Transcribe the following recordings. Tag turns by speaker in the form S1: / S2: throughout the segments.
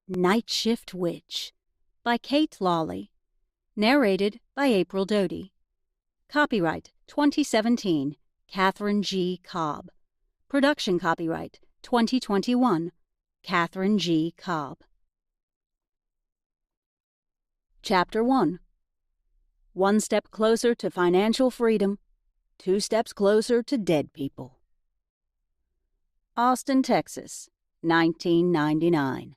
S1: Night Shift Witch by Kate Lawley. Narrated by April Doty. Copyright 2017, Catherine G. Cobb. Production copyright 2021, Catherine G. Cobb. Chapter 1. One step closer to financial freedom, 2 steps closer to dead people. Austin, Texas, 1999.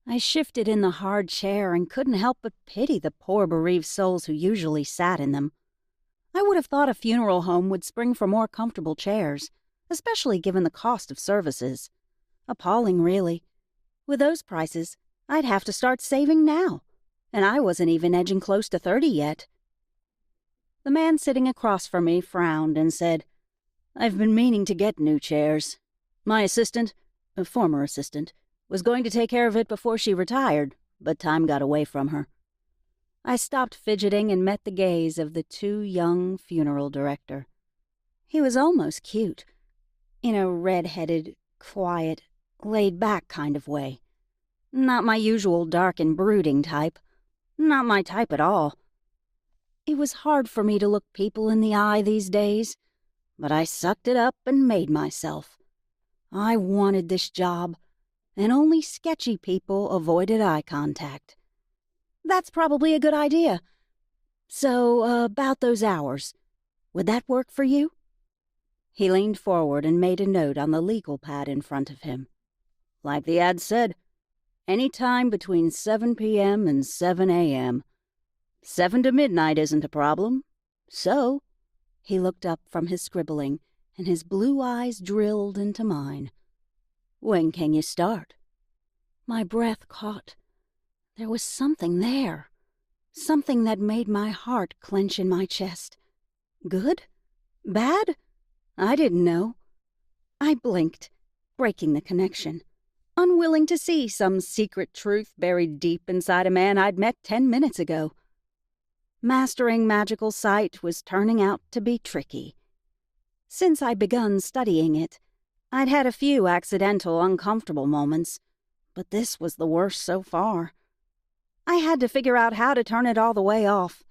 S1: I shifted in the hard chair and couldn't help but pity the poor bereaved souls who usually sat in them. I would have thought a funeral home would spring for more comfortable chairs, especially given the cost of services. Appalling, really. With those prices, I'd have to start saving now, and I wasn't even edging close to 30 yet. The man sitting across from me frowned and said, "I've been meaning to get new chairs. My assistant, a former assistant, was going to take care of it before she retired, but time got away from her." I stopped fidgeting and met the gaze of the too young funeral director. He was almost cute, in a red-headed, quiet, laid-back kind of way. Not my usual dark and brooding type. Not my type at all. It was hard for me to look people in the eye these days, but I sucked it up and made myself. I wanted this job, and only sketchy people avoided eye contact. That's probably a good idea. So, about those hours, would that work for you? He leaned forward and made a note on the legal pad in front of him. Like the ad said, any time between 7 p.m. and 7 a.m. 7 to midnight isn't a problem. So, he looked up from his scribbling, and his blue eyes drilled into mine. When can you start? My breath caught. There was something there. Something that made my heart clench in my chest. Good? Bad? I didn't know. I blinked, breaking the connection, unwilling to see some secret truth buried deep inside a man I'd met 10 minutes ago. Mastering magical sight was turning out to be tricky. Since I'd begun studying it, I'd had a few accidental, uncomfortable moments, but this was the worst so far. I had to figure out how to turn it all the way off,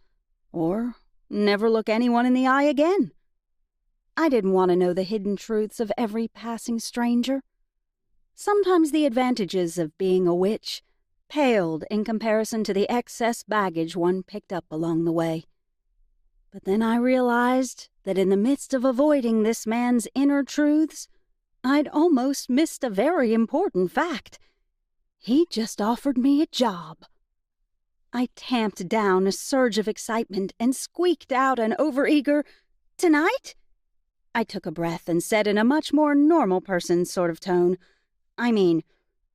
S1: or never look anyone in the eye again. I didn't want to know the hidden truths of every passing stranger. Sometimes the advantages of being a witch paled in comparison to the excess baggage one picked up along the way. But then I realized that in the midst of avoiding this man's inner truths, I'd almost missed a very important fact. He just offered me a job. I tamped down a surge of excitement and squeaked out an overeager, "Tonight?" I took a breath and said in a much more normal person sort of tone, "I mean,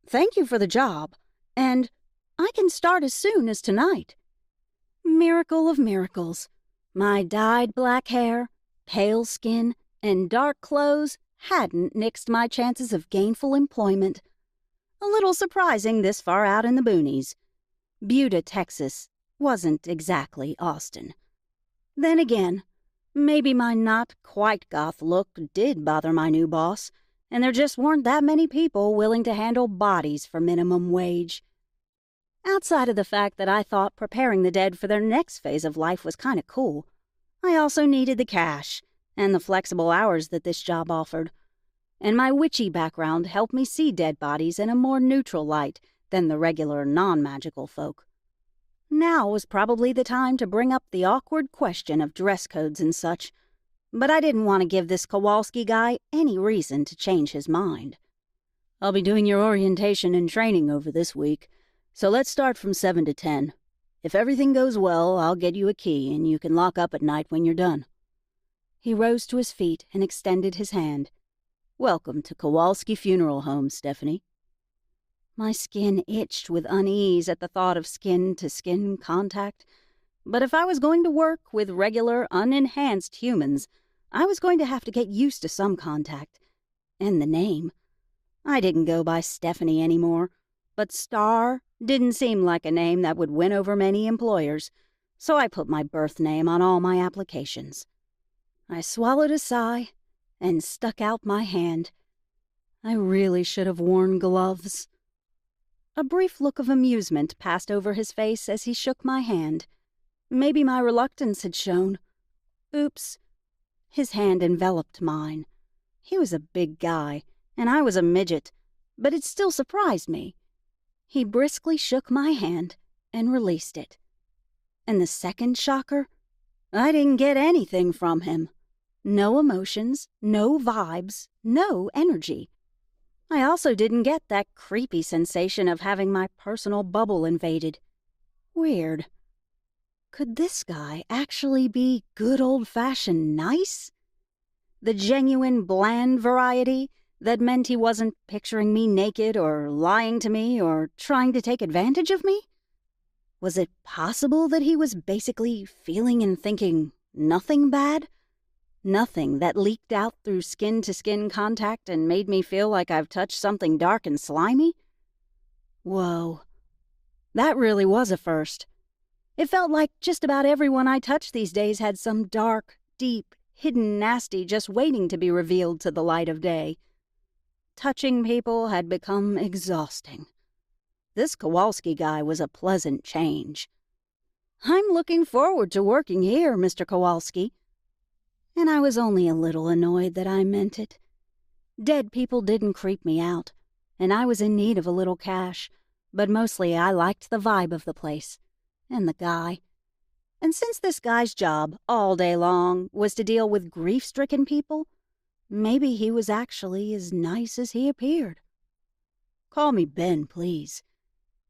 S1: thank you for the job, and I can start as soon as tonight." Miracle of miracles. My dyed black hair, pale skin, and dark clothes hadn't nixed my chances of gainful employment. A little surprising this far out in the boonies. Buda, Texas wasn't exactly Austin. Then again, maybe my not-quite-goth look did bother my new boss, and there just weren't that many people willing to handle bodies for minimum wage. Outside of the fact that I thought preparing the dead for their next phase of life was kind of cool, I also needed the cash and the flexible hours that this job offered. And my witchy background helped me see dead bodies in a more neutral light than the regular non-magical folk. Now was probably the time to bring up the awkward question of dress codes and such, but I didn't want to give this Kowalski guy any reason to change his mind. "I'll be doing your orientation and training over this week, so let's start from 7 to 10. If everything goes well, I'll get you a key and you can lock up at night when you're done." He rose to his feet and extended his hand. "Welcome to Kowalski Funeral Home, Stephanie." My skin itched with unease at the thought of skin-to-skin contact, but if I was going to work with regular, unenhanced humans, I was going to have to get used to some contact. And the name. I didn't go by Stephanie anymore, but Star didn't seem like a name that would win over many employers, so I put my birth name on all my applications. I swallowed a sigh and stuck out my hand. I really should have worn gloves. A brief look of amusement passed over his face as he shook my hand. Maybe my reluctance had shown. Oops. His hand enveloped mine. He was a big guy, and I was a midget, but it still surprised me. He briskly shook my hand and released it. And the second shocker? I didn't get anything from him. No emotions, no vibes, no energy. I also didn't get that creepy sensation of having my personal bubble invaded. Weird. Could this guy actually be good old-fashioned nice? The genuine bland variety that meant he wasn't picturing me naked or lying to me or trying to take advantage of me? Was it possible that he was basically feeling and thinking nothing bad? Nothing that leaked out through skin-to-skin contact and made me feel like I've touched something dark and slimy? Whoa. That really was a first. It felt like just about everyone I touched these days had some dark, deep, hidden nasty just waiting to be revealed to the light of day. Touching people had become exhausting. This Kowalski guy was a pleasant change. "I'm looking forward to working here, Mr. Kowalski." And I was only a little annoyed that I meant it. Dead people didn't creep me out, and I was in need of a little cash, but mostly I liked the vibe of the place, and the guy. And since this guy's job, all day long, was to deal with grief-stricken people, maybe he was actually as nice as he appeared. "Call me Ben, please.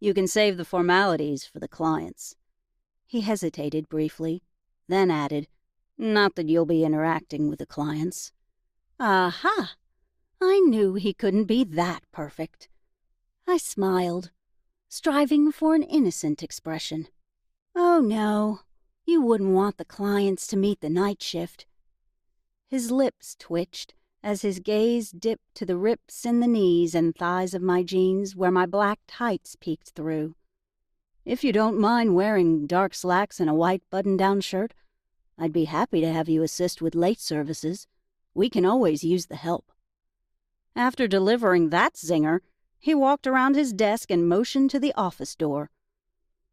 S1: You can save the formalities for the clients." He hesitated briefly, then added, "Not that you'll be interacting with the clients." Aha! I knew he couldn't be that perfect. I smiled, striving for an innocent expression. "Oh no, you wouldn't want the clients to meet the night shift." His lips twitched as his gaze dipped to the rips in the knees and thighs of my jeans where my black tights peeked through. "If you don't mind wearing dark slacks and a white button-down shirt, I'd be happy to have you assist with late services. We can always use the help." After delivering that zinger, he walked around his desk and motioned to the office door.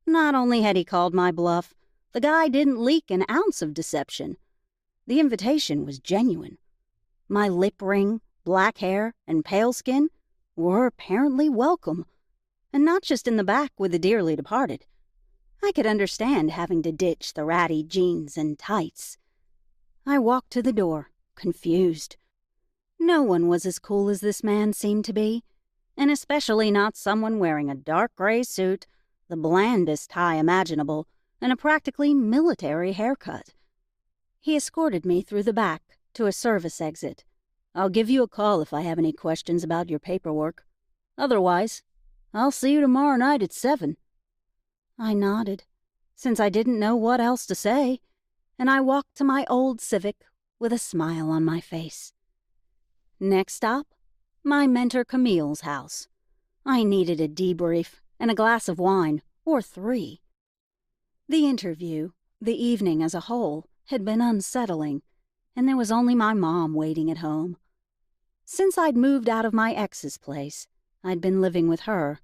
S1: Not only had he called my bluff, the guy didn't leak an ounce of deception. The invitation was genuine. My lip ring, black hair, and pale skin were apparently welcome, and not just in the back with the dearly departed. I could understand having to ditch the ratty jeans and tights. I walked to the door, confused. No one was as cool as this man seemed to be, and especially not someone wearing a dark gray suit, the blandest tie imaginable, and a practically military haircut. He escorted me through the back to a service exit. "I'll give you a call if I have any questions about your paperwork. Otherwise, I'll see you tomorrow night at 7. I nodded, since I didn't know what else to say, and I walked to my old Civic with a smile on my face. Next stop, my mentor Camille's house. I needed a debrief and a glass of wine, or 3. The interview, the evening as a whole, had been unsettling, and there was only my mom waiting at home. Since I'd moved out of my ex's place, I'd been living with her.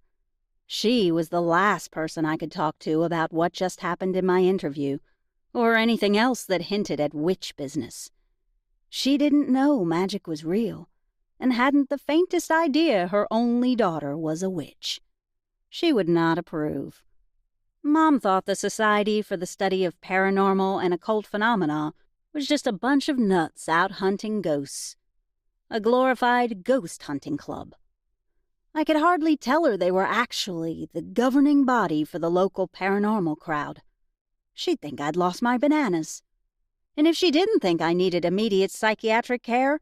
S1: She was the last person I could talk to about what just happened in my interview, or anything else that hinted at witch business. She didn't know magic was real, and hadn't the faintest idea her only daughter was a witch. She would not approve. Mom thought the Society for the Study of Paranormal and Occult Phenomena was just a bunch of nuts out hunting ghosts. A glorified ghost hunting club. I could hardly tell her they were actually the governing body for the local paranormal crowd. She'd think I'd lost my bananas. And if she didn't think I needed immediate psychiatric care,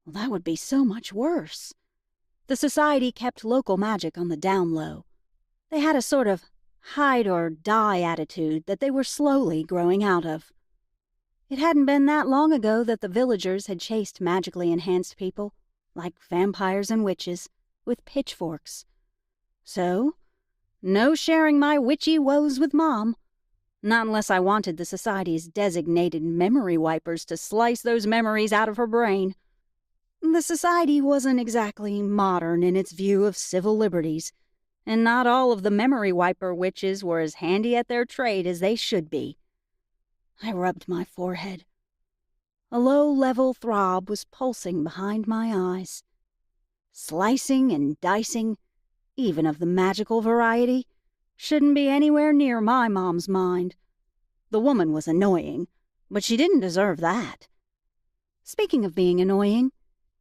S1: well, that would be so much worse. The society kept local magic on the down low. They had a sort of hide or die attitude that they were slowly growing out of. It hadn't been that long ago that the villagers had chased magically enhanced people, like vampires and witches, with pitchforks. So, no sharing my witchy woes with Mom. Not unless I wanted the Society's designated memory wipers to slice those memories out of her brain. The Society wasn't exactly modern in its view of civil liberties, and not all of the memory wiper witches were as handy at their trade as they should be. I rubbed my forehead. A low-level throb was pulsing behind my eyes. Slicing and dicing, even of the magical variety, shouldn't be anywhere near my mom's mind. The woman was annoying, but she didn't deserve that. Speaking of being annoying,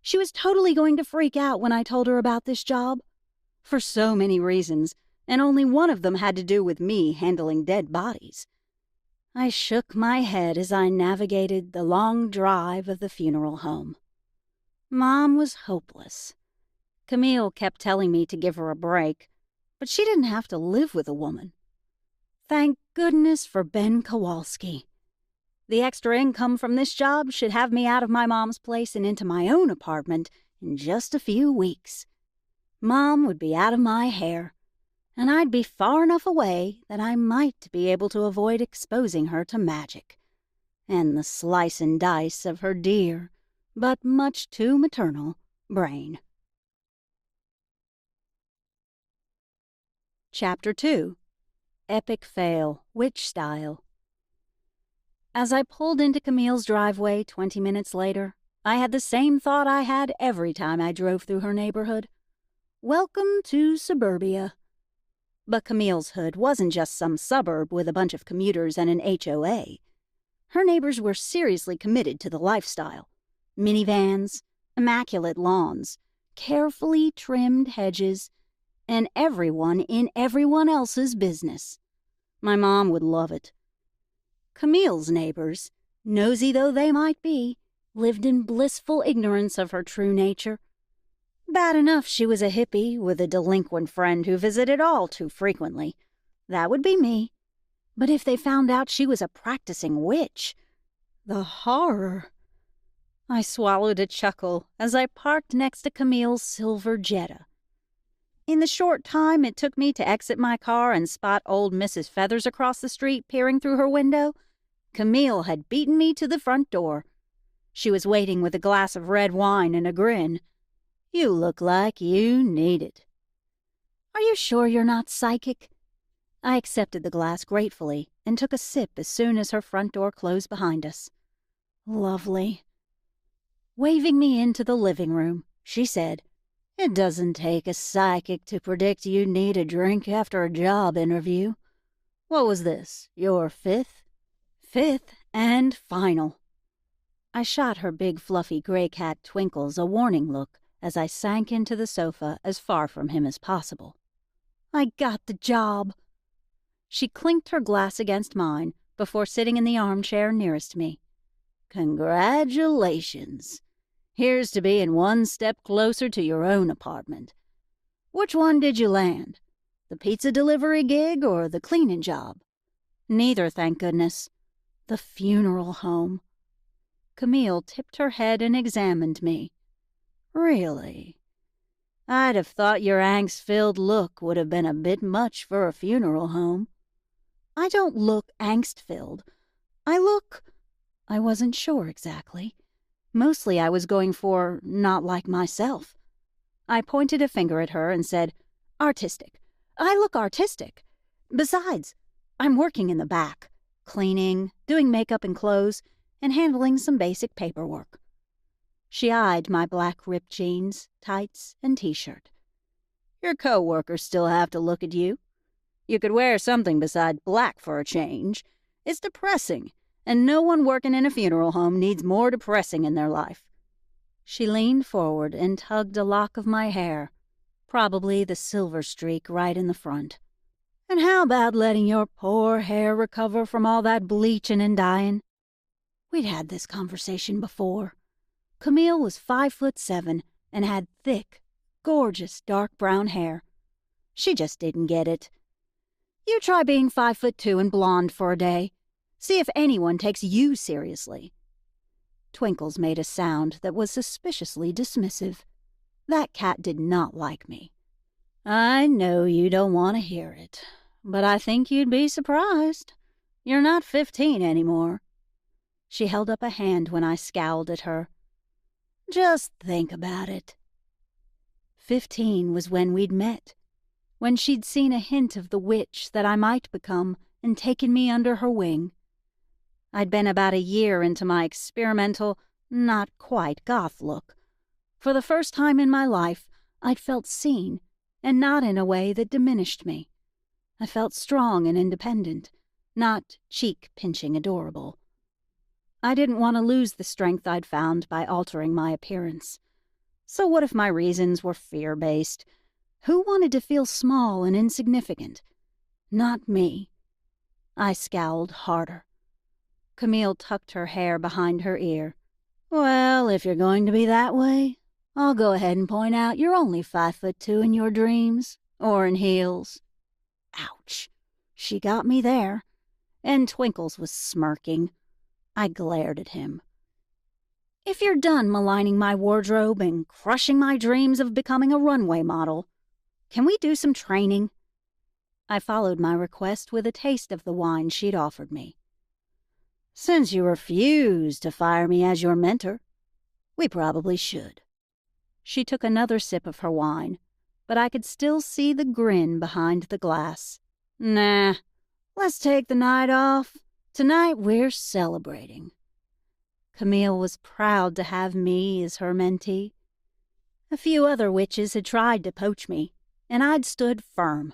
S1: she was totally going to freak out when I told her about this job. For so many reasons, and only one of them had to do with me handling dead bodies. I shook my head as I navigated the long drive of the funeral home. Mom was hopeless. Camille kept telling me to give her a break, but she didn't have to live with a woman. Thank goodness for Ben Kowalski. The extra income from this job should have me out of my mom's place and into my own apartment in just a few weeks. Mom would be out of my hair, and I'd be far enough away that I might be able to avoid exposing her to magic and the slice and dice of her dear, but much too maternal, brain. Chapter 2. Epic Fail, Witch Style. As I pulled into Camille's driveway 20 minutes later, I had the same thought I had every time I drove through her neighborhood. Welcome to suburbia. But Camille's hood wasn't just some suburb with a bunch of commuters and an HOA. Her neighbors were seriously committed to the lifestyle. Minivans, immaculate lawns, carefully trimmed hedges, and everyone in everyone else's business. My mom would love it. Camille's neighbors, nosy though they might be, lived in blissful ignorance of her true nature. Bad enough she was a hippie with a delinquent friend who visited all too frequently. That would be me. But if they found out she was a practicing witch, the horror. I swallowed a chuckle as I parked next to Camille's silver Jetta. In the short time it took me to exit my car and spot old Mrs. Feathers across the street peering through her window, Camille had beaten me to the front door. She was waiting with a glass of red wine and a grin. "You look like you need it." "Are you sure you're not psychic?" I accepted the glass gratefully and took a sip as soon as her front door closed behind us. Lovely. Waving me into the living room, she said, "It doesn't take a psychic to predict you need a drink after a job interview. What was this, your fifth? Fifth and final." I shot her big fluffy gray cat Twinkles a warning look as I sank into the sofa as far from him as possible. "I got the job." She clinked her glass against mine before sitting in the armchair nearest me. "Congratulations. Here's to being one step closer to your own apartment. Which one did you land? The pizza delivery gig or the cleaning job?" "Neither, thank goodness. The funeral home." Camille tipped her head and examined me. "Really? I'd have thought your angst-filled look would have been a bit much for a funeral home." "I don't look angst-filled. I wasn't sure exactly. Mostly I was going for not like myself. I pointed a finger at her and said, "Artistic. I look artistic. Besides, I'm working in the back, cleaning, doing makeup and clothes, and handling some basic paperwork." She eyed my black ripped jeans, tights, and t-shirt. "Your co-workers still have to look at you. You could wear something besides black for a change. It's depressing, and no one working in a funeral home needs more depressing in their life." She leaned forward and tugged a lock of my hair, probably the silver streak right in the front. "And how about letting your poor hair recover from all that bleaching and dyeing?" We'd had this conversation before. Camille was 5'7" and had thick, gorgeous dark brown hair. She just didn't get it. "You try being 5'2" and blonde for a day. See if anyone takes you seriously." Twinkles made a sound that was suspiciously dismissive. That cat did not like me. "I know you don't want to hear it, but I think you'd be surprised. You're not 15 anymore." She held up a hand when I scowled at her. "Just think about it." 15 was when we'd met. when she'd seen a hint of the witch that I might become and taken me under her wing. I'd been about a year into my experimental, not quite goth look. For the first time in my life, I'd felt seen, and not in a way that diminished me. I felt strong and independent, not cheek-pinching adorable. I didn't want to lose the strength I'd found by altering my appearance. So what if my reasons were fear-based? Who wanted to feel small and insignificant? Not me. I scowled harder. Camille tucked her hair behind her ear. Well, if you're going to be that way, I'll go ahead and point out you're only 5'2" in your dreams, or in heels. Ouch. She got me there. And Twinkles was smirking. I glared at him. If you're done maligning my wardrobe and crushing my dreams of becoming a runway model, can we do some training? I followed my request with a taste of the wine she'd offered me. Since you refuse to fire me as your mentor, we probably should. She took another sip of her wine, but I could still see the grin behind the glass. Nah, let's take the night off. Tonight we're celebrating. Camille was proud to have me as her mentee. A few other witches had tried to poach me, and I'd stood firm.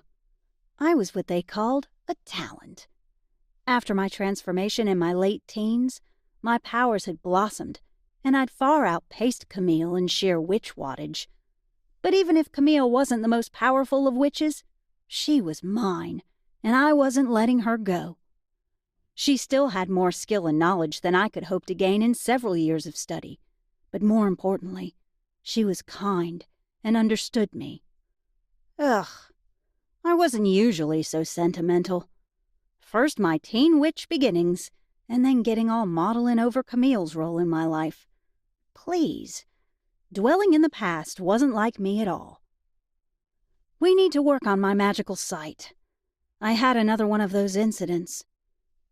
S1: I was what they called a talent. After my transformation in my late teens, my powers had blossomed, and I'd far outpaced Camille in sheer witch wattage. But even if Camille wasn't the most powerful of witches, she was mine, and I wasn't letting her go. She still had more skill and knowledge than I could hope to gain in several years of study, but more importantly, she was kind and understood me. Ugh, I wasn't usually so sentimental. First my teen witch beginnings, and then getting all maudlin over Camille's role in my life. Please, dwelling in the past wasn't like me at all. We need to work on my magical sight. I had another one of those incidents.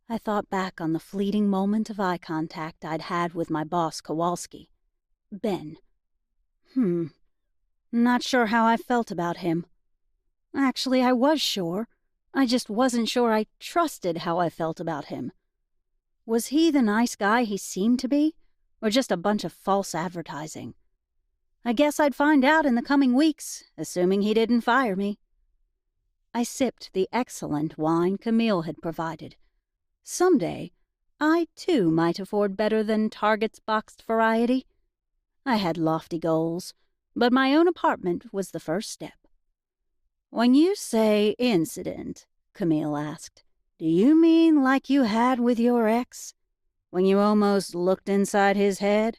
S1: I thought back on the fleeting moment of eye contact I'd had with my boss Kowalski. Ben. Not sure how I felt about him. Actually, I was sure. I just wasn't sure I trusted how I felt about him. Was he the nice guy he seemed to be, or just a bunch of false advertising? I guess I'd find out in the coming weeks, assuming he didn't fire me. I sipped the excellent wine Camille had provided. Someday, I too might afford better than Target's boxed variety. I had lofty goals, but my own apartment was the first step. When you say incident, Camille asked, do you mean like you had with your ex? When you almost looked inside his head?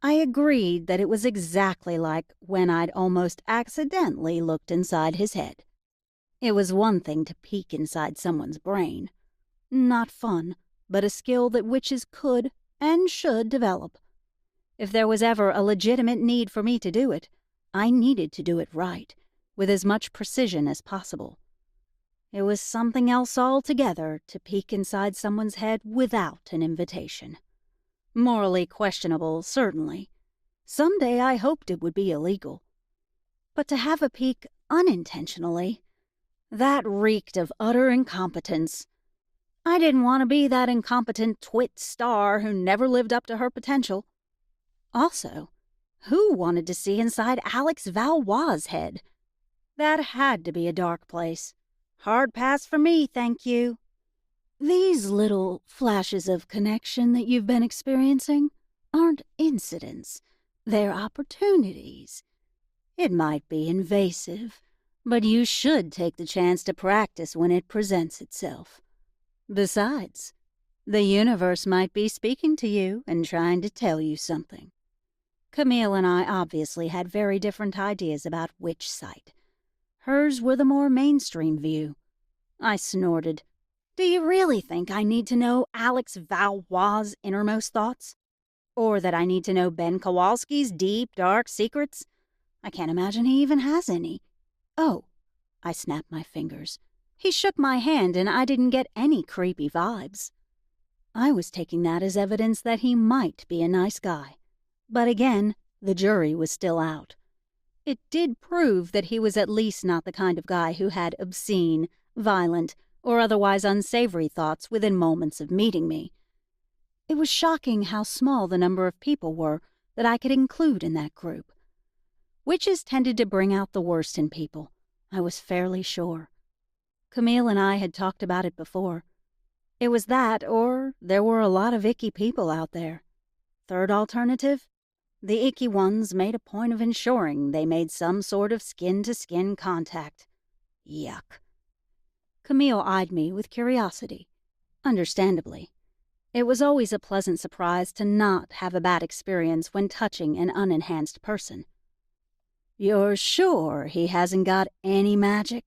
S1: I agreed that it was exactly like when I'd almost accidentally looked inside his head. It was one thing to peek inside someone's brain. Not fun, but a skill that witches could and should develop. If there was ever a legitimate need for me to do it, I needed to do it right, with as much precision as possible. It was something else altogether to peek inside someone's head without an invitation. Morally questionable, certainly. Someday I hoped it would be illegal. But to have a peek unintentionally, that reeked of utter incompetence. I didn't want to be that incompetent twit star who never lived up to her potential. Also, who wanted to see inside Alex Valois' head? That had to be a dark place. Hard pass for me, thank you. These little flashes of connection that you've been experiencing aren't incidents. They're opportunities. It might be invasive, but you should take the chance to practice when it presents itself. Besides, the universe might be speaking to you and trying to tell you something. Camille and I obviously had very different ideas about witch sight. Hers were the more mainstream view. I snorted. Do you really think I need to know Alex Valois' innermost thoughts? Or that I need to know Ben Kowalski's deep, dark secrets? I can't imagine he even has any. Oh, I snapped my fingers. He shook my hand and I didn't get any creepy vibes. I was taking that as evidence that he might be a nice guy. But again, the jury was still out. It did prove that he was at least not the kind of guy who had obscene, violent, or otherwise unsavory thoughts within moments of meeting me. It was shocking how small the number of people were that I could include in that group. Witches tended to bring out the worst in people, I was fairly sure. Camille and I had talked about it before. It was that, or there were a lot of icky people out there. Third alternative? The icky ones made a point of ensuring they made some sort of skin-to-skin contact. Yuck. Camille eyed me with curiosity. Understandably. It was always a pleasant surprise to not have a bad experience when touching an unenhanced person. You're sure he hasn't got any magic?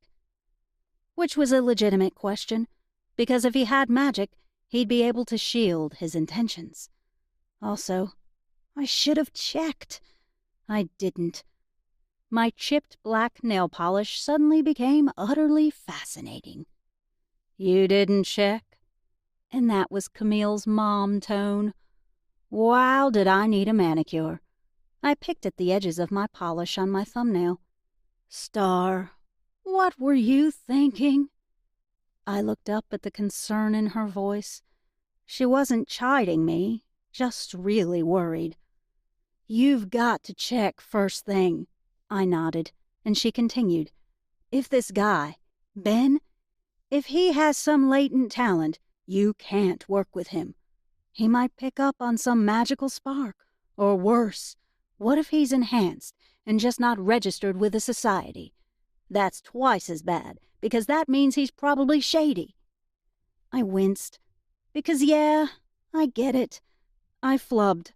S1: Which was a legitimate question, because if he had magic, he'd be able to shield his intentions. Also, I should have checked. I didn't. My chipped black nail polish suddenly became utterly fascinating. You didn't check? And that was Camille's mom tone. Wow, did I need a manicure. I picked at the edges of my polish on my thumbnail. Star, what were you thinking? I looked up at the concern in her voice. She wasn't chiding me, just really worried. You've got to check first thing. I nodded, and she continued. If this guy, Ben, if he has some latent talent, you can't work with him. He might pick up on some magical spark, or worse, what if he's enhanced and just not registered with the society? That's twice as bad, because that means he's probably shady. I winced, because yeah, I get it. I flubbed.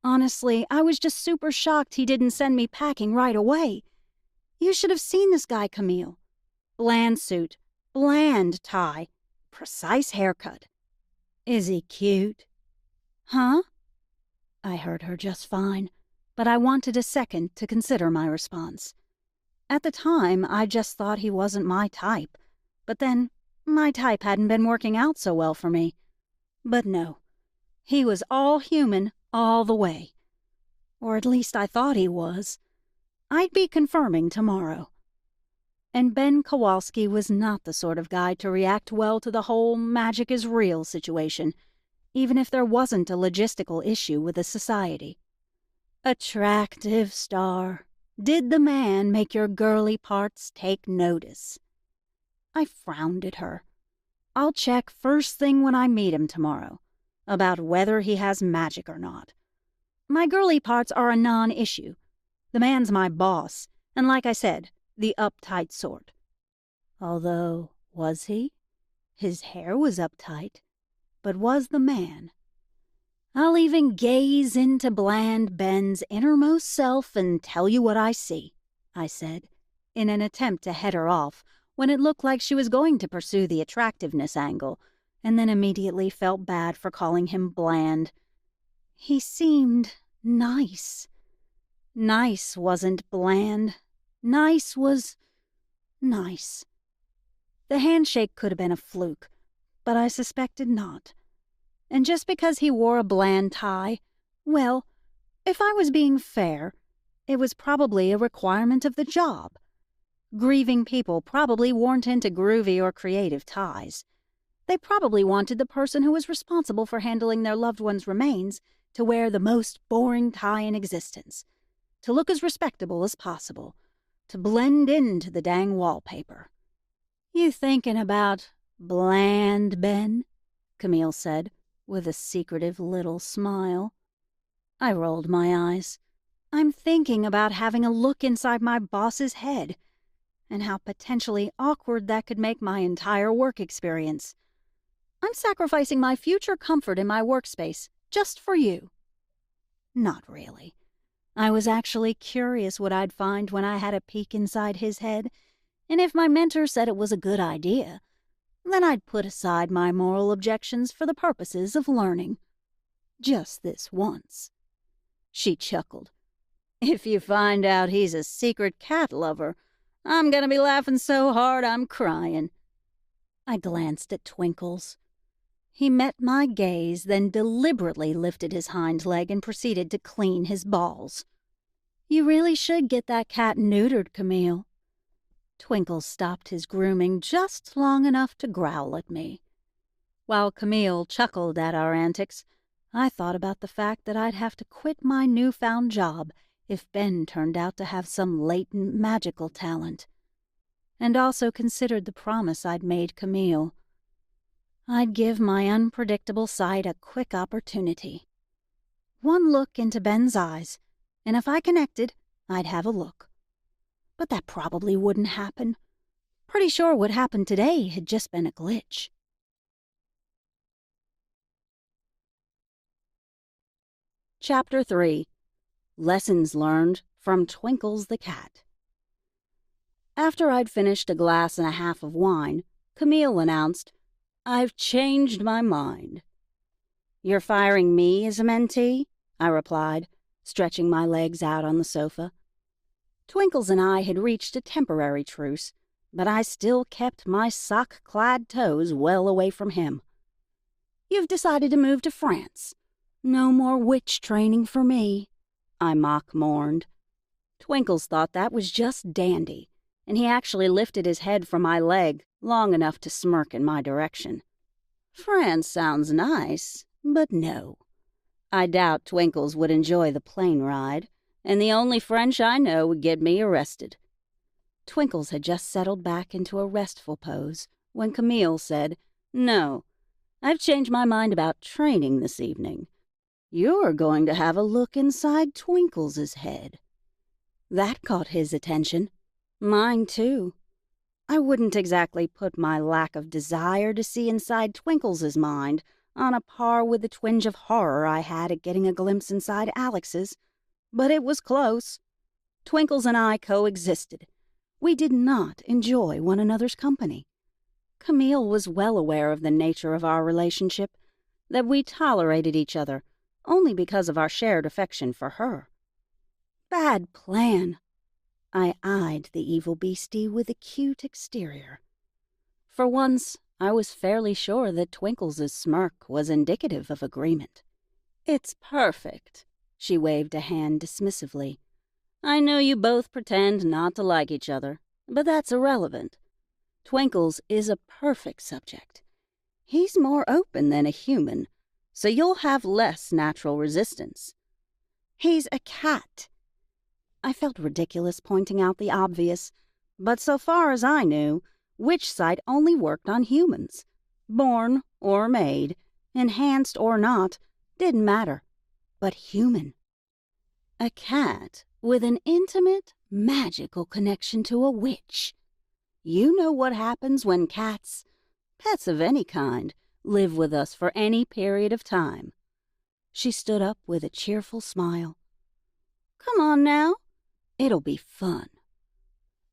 S1: Honestly, I was just super shocked he didn't send me packing right away. You should have seen this guy, Camille. Bland suit, bland tie, precise haircut. Is he cute? Huh? I heard her just fine, but I wanted a second to consider my response. At the time, I just thought he wasn't my type, but then my type hadn't been working out so well for me. But no, he was all human all the way. Or at least I thought he was. I'd be confirming tomorrow. And Ben Kowalski was not the sort of guy to react well to the whole magic is real situation, even if there wasn't a logistical issue with the society. Attractive star. Did the man make your girly parts take notice? I frowned at her. I'll check first thing when I meet him tomorrow, about whether he has magic or not. My girly parts are a non-issue. The man's my boss, and like I said, the uptight sort. Although, was he? His hair was uptight, but was the man? I'll even gaze into bland Ben's innermost self and tell you what I see, I said, in an attempt to head her off when it looked like she was going to pursue the attractiveness angle, and then immediately felt bad for calling him bland. He seemed nice. Nice wasn't bland. Nice was nice. The handshake could have been a fluke, but I suspected not. And just because he wore a bland tie, well, if I was being fair, it was probably a requirement of the job. Grieving people probably weren't into groovy or creative ties. They probably wanted the person who was responsible for handling their loved one's remains to wear the most boring tie in existence, to look as respectable as possible, to blend into the dang wallpaper. You thinking about bland, Ben? Camille said, with a secretive little smile. I rolled my eyes. I'm thinking about having a look inside my boss's head, and how potentially awkward that could make my entire work experience. I'm sacrificing my future comfort in my workspace just for you. Not really. I was actually curious what I'd find when I had a peek inside his head, and if my mentor said it was a good idea, then I'd put aside my moral objections for the purposes of learning. Just this once. She chuckled. If you find out he's a secret cat lover, I'm gonna be laughing so hard I'm crying. I glanced at Twinkles. He met my gaze, then deliberately lifted his hind leg and proceeded to clean his balls. You really should get that cat neutered, Camille. Twinkles stopped his grooming just long enough to growl at me. While Camille chuckled at our antics, I thought about the fact that I'd have to quit my newfound job if Ben turned out to have some latent magical talent, and also considered the promise I'd made Camille. I'd give my unpredictable sight a quick opportunity. One look into Ben's eyes, and if I connected, I'd have a look. But that probably wouldn't happen. Pretty sure what happened today had just been a glitch. Chapter 3. Lessons Learned from Twinkles the Cat. After I'd finished a glass and a half of wine, Camille announced, "I've changed my mind." "You're firing me as a mentee?" I replied, stretching my legs out on the sofa. Twinkles and I had reached a temporary truce, but I still kept my sock-clad toes well away from him. "You've decided to move to France. No more witch training for me," I mock-mourned. Twinkles thought that was just dandy, and he actually lifted his head from my leg long enough to smirk in my direction. France sounds nice, but no. I doubt Twinkles would enjoy the plane ride, and the only French I know would get me arrested. Twinkles had just settled back into a restful pose when Camille said, "No, I've changed my mind about training this evening. You're going to have a look inside Twinkles' head." That caught his attention. Mine, too. I wouldn't exactly put my lack of desire to see inside Twinkles' mind on a par with the twinge of horror I had at getting a glimpse inside Alex's, but it was close. Twinkles and I coexisted. We did not enjoy one another's company. Camille was well aware of the nature of our relationship, that we tolerated each other only because of our shared affection for her. Bad plan. I eyed the evil beastie with a cute exterior. For once, I was fairly sure that Twinkles' smirk was indicative of agreement. "It's perfect," she waved a hand dismissively. "I know you both pretend not to like each other, but that's irrelevant. Twinkles is a perfect subject. He's more open than a human, so you'll have less natural resistance. He's a cat." I felt ridiculous pointing out the obvious, but so far as I knew, witch sight only worked on humans. Born or made, enhanced or not, didn't matter. But human. A cat with an intimate, magical connection to a witch. You know what happens when cats, pets of any kind, live with us for any period of time. She stood up with a cheerful smile. "Come on now. It'll be fun."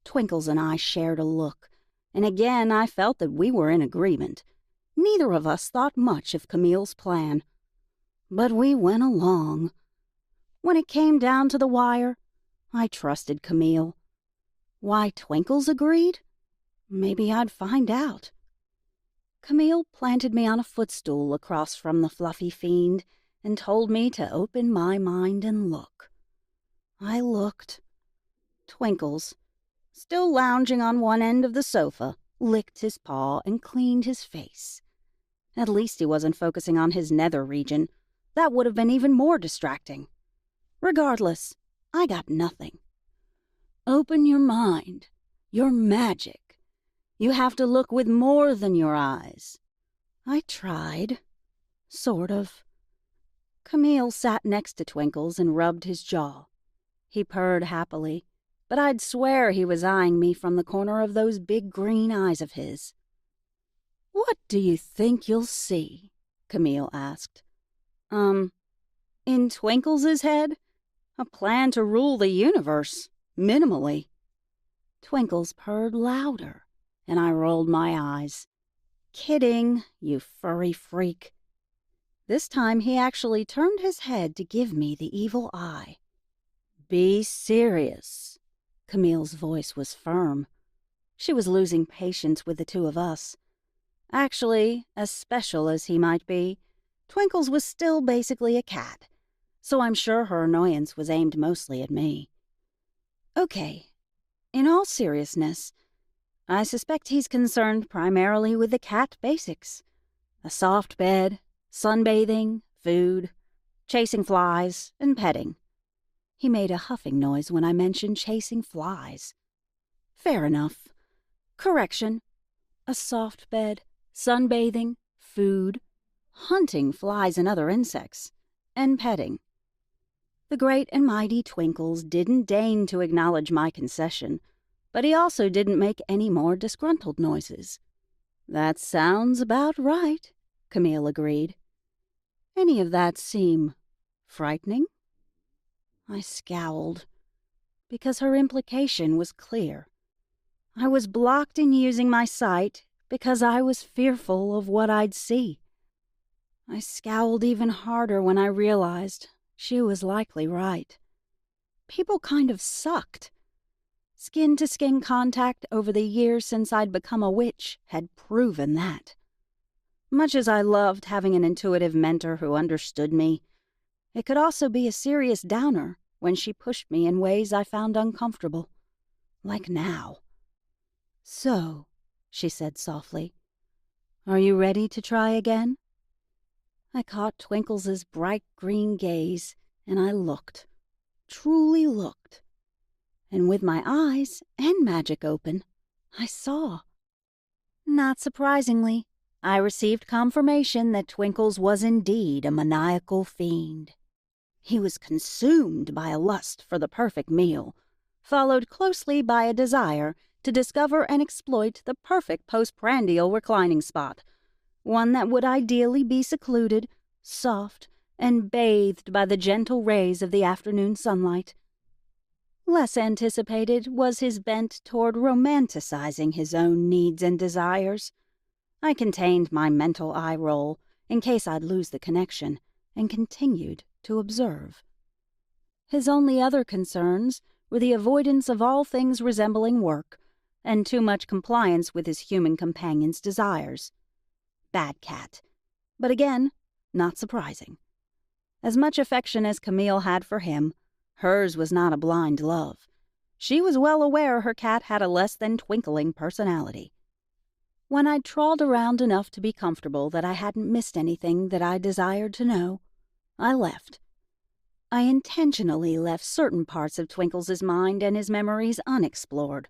S1: Twinkles and I shared a look, and again I felt that we were in agreement. Neither of us thought much of Camille's plan. But we went along. When it came down to the wire, I trusted Camille. Why Twinkles agreed? Maybe I'd find out. Camille planted me on a footstool across from the fluffy fiend and told me to open my mind and look. I looked. Twinkles, still lounging on one end of the sofa, licked his paw and cleaned his face. At least he wasn't focusing on his nether region. That would have been even more distracting. Regardless, I got nothing. Open your mind, your magic. You have to look with more than your eyes. I tried. Sort of. Camille sat next to Twinkles and rubbed his jaw. He purred happily, but I'd swear he was eyeing me from the corner of those big green eyes of his. "What do you think you'll see?" Camille asked. In Twinkles' head? A plan to rule the universe, minimally." Twinkles purred louder, and I rolled my eyes. "Kidding, you furry freak." This time he actually turned his head to give me the evil eye. "Be serious." Camille's voice was firm. She was losing patience with the two of us. Actually, as special as he might be, Twinkles was still basically a cat, so I'm sure her annoyance was aimed mostly at me. Okay, in all seriousness, I suspect he's concerned primarily with the cat basics. A soft bed, sunbathing, food, chasing flies, and petting. He made a huffing noise when I mentioned chasing flies. Fair enough. Correction. A soft bed, sunbathing, food, hunting flies and other insects, and petting. The great and mighty Twinkles didn't deign to acknowledge my concession, but he also didn't make any more disgruntled noises. That sounds about right, Camille agreed. Any of that seem frightening? I scowled, because her implication was clear. I was blocked in using my sight because I was fearful of what I'd see. I scowled even harder when I realized she was likely right. People kind of sucked. Skin-to-skin contact over the years since I'd become a witch had proven that. Much as I loved having an intuitive mentor who understood me, it could also be a serious downer when she pushed me in ways I found uncomfortable, like now. "So," she said softly, "are you ready to try again?" I caught Twinkles's bright green gaze, and I looked, truly looked. And with my eyes and magic open, I saw. Not surprisingly, I received confirmation that Twinkles was indeed a maniacal fiend. He was consumed by a lust for the perfect meal, followed closely by a desire to discover and exploit the perfect postprandial reclining spot, one that would ideally be secluded, soft, and bathed by the gentle rays of the afternoon sunlight. Less anticipated was his bent toward romanticizing his own needs and desires. I contained my mental eye roll in case I'd lose the connection, and continued to observe. His only other concerns were the avoidance of all things resembling work, and too much compliance with his human companion's desires. Bad cat. But again, not surprising. As much affection as Camille had for him, hers was not a blind love. She was well aware her cat had a less than twinkling personality. When I'd trawled around enough to be comfortable that I hadn't missed anything that I desired to know, I left. I intentionally left certain parts of Twinkles' mind and his memories unexplored.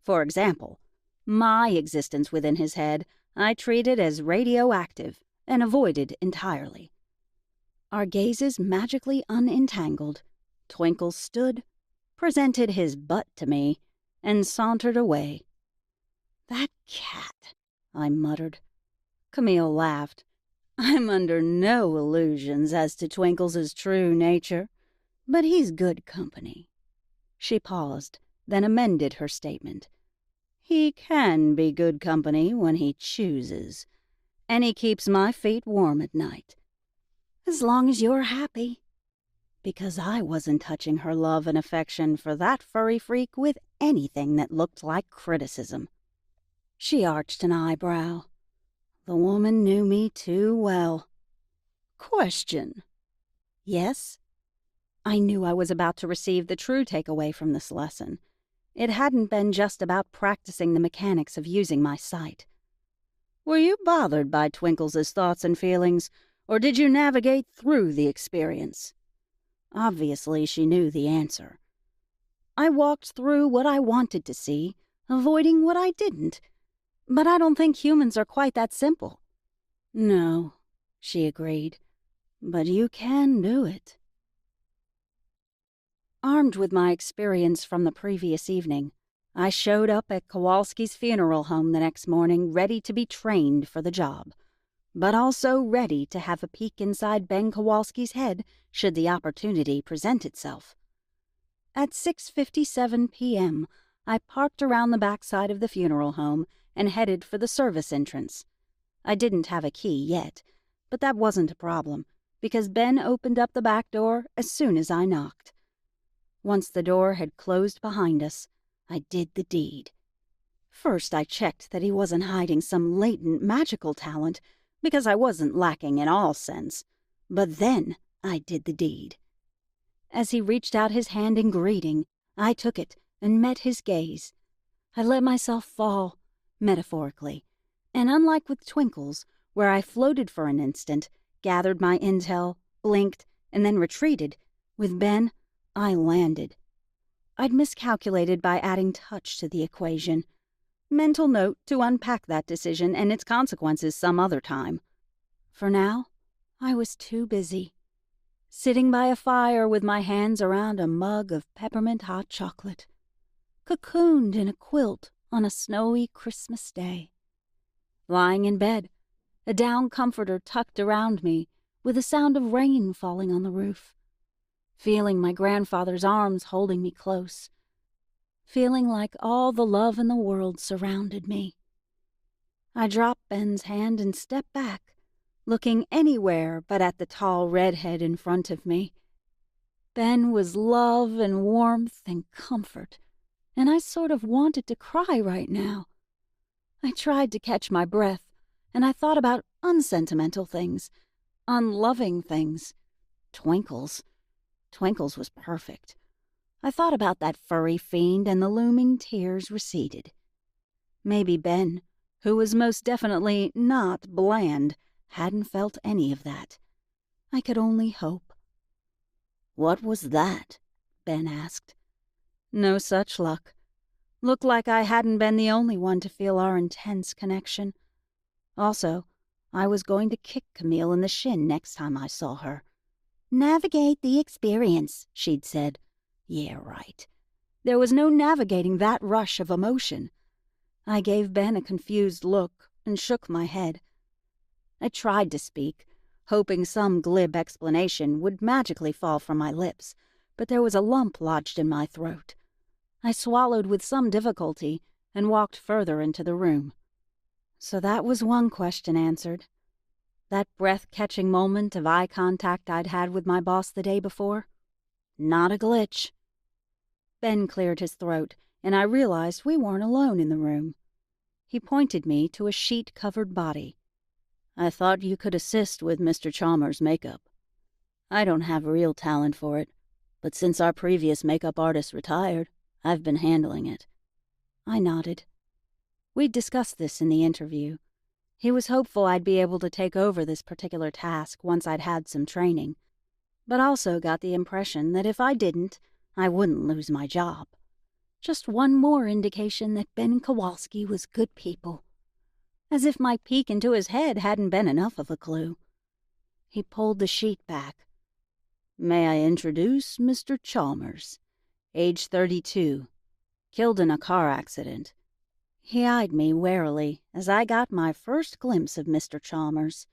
S1: For example, my existence within his head I treated as radioactive and avoided entirely. Our gazes magically unentangled, Twinkles stood, presented his butt to me, and sauntered away. "That cat," I muttered. Camille laughed. "I'm under no illusions as to Twinkles' true nature, but he's good company." She paused, then amended her statement. "He can be good company when he chooses, and he keeps my feet warm at night. As long as you're happy." Because I wasn't touching her love and affection for that furry freak with anything that looked like criticism. She arched an eyebrow. The woman knew me too well. "Question." "Yes?" I knew I was about to receive the true takeaway from this lesson. It hadn't been just about practicing the mechanics of using my sight. "Were you bothered by Twinkles' thoughts and feelings, or did you navigate through the experience?" Obviously, she knew the answer. I walked through what I wanted to see, avoiding what I didn't. But I don't think humans are quite that simple. "No," she agreed, "but you can do it." Armed with my experience from the previous evening, I showed up at Kowalski's funeral home the next morning ready to be trained for the job, but also ready to have a peek inside Ben Kowalski's head should the opportunity present itself. At 6:57 p.m., I parked around the backside of the funeral home and headed for the service entrance. I didn't have a key yet, but that wasn't a problem, because Ben opened up the back door as soon as I knocked. Once the door had closed behind us, I did the deed. First, I checked that he wasn't hiding some latent magical talent, because I wasn't lacking in all sense. But then I did the deed. As he reached out his hand in greeting, I took it and met his gaze. I let myself fall, metaphorically, and unlike with Twinkle's, where I floated for an instant, gathered my intel, blinked, and then retreated, with Ben, I landed. I'd miscalculated by adding touch to the equation. Mental note to unpack that decision and its consequences some other time. For now, I was too busy. Sitting by a fire with my hands around a mug of peppermint hot chocolate. Cocooned in a quilt on a snowy Christmas day. Lying in bed, a down comforter tucked around me with the sound of rain falling on the roof. Feeling my grandfather's arms holding me close. Feeling like all the love in the world surrounded me. I dropped Ben's hand and stepped back, looking anywhere but at the tall redhead in front of me. Ben was love and warmth and comfort, and I sort of wanted to cry right now. I tried to catch my breath, and I thought about unsentimental things, unloving things. Twinkle's was perfect. I thought about that furry fiend, and the looming tears receded. Maybe Ben, who was most definitely not bland, hadn't felt any of that. I could only hope. "What was that?" Ben asked. No such luck. Looked like I hadn't been the only one to feel our intense connection. Also, I was going to kick Camille in the shin next time I saw her. "Navigate the experience," she'd said. Yeah, right. There was no navigating that rush of emotion. I gave Ben a confused look and shook my head. I tried to speak, hoping some glib explanation would magically fall from my lips, but there was a lump lodged in my throat. I swallowed with some difficulty and walked further into the room. So that was one question answered. That breath-catching moment of eye contact I'd had with my boss the day before? Not a glitch. Ben cleared his throat, and I realized we weren't alone in the room. He pointed me to a sheet-covered body. "I thought you could assist with Mr. Chalmers' makeup. I don't have real talent for it, but since our previous makeup artist retired, I've been handling it." I nodded. We'd discussed this in the interview. He was hopeful I'd be able to take over this particular task once I'd had some training, but also got the impression that if I didn't, I wouldn't lose my job. Just one more indication that Ben Kowalski was good people. As if my peek into his head hadn't been enough of a clue. He pulled the sheet back. "May I introduce Mr. Chalmers, age 32, killed in a car accident." He eyed me warily as I got my first glimpse of Mr. Chalmers.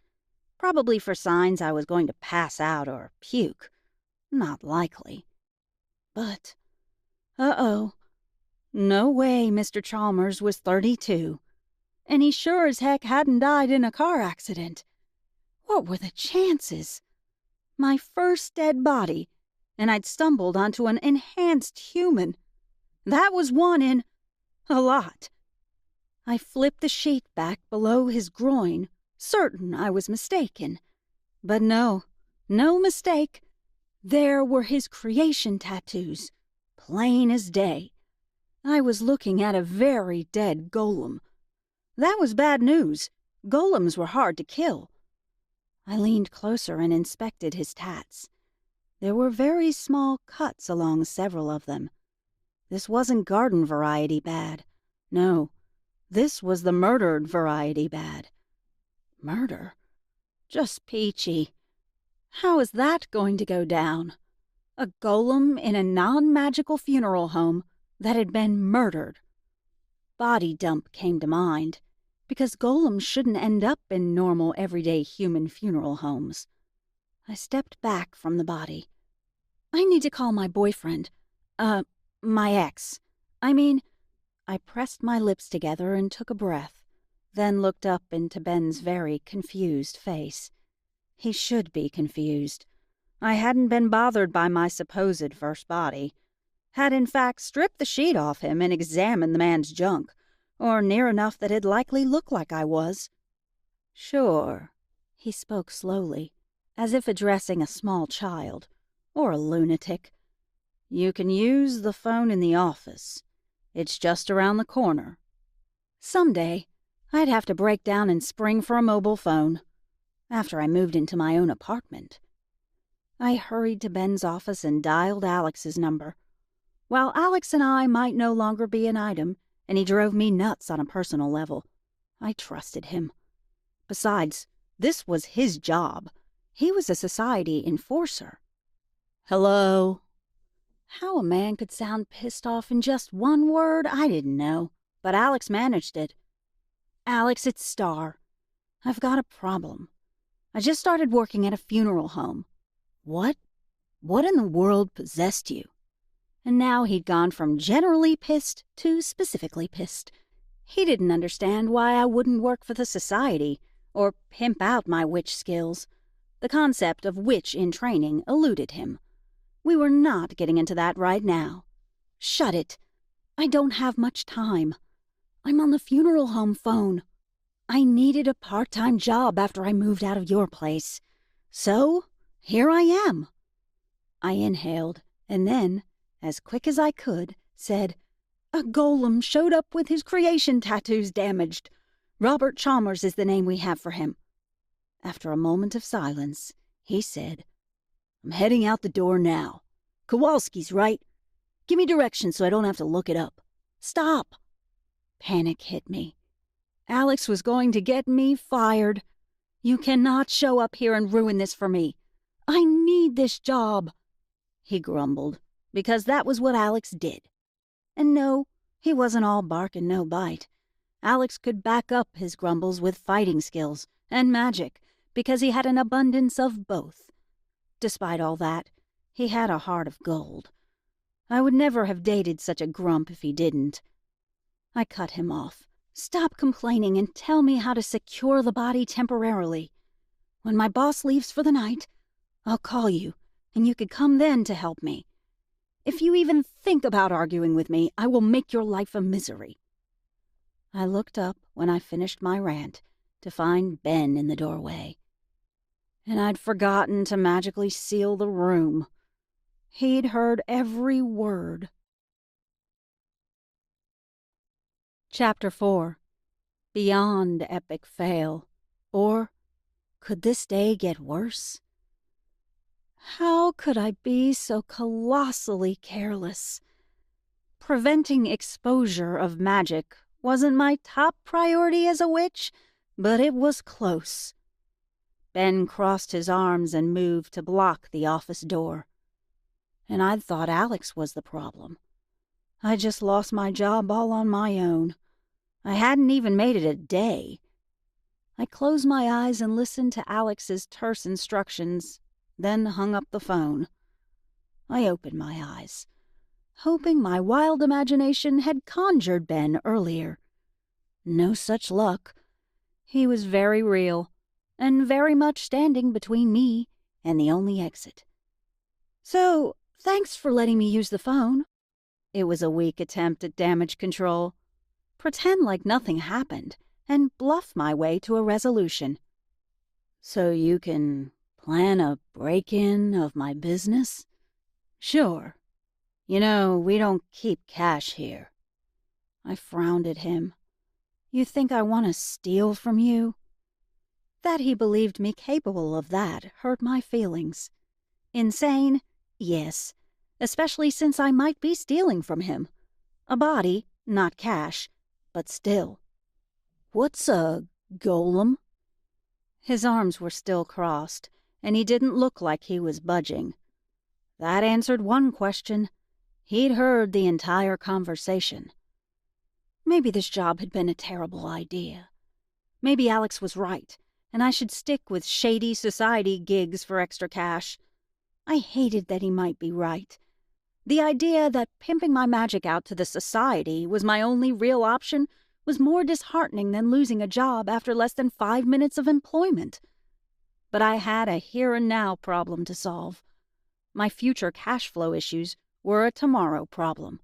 S1: Probably for signs I was going to pass out or puke. Not likely. But, uh-oh. No way Mr. Chalmers was 32. And he sure as heck hadn't died in a car accident. What were the chances? My first dead body, and I'd stumbled onto an enhanced human. That was one in a lot. I flipped the sheet back below his groin, certain I was mistaken. But no mistake. There were his creation tattoos, plain as day. I was looking at a very dead golem. That was bad news. Golems were hard to kill. I leaned closer and inspected his tats. There were very small cuts along several of them. This wasn't garden variety bad. No, this was the murdered variety bad. Murder? Just peachy. How is that going to go down? A golem in a non-magical funeral home that had been murdered. Body dump came to mind, because golems shouldn't end up in normal, everyday human funeral homes. I stepped back from the body. "I need to call my boyfriend. My ex. I pressed my lips together and took a breath, then looked up into Ben's very confused face. He should be confused. I hadn't been bothered by my supposed first body. Had in fact stripped the sheet off him and examined the man's junk, or near enough that it'd likely look like I was. "Sure," he spoke slowly, as if addressing a small child, or a lunatic. You can use the phone in the office. It's just around the corner. Someday, I'd have to break down and spring for a mobile phone. After I moved into my own apartment. I hurried to Ben's office and dialed Alex's number. While Alex and I might no longer be an item, and he drove me nuts on a personal level, I trusted him. Besides, this was his job. He was a society enforcer. Hello? How a man could sound pissed off in just one word, I didn't know, but Alex managed it. Alex, it's Star. I've got a problem. I just started working at a funeral home. What in the world possessed you? And now he'd gone from generally pissed to specifically pissed. He didn't understand why I wouldn't work for the society or pimp out my witch skills. The concept of witch in training eluded him. We were not getting into that right now. Shut it. I don't have much time. I'm on the funeral home phone. I needed a part-time job after I moved out of your place. So, here I am. I inhaled, and then, as quick as I could, said, A golem showed up with his creation tattoos damaged. Robert Chalmers is the name we have for him. After a moment of silence, he said, I'm heading out the door now. Kowalski's right. Give me directions so I don't have to look it up. Stop. Panic hit me. Alex was going to get me fired. You cannot show up here and ruin this for me. I need this job, he grumbled, because that was what Alex did. And no, he wasn't all bark and no bite. Alex could back up his grumbles with fighting skills and magic, because he had an abundance of both. Despite all that, he had a heart of gold. I would never have dated such a grump if he didn't. I cut him off. Stop complaining and tell me how to secure the body temporarily. When my boss leaves for the night, I'll call you, and you could come then to help me. If you even think about arguing with me, I will make your life a misery. I looked up when I finished my rant to find Ben in the doorway. And I'd forgotten to magically seal the room. He'd heard every word. Chapter 4. Beyond Epic Fail. Or, could this day get worse? How could I be so colossally careless? Preventing exposure of magic wasn't my top priority as a witch, but it was close. Ben crossed his arms and moved to block the office door. And I'd thought Alex was the problem. I just lost my job all on my own. I hadn't even made it a day. I closed my eyes and listened to Alex's terse instructions, then hung up the phone. I opened my eyes, hoping my wild imagination had conjured Ben earlier. No such luck. He was very real, and very much standing between me and the only exit. So, thanks for letting me use the phone. It was a weak attempt at damage control. Pretend like nothing happened, and bluff my way to a resolution. So you can plan a break-in of my business? Sure. You know, we don't keep cash here. I frowned at him. You think I want to steal from you? That he believed me capable of that hurt my feelings. Insane? Yes, especially since I might be stealing from him. A body, not cash, but still. What's a golem? His arms were still crossed, and he didn't look like he was budging. That answered one question. He'd heard the entire conversation. Maybe this job had been a terrible idea. Maybe Alex was right, and I should stick with shady society gigs for extra cash. I hated that he might be right. The idea that pimping my magic out to the society was my only real option was more disheartening than losing a job after less than 5 minutes of employment. But I had a here-and-now problem to solve. My future cash flow issues were a tomorrow problem.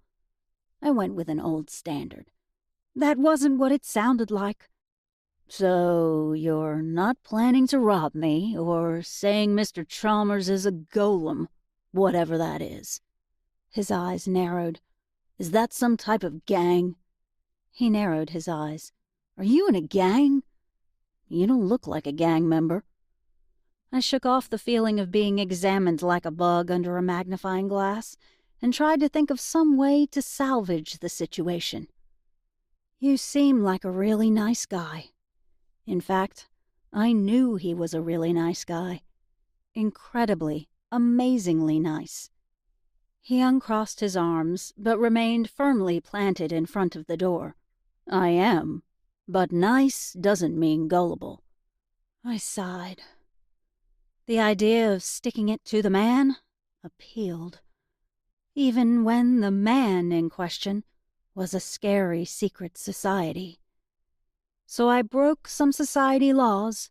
S1: I went with an old standard. That wasn't what it sounded like. So you're not planning to rob me or saying Mr. Chalmers is a golem, whatever that is. His eyes narrowed. "Is that some type of gang?" He narrowed his eyes. "Are you in a gang? You don't look like a gang member." I shook off the feeling of being examined like a bug under a magnifying glass and tried to think of some way to salvage the situation. "You seem like a really nice guy." In fact, I knew he was a really nice guy. Incredibly, amazingly nice. He uncrossed his arms, but remained firmly planted in front of the door. "I am, but nice doesn't mean gullible." I sighed. The idea of sticking it to the man appealed, even when the man in question was a scary secret society. So I broke some society laws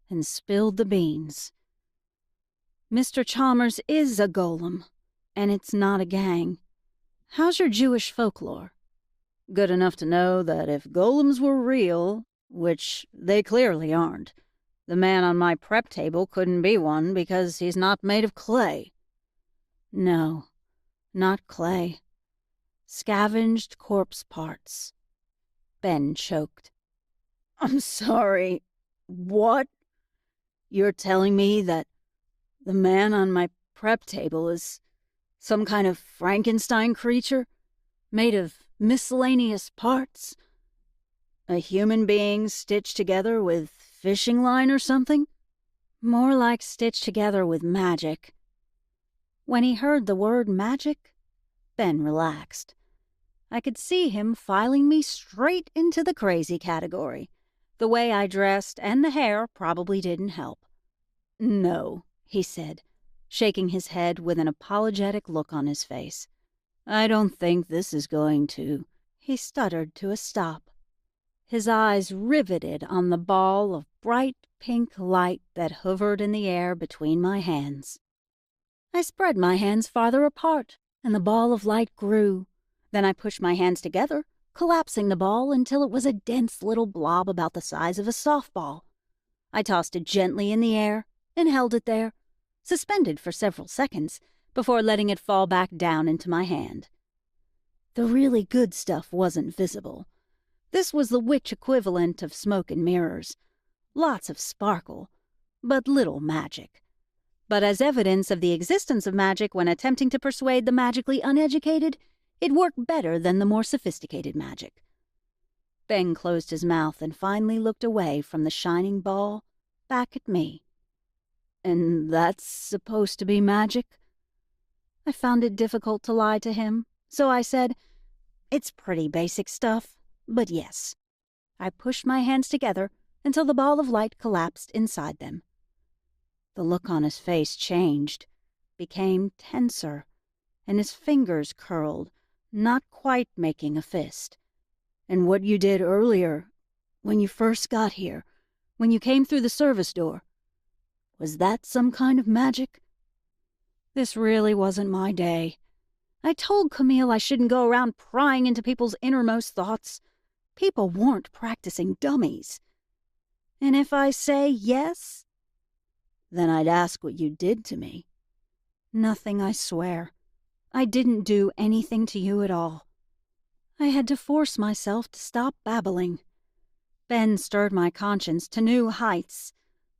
S1: and spilled the beans. Mr. Chalmers is a golem, and it's not a gang. How's your Jewish folklore? Good enough to know that if golems were real, which they clearly aren't, the man on my prep table couldn't be one because he's not made of clay. No, not clay. Scavenged corpse parts. Ben choked. "I'm sorry. What? You're telling me that the man on my prep table is some kind of Frankenstein creature made of miscellaneous parts? A human being stitched together with fishing line or something?" "More like stitched together with magic." When he heard the word magic, Ben relaxed. I could see him filing me straight into the crazy category. The way I dressed and the hair probably didn't help. "No," he said, shaking his head with an apologetic look on his face. "I don't think this is going to—" He stuttered to a stop, his eyes riveted on the ball of bright pink light that hovered in the air between my hands. I spread my hands farther apart, and the ball of light grew. Then I pushed my hands together, collapsing the ball until it was a dense little blob about the size of a softball. I tossed it gently in the air and held it there, suspended for several seconds, before letting it fall back down into my hand. The really good stuff wasn't visible. This was the witch equivalent of smoke and mirrors. Lots of sparkle, but little magic. But as evidence of the existence of magic when attempting to persuade the magically uneducated, it worked better than the more sophisticated magic. Ben closed his mouth and finally looked away from the shining ball, back at me. "And that's supposed to be magic?" I found it difficult to lie to him, so I said, "It's pretty basic stuff, but yes." I pushed my hands together until the ball of light collapsed inside them. The look on his face changed, became tenser, and his fingers curled, not quite making a fist. "And what you did earlier, when you first got here, when you came through the service door, was that some kind of magic?" This really wasn't my day. I told Camille I shouldn't go around prying into people's innermost thoughts. People weren't practicing dummies. And if I say yes, then I'd ask what you did to me. "Nothing, I swear. I didn't do anything to you at all." I had to force myself to stop babbling. Ben stirred my conscience to new heights.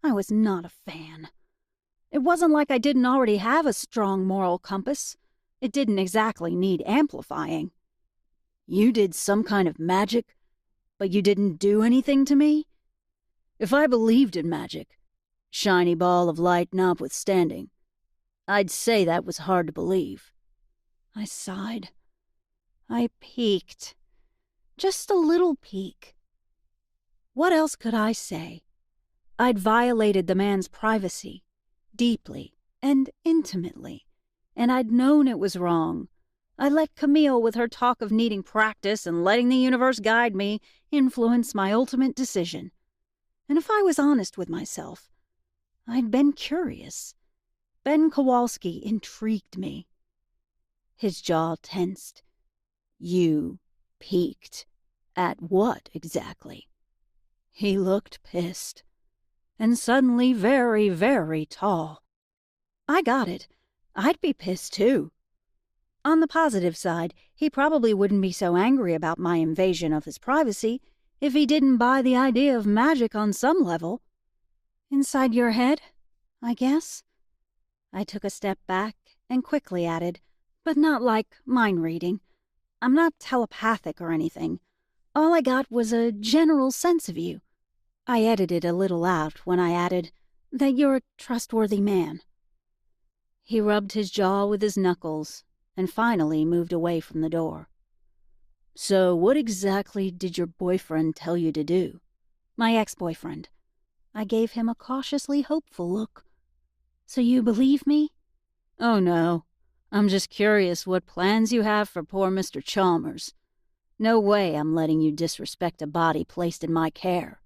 S1: I was not a fan. It wasn't like I didn't already have a strong moral compass. It didn't exactly need amplifying. "You did some kind of magic, but you didn't do anything to me? If I believed in magic, shiny ball of light notwithstanding, I'd say that was hard to believe." I sighed. I peeked. Just a little peek. What else could I say? I'd violated the man's privacy, deeply and intimately, and I'd known it was wrong. I let Camille, with her talk of needing practice and letting the universe guide me, influence my ultimate decision. And if I was honest with myself, I'd been curious. Ben Kowalski intrigued me. His jaw tensed. "You peeked at what exactly?" He looked pissed, and suddenly very, very tall. I got it. I'd be pissed too. On the positive side, he probably wouldn't be so angry about my invasion of his privacy if he didn't buy the idea of magic on some level. Inside your head, I guess? I took a step back and quickly added, but not like mind reading. I'm not telepathic or anything. All I got was a general sense of you. I edited a little out when I added that you're a trustworthy man. He rubbed his jaw with his knuckles and finally moved away from the door. So what exactly did your boyfriend tell you to do? My ex-boyfriend. I gave him a cautiously hopeful look. So you believe me? Oh no. I'm just curious what plans you have for poor Mr. Chalmers. No way I'm letting you disrespect a body placed in my care.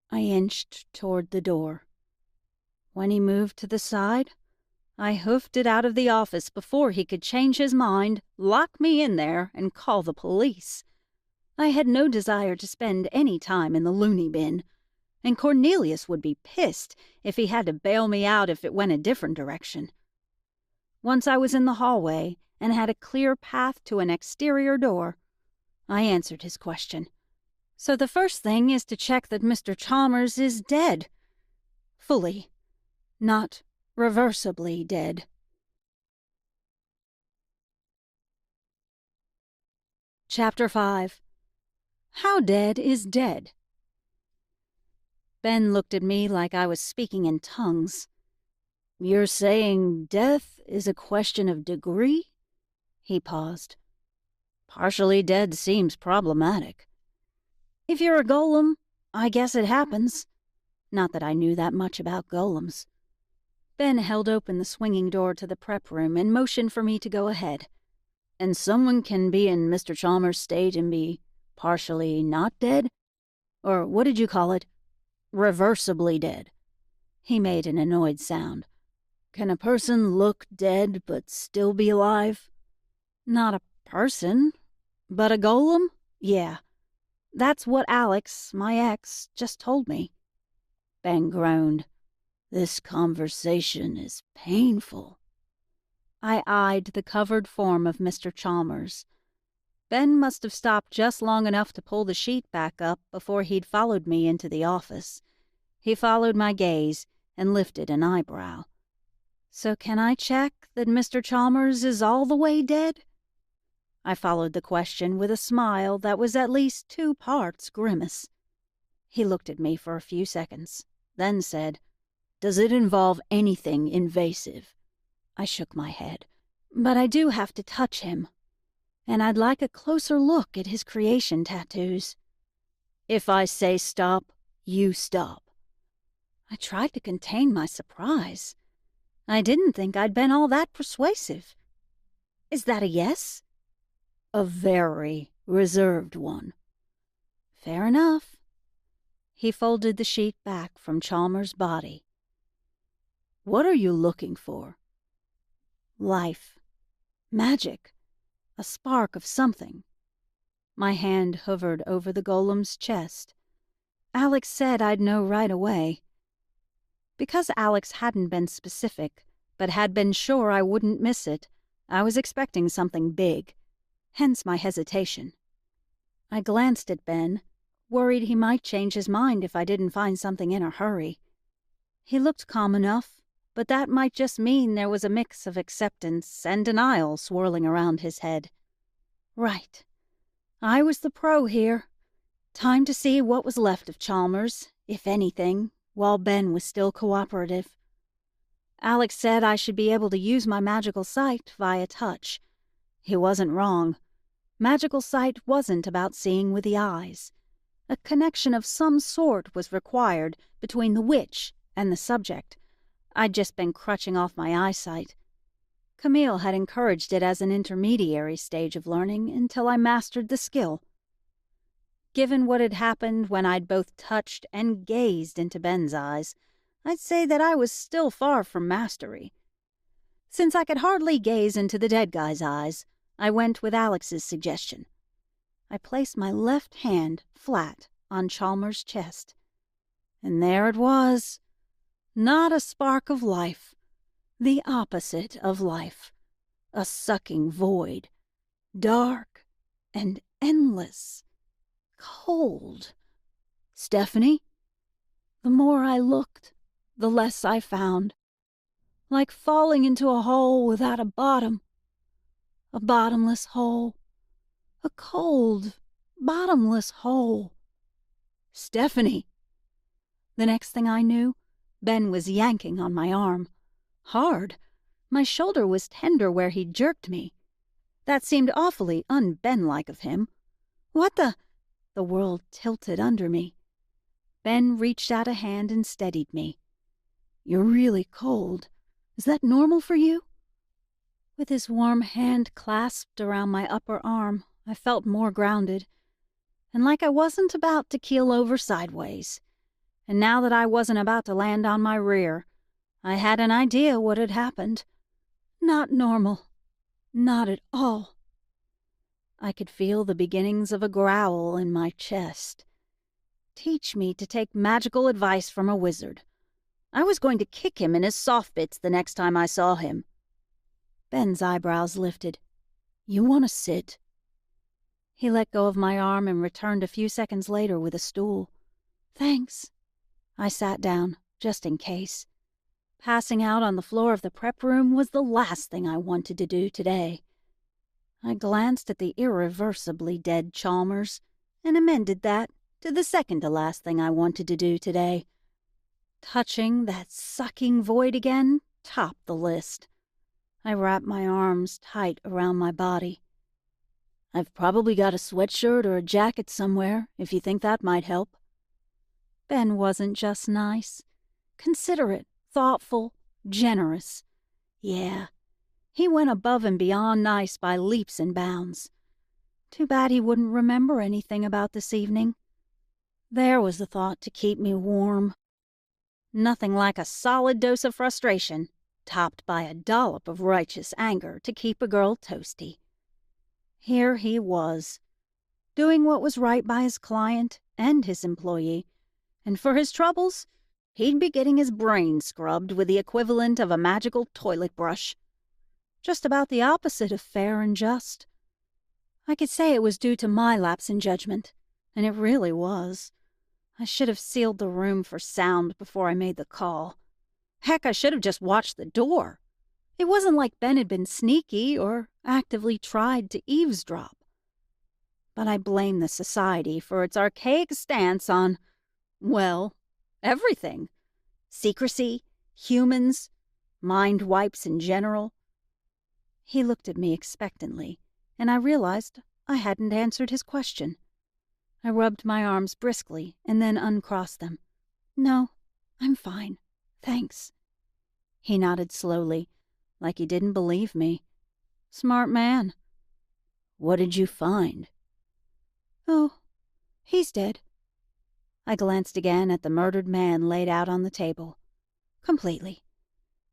S1: I inched toward the door. When he moved to the side, I hoofed it out of the office before he could change his mind, lock me in there, and call the police. I had no desire to spend any time in the loony bin, and Cornelius would be pissed if he had to bail me out if it went a different direction. Once I was in the hallway and had a clear path to an exterior door, I answered his question. So the first thing is to check that Mr. Chalmers is dead. Fully. Not reversibly dead. Chapter 5. How dead is dead? Ben looked at me like I was speaking in tongues. You're saying death is a question of degree? He paused. Partially dead seems problematic. If you're a golem, I guess it happens. Not that I knew that much about golems. Ben held open the swinging door to the prep room and motioned for me to go ahead. And someone can be in Mr. Chalmers' state and be partially not dead? Or what did you call it? Reversibly dead. He made an annoyed sound. Can a person look dead but still be alive? Not a person, but a golem? Yeah. That's what Alex, my ex, just told me. Ben groaned. This conversation is painful. I eyed the covered form of Mr. Chalmers. Ben must have stopped just long enough to pull the sheet back up before he'd followed me into the office. He followed my gaze and lifted an eyebrow. So can I check that Mr. Chalmers is all the way dead? I followed the question with a smile that was at least 2 parts grimace. He looked at me for a few seconds, then said, Does it involve anything invasive? I shook my head. But I do have to touch him. And I'd like a closer look at his creation tattoos. If I say stop, you stop. I tried to contain my surprise. I didn't think I'd been all that persuasive. Is that a yes? A very reserved one. Fair enough. He folded the sheet back from Chalmers' body. What are you looking for? Life. Magic. A spark of something. My hand hovered over the golem's chest. Alex said I'd know right away. Because Alex hadn't been specific, but had been sure I wouldn't miss it, I was expecting something big, hence my hesitation. I glanced at Ben, worried he might change his mind if I didn't find something in a hurry. He looked calm enough, but that might just mean there was a mix of acceptance and denial swirling around his head. Right. I was the pro here. Time to see what was left of Chalmers, if anything, while Ben was still cooperative. Alex said I should be able to use my magical sight via touch. He wasn't wrong. Magical sight wasn't about seeing with the eyes. A connection of some sort was required between the witch and the subject. I'd just been crutching off my eyesight. Camille had encouraged it as an intermediary stage of learning until I mastered the skill. Given what had happened when I'd both touched and gazed into Ben's eyes, I'd say that I was still far from mastery. Since I could hardly gaze into the dead guy's eyes, I went with Alex's suggestion. I placed my left hand flat on Chalmers' chest. And there it was. Not a spark of life. The opposite of life. A sucking void. Dark and endless. Cold. Stephanie? The more I looked, the less I found. Like falling into a hole without a bottom. A bottomless hole. A cold, bottomless hole. Stephanie! The next thing I knew, Ben was yanking on my arm. Hard. My shoulder was tender where he'd jerked me. That seemed awfully un-Ben-like of him. What the? The world tilted under me. Ben reached out a hand and steadied me. You're really cold. Is that normal for you? With his warm hand clasped around my upper arm, I felt more grounded, and like I wasn't about to keel over sideways. And now that I wasn't about to land on my rear, I had an idea what had happened. Not normal. Not at all. I could feel the beginnings of a growl in my chest. Teach me to take magical advice from a wizard. I was going to kick him in his soft bits the next time I saw him. Ben's eyebrows lifted. You want to sit? He let go of my arm and returned a few seconds later with a stool. Thanks. I sat down, just in case. Passing out on the floor of the prep room was the last thing I wanted to do today. I glanced at the irreversibly dead Chalmers and amended that to the second to last thing I wanted to do today. Touching that sucking void again topped the list. I wrapped my arms tight around my body. I've probably got a sweatshirt or a jacket somewhere, if you think that might help. Ben wasn't just nice. Considerate, thoughtful, generous. Yeah, he went above and beyond nice by leaps and bounds. Too bad he wouldn't remember anything about this evening. There was the thought to keep me warm. Nothing like a solid dose of frustration, topped by a dollop of righteous anger to keep a girl toasty. Here he was, doing what was right by his client and his employee, and for his troubles, he'd be getting his brain scrubbed with the equivalent of a magical toilet brush. Just about the opposite of fair and just. I could say it was due to my lapse in judgment, and it really was. I should have sealed the room for sound before I made the call. Heck, I should have just watched the door. It wasn't like Ben had been sneaky or actively tried to eavesdrop. But I blame the society for its archaic stance on, well, everything. Secrecy, humans, mind wipes in general. He looked at me expectantly, and I realized I hadn't answered his question. I rubbed my arms briskly and then uncrossed them. No, I'm fine. Thanks. He nodded slowly, like he didn't believe me. Smart man. What did you find? Oh, he's dead. I glanced again at the murdered man laid out on the table. Completely.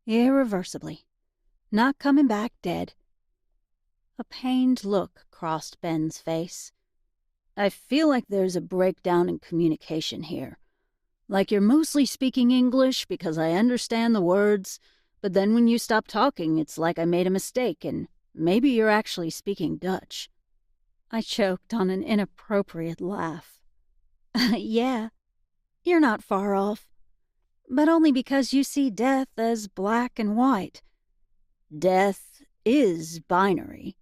S1: Irreversibly. Not coming back dead. A pained look crossed Ben's face. I feel like there's a breakdown in communication here. Like you're mostly speaking English because I understand the words, but then when you stop talking, it's like I made a mistake and maybe you're actually speaking Dutch. I choked on an inappropriate laugh. Yeah, you're not far off. But only because you see death as black and white. Death is binary.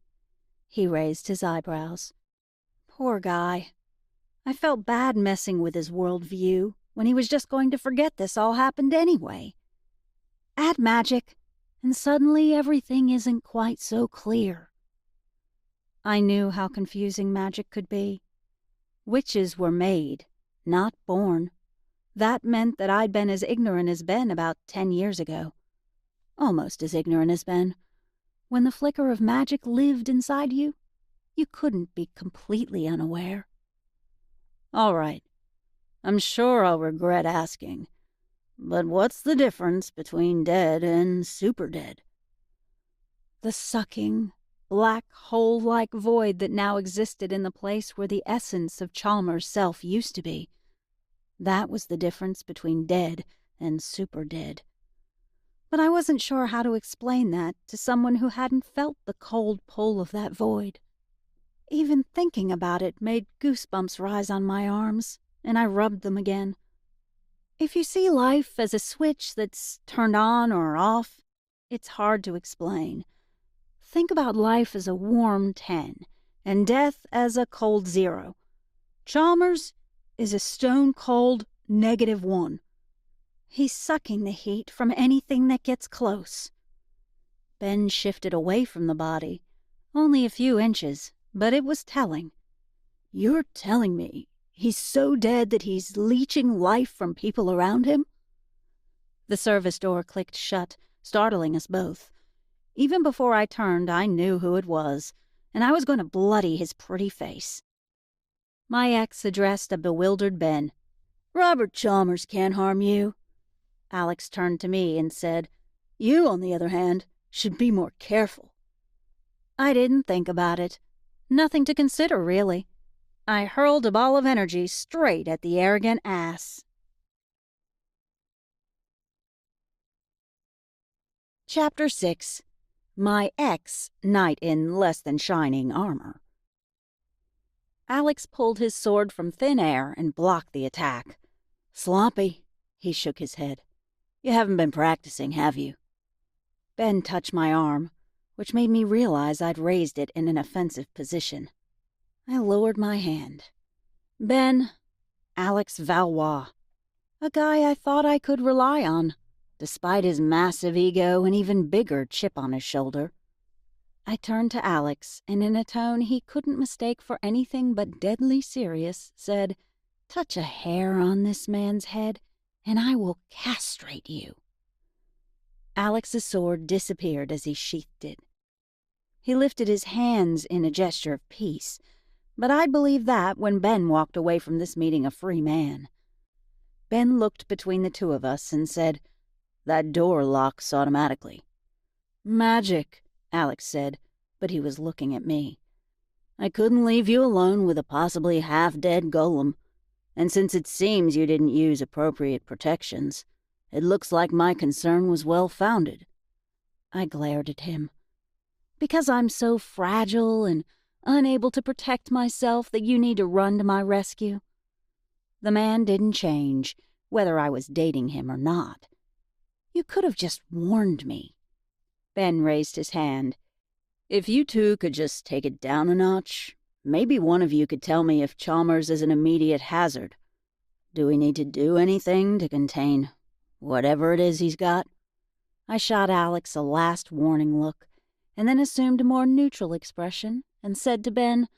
S1: He raised his eyebrows. Poor guy. I felt bad messing with his worldview when he was just going to forget this all happened anyway. Add magic, and suddenly everything isn't quite so clear. I knew how confusing magic could be. Witches were made, not born. That meant that I'd been as ignorant as Ben about 10 years ago. Almost as ignorant as Ben. When the flicker of magic lived inside you, you couldn't be completely unaware. All right. I'm sure I'll regret asking. But what's the difference between dead and super dead? The sucking, black hole-like void that now existed in the place where the essence of Chalmers' self used to be. That was the difference between dead and super dead. But I wasn't sure how to explain that to someone who hadn't felt the cold pull of that void. Even thinking about it made goosebumps rise on my arms, and I rubbed them again. If you see life as a switch that's turned on or off, it's hard to explain. Think about life as a warm 10 and death as a cold 0. Chalmers is a stone-cold -1. He's sucking the heat from anything that gets close. Ben shifted away from the body, only a few inches, but it was telling. You're telling me he's so dead that he's leeching life from people around him? The service door clicked shut, startling us both. Even before I turned, I knew who it was, and I was going to bloody his pretty face. My ex addressed a bewildered Ben. Robert Chalmers can't harm you. Alex turned to me and said, You, on the other hand, should be more careful. I didn't think about it. Nothing to consider, really. I hurled a ball of energy straight at the arrogant ass. Chapter 6. My ex knight in less than shining armor. Alex pulled his sword from thin air and blocked the attack. Sloppy, he shook his head. You haven't been practicing, have you? Ben touched my arm, which made me realize I'd raised it in an offensive position. I lowered my hand. Ben, Alex Valois, a guy I thought I could rely on, despite his massive ego and even bigger chip on his shoulder. I turned to Alex, and in a tone he couldn't mistake for anything but deadly serious, said, Touch a hair on this man's head, and I will castrate you. Alex's sword disappeared as he sheathed it. He lifted his hands in a gesture of peace, but I'd believe that when Ben walked away from this meeting a free man. Ben looked between the two of us and said, That door locks automatically. Magic, Alex said, but he was looking at me. I couldn't leave you alone with a possibly half-dead golem, and since it seems you didn't use appropriate protections, it looks like my concern was well-founded. I glared at him. Because I'm so fragile and unable to protect myself that you need to run to my rescue? The man didn't change, whether I was dating him or not. You could have just warned me. Ben raised his hand. If you two could just take it down a notch, maybe one of you could tell me if Chalmers is an immediate hazard. Do we need to do anything to contain whatever it is he's got? I shot Alex a last warning look, and then assumed a more neutral expression and said to Ben,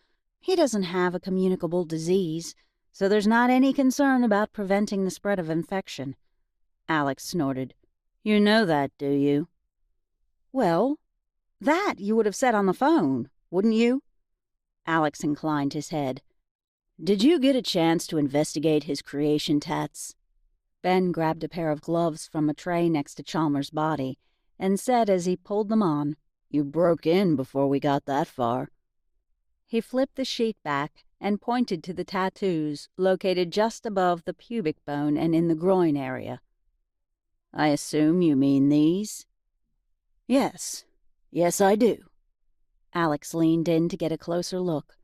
S1: He doesn't have a communicable disease, so there's not any concern about preventing the spread of infection. Alex snorted. You know that, do you? Well, that you would have said on the phone, wouldn't you? Alex inclined his head. Did you get a chance to investigate his creation tats? Ben grabbed a pair of gloves from a tray next to Chalmers' body and said as he pulled them on, You broke in before we got that far. He flipped the sheet back and pointed to the tattoos located just above the pubic bone and in the groin area. I assume you mean these? Yes, I do. Alex leaned in to get a closer look.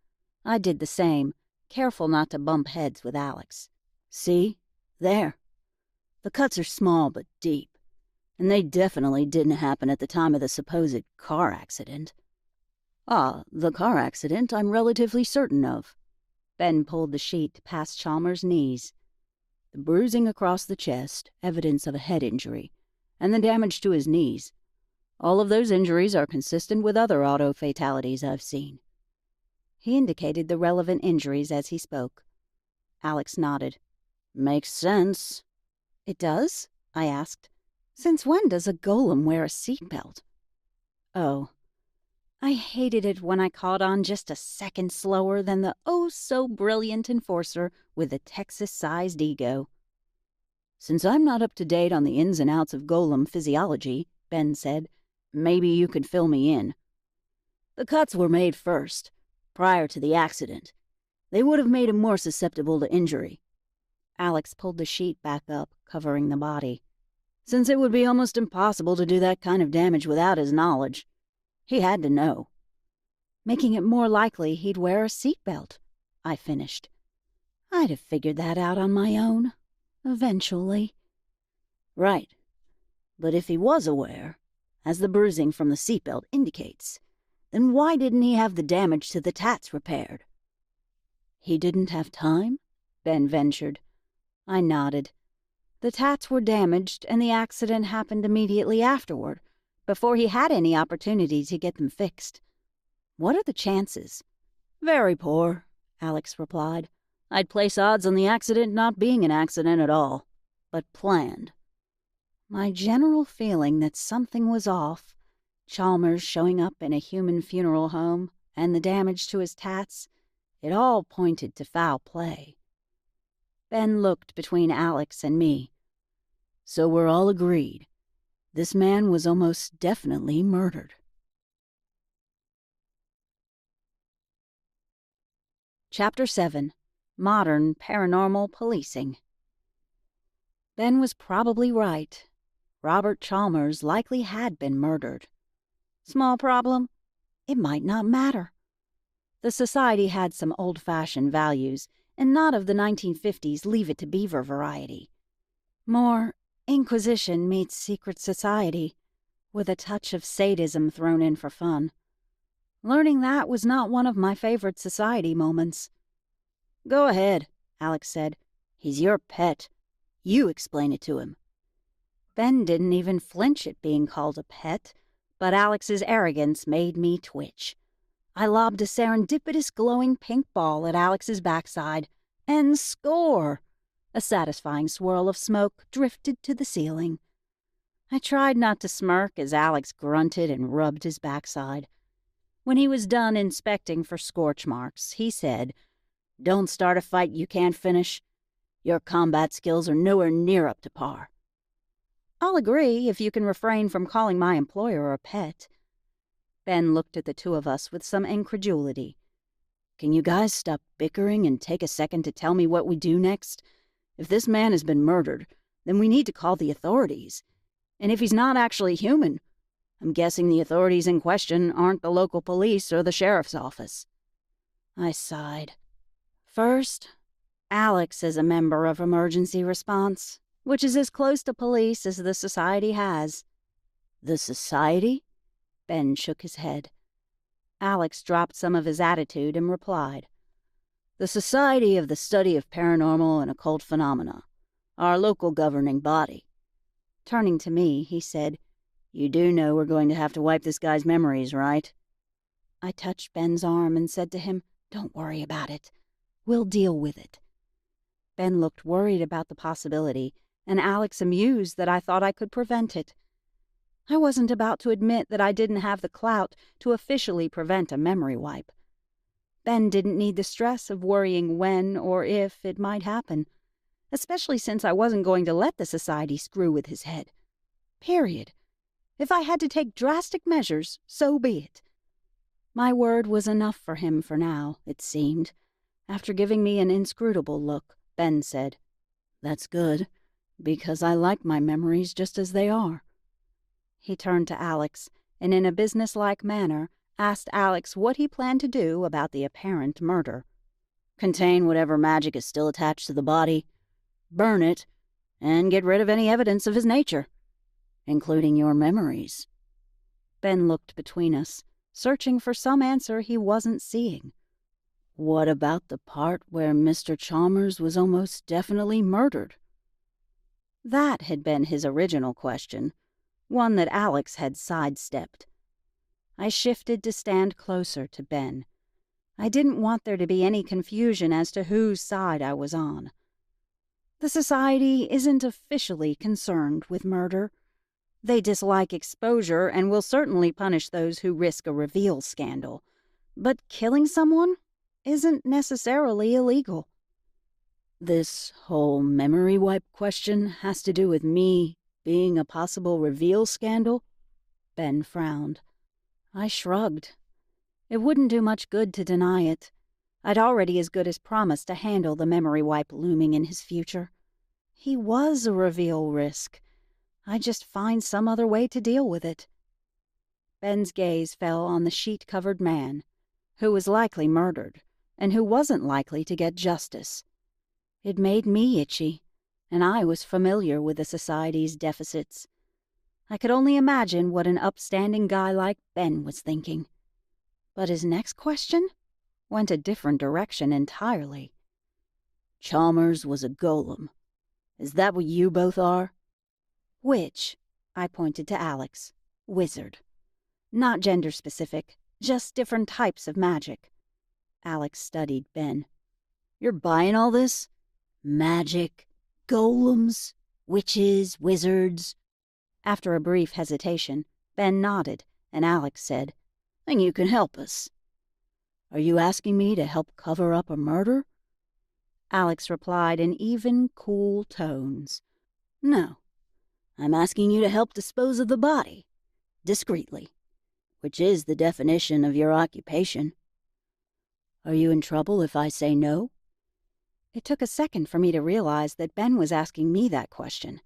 S1: I did the same, careful not to bump heads with Alex. See? There. The cuts are small but deep, and they definitely didn't happen at the time of the supposed car accident. The car accident I'm relatively certain of. Ben pulled the sheet past Chalmers' knees. The bruising across the chest, evidence of a head injury, and the damage to his knees. All of those injuries are consistent with other auto fatalities I've seen. He indicated the relevant injuries as he spoke. Alex nodded. Makes sense. It does? I asked. Since when does a golem wear a seatbelt? Oh. I hated it when I caught on just a second slower than the oh-so-brilliant enforcer with a Texas-sized ego. Since I'm not up to date on the ins and outs of golem physiology, Ben said, maybe you could fill me in. The cuts were made first, prior to the accident. They would have made him more susceptible to injury. Alex pulled the sheet back up, covering the body. since it would be almost impossible to do that kind of damage without his knowledge. He had to know. Making it more likely he'd wear a seatbelt, I finished. I'd have figured that out on my own, eventually. Right. But if he was aware, as the bruising from the seatbelt indicates, then why didn't he have the damage to the tats repaired? He didn't have time? Ben ventured. I nodded. The tats were damaged, and the accident happened immediately afterward, before he had any opportunity to get them fixed. What are the chances? Very poor, Alex replied. I'd place odds on the accident not being an accident at all, but planned. My general feeling that something was off, Chalmers showing up in a human funeral home, and the damage to his tats, it all pointed to foul play. Ben looked between Alex and me. So we're all agreed. This man was almost definitely murdered. Chapter 7. Modern Paranormal Policing. Ben was probably right. Robert Chalmers likely had been murdered. Small problem? It might not matter. The society had some old-fashioned values, and not of the 1950s Leave It to Beaver variety. More Inquisition meets secret society, with a touch of sadism thrown in for fun. Learning that was not one of my favorite society moments. Go ahead, Alex said. He's your pet. You explain it to him. Ben didn't even flinch at being called a pet, but Alex's arrogance made me twitch. I lobbed a serendipitous glowing pink ball at Alex's backside, and score! A satisfying swirl of smoke drifted to the ceiling. I tried not to smirk as Alex grunted and rubbed his backside. When he was done inspecting for scorch marks, he said, "Don't start a fight you can't finish. Your combat skills are nowhere near up to par." I'll agree if you can refrain from calling my employer a pet. Ben looked at the two of us with some incredulity. Can you guys stop bickering and take a second to tell me what we do next? If this man has been murdered, then we need to call the authorities. And if he's not actually human, I'm guessing the authorities in question aren't the local police or the sheriff's office. I sighed. First, Alex is a member of emergency response, which is as close to police as the society has. The society? Ben shook his head. Alex dropped some of his attitude and replied, The Society of the Study of Paranormal and Occult Phenomena, our local governing body. Turning to me, he said, You do know we're going to have to wipe this guy's memories, right? I touched Ben's arm and said to him, Don't worry about it. We'll deal with it. Ben looked worried about the possibility, and Alex amused that I thought I could prevent it. I wasn't about to admit that I didn't have the clout to officially prevent a memory wipe. Ben didn't need the stress of worrying when or if it might happen, especially since I wasn't going to let the society screw with his head. Period. If I had to take drastic measures, so be it. My word was enough for him for now, it seemed. After giving me an inscrutable look, Ben said, That's good, because I like my memories just as they are. He turned to Alex, and in a businesslike manner, asked Alex what he planned to do about the apparent murder. Contain whatever magic is still attached to the body, burn it, and get rid of any evidence of his nature, including your memories. Ben looked between us, searching for some answer he wasn't seeing. What about the part where Mr. Chalmers was almost definitely murdered? That had been his original question, one that Alex had sidestepped. I shifted to stand closer to Ben. I didn't want there to be any confusion as to whose side I was on. The society isn't officially concerned with murder. They dislike exposure and will certainly punish those who risk a reveal scandal. But killing someone isn't necessarily illegal. This whole memory wipe question has to do with me being a possible reveal scandal? Ben frowned. I shrugged. It wouldn't do much good to deny it. I'd already as good as promised to handle the memory wipe looming in his future. He was a reveal risk. I'd just find some other way to deal with it. Ben's gaze fell on the sheet-covered man, who was likely murdered, and who wasn't likely to get justice. It made me itchy, and I was familiar with the society's deficits. I could only imagine what an upstanding guy like Ben was thinking. But his next question went a different direction entirely. Chalmers was a golem. Is that what you both are? Which? I pointed to Alex. Wizard. Not gender-specific, just different types of magic. Alex studied Ben. You're buying all this? Magic, golems, witches, wizards. After a brief hesitation, Ben nodded, and Alex said, Then you can help us. Are you asking me to help cover up a murder? Alex replied in even, cool tones. No. I'm asking you to help dispose of the body. Discreetly. Which is the definition of your occupation. Are you in trouble if I say no? It took a second for me to realize that Ben was asking me that question.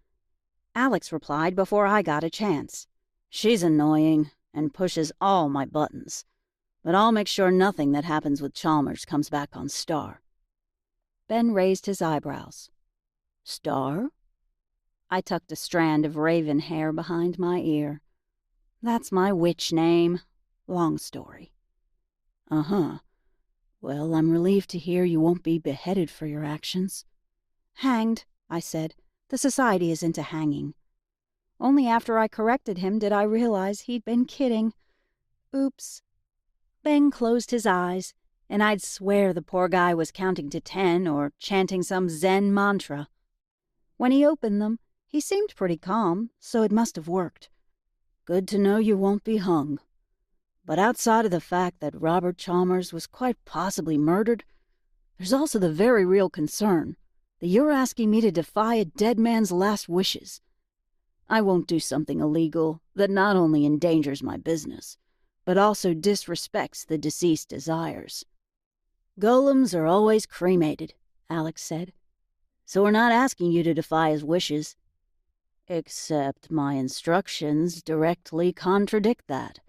S1: Alex replied before I got a chance. She's annoying and pushes all my buttons, but I'll make sure nothing that happens with Chalmers comes back on Star. Ben raised his eyebrows. Star? I tucked a strand of raven hair behind my ear. That's my witch name. Long story. Uh-huh. Well, I'm relieved to hear you won't be beheaded for your actions. Hanged, I said. The society is into hanging. Only after I corrected him did I realize he'd been kidding. Oops. Ben closed his eyes, and I'd swear the poor guy was counting to 10 or chanting some Zen mantra. When he opened them, he seemed pretty calm, so it must have worked. Good to know you won't be hung. But outside of the fact that Robert Chalmers was quite possibly murdered, there's also the very real concern that you're asking me to defy a dead man's last wishes. I won't do something illegal that not only endangers my business, but also disrespects the deceased's desires. Golems are always cremated, Alex said. So we're not asking you to defy his wishes. Except my instructions directly contradict that.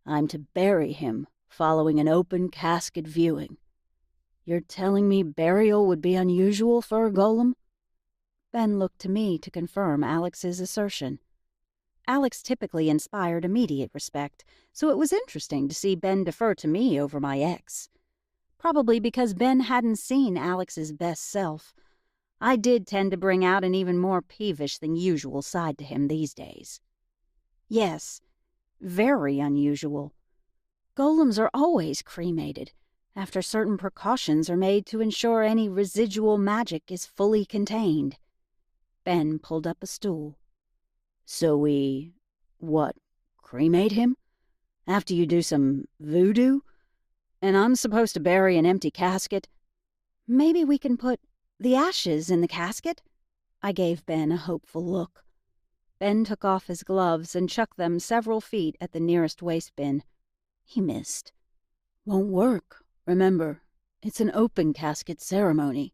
S1: I'm to bury him following an open casket viewing. You're telling me burial would be unusual for a golem? Ben looked to me to confirm Alex's assertion. Alex typically inspired immediate respect, so it was interesting to see Ben defer to me over my ex. Probably because Ben hadn't seen Alex's best self. I did tend to bring out an even more peevish than usual side to him these days. Yes, very unusual. Golems are always cremated, after certain precautions are made to ensure any residual magic is fully contained. Ben pulled up a stool. So we, cremate him? After you do some voodoo? And I'm supposed to bury an empty casket? Maybe we can put the ashes in the casket? I gave Ben a hopeful look. Ben took off his gloves and chucked them several feet at the nearest waste bin. He missed. Won't work. Remember, it's an open casket ceremony.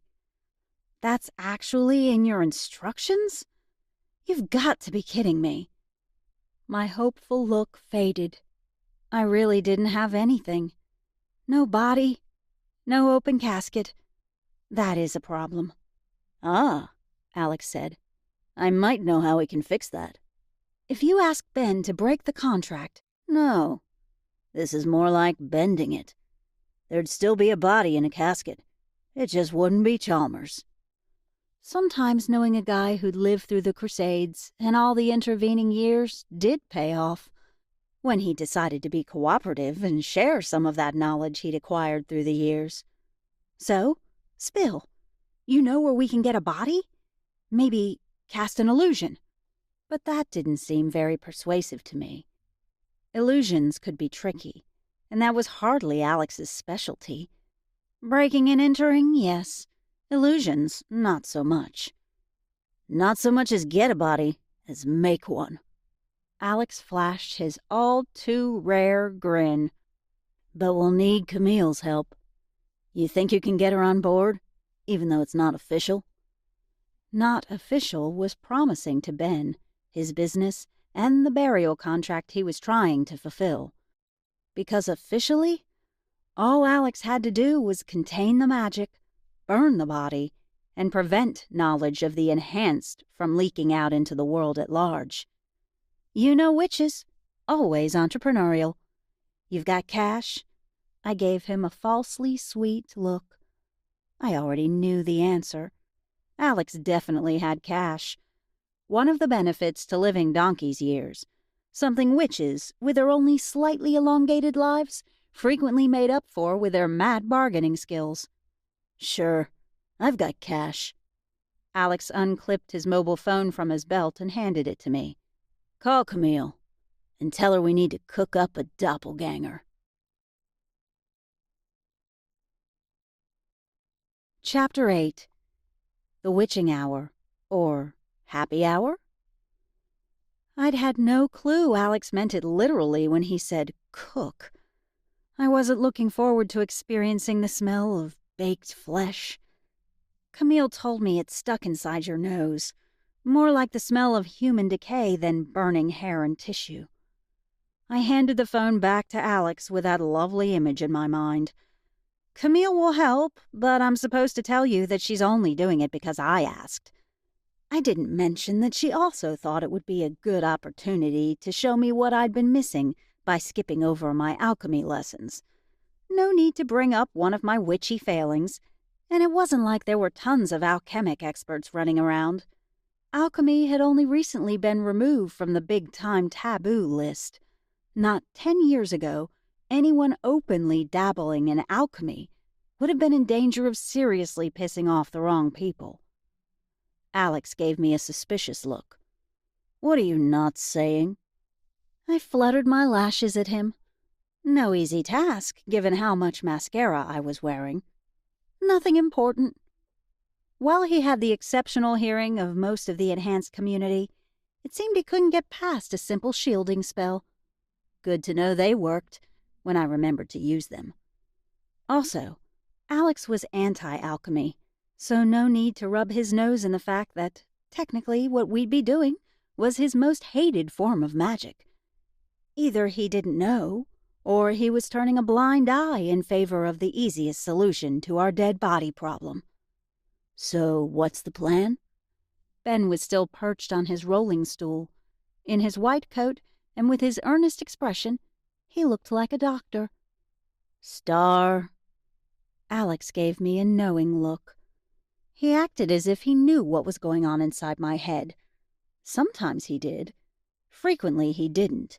S1: That's actually in your instructions? You've got to be kidding me. My hopeful look faded. I really didn't have anything. No body, no open casket. That is a problem. Ah, Alex said. I might know how we can fix that. If you ask Ben to break the contract... No. This is more like bending it. There'd still be a body in a casket. It just wouldn't be Chalmers. Sometimes knowing a guy who'd lived through the Crusades and all the intervening years did pay off. When he decided to be cooperative and share some of that knowledge he'd acquired through the years. So, spill. You know where we can get a body? Maybe cast an illusion. But that didn't seem very persuasive to me. Illusions could be tricky, and that was hardly Alex's specialty. Breaking and entering, yes. Illusions, not so much. Not so much as get a body, as make one. Alex flashed his all-too-rare grin. But we'll need Camille's help. You think you can get her on board, even though it's not official? Not official was promising to Ben. his business, and the burial contract he was trying to fulfill. Because officially, all Alex had to do was contain the magic, burn the body, and prevent knowledge of the enhanced from leaking out into the world at large. You know witches, always entrepreneurial. You've got cash? I gave him a falsely sweet look. I already knew the answer. Alex definitely had cash. One of the benefits to living donkey's years. Something witches, with their only slightly elongated lives, frequently made up for with their mad bargaining skills. Sure, I've got cash. Alex unclipped his mobile phone from his belt and handed it to me. Call Camille and tell her we need to cook up a doppelganger. Chapter 8. The Witching Hour, or Happy Hour? I'd had no clue Alex meant it literally when he said cook. I wasn't looking forward to experiencing the smell of baked flesh. Camille told me it stuck inside your nose, more like the smell of human decay than burning hair and tissue. I handed the phone back to Alex with that lovely image in my mind. Camille will help, but I'm supposed to tell you that she's only doing it because I asked. I didn't mention that she also thought it would be a good opportunity to show me what I'd been missing by skipping over my alchemy lessons. No need to bring up one of my witchy failings, and it wasn't like there were tons of alchemic experts running around. Alchemy had only recently been removed from the big-time taboo list. Not 10 years ago, anyone openly dabbling in alchemy would have been in danger of seriously pissing off the wrong people. Alex gave me a suspicious look. What are you not saying? I fluttered my lashes at him. No easy task, given how much mascara I was wearing. Nothing important. While he had the exceptional hearing of most of the enhanced community, it seemed he couldn't get past a simple shielding spell. Good to know they worked, when I remembered to use them. Also, Alex was anti-alchemy, so no need to rub his nose in the fact that, technically, what we'd be doing was his most hated form of magic. Either he didn't know, or he was turning a blind eye in favor of the easiest solution to our dead body problem. So, what's the plan? Ben was still perched on his rolling stool. In his white coat and with his earnest expression, he looked like a doctor. Star. Alex gave me a knowing look. He acted as if he knew what was going on inside my head. Sometimes he did. Frequently he didn't.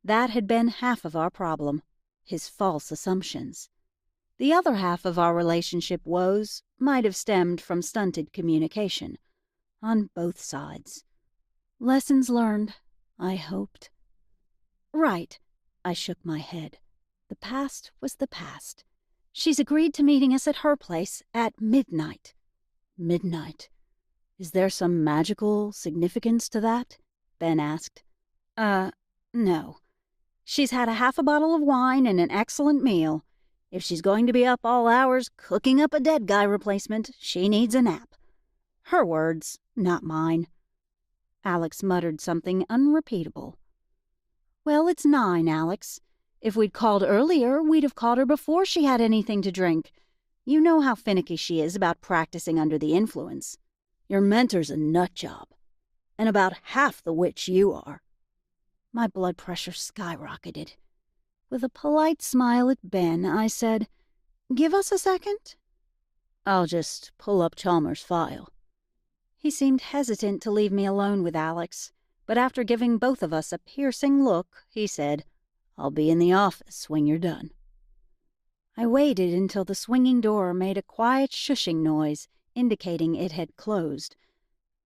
S1: That had been half of our problem, his false assumptions. The other half of our relationship woes might have stemmed from stunted communication, on both sides. Lessons learned, I hoped. Right, I shook my head. The past was the past. She's agreed to meeting us at her place at midnight. Midnight. Is there some magical significance to that? Ben asked. No. She's had a half a bottle of wine and an excellent meal. If she's going to be up all hours cooking up a dead guy replacement, she needs a nap. Her words, not mine. Alex muttered something unrepeatable. Well, it's 9, Alex. If we'd called earlier, we'd have caught her before she had anything to drink. You know how finicky she is about practicing under the influence. Your mentor's a nut job, and about half the witch you are. My blood pressure skyrocketed. With a polite smile at Ben, I said, Give us a second. I'll just pull up Chalmers' file. He seemed hesitant to leave me alone with Alex, but after giving both of us a piercing look, he said, I'll be in the office when you're done. I waited until the swinging door made a quiet shushing noise, indicating it had closed.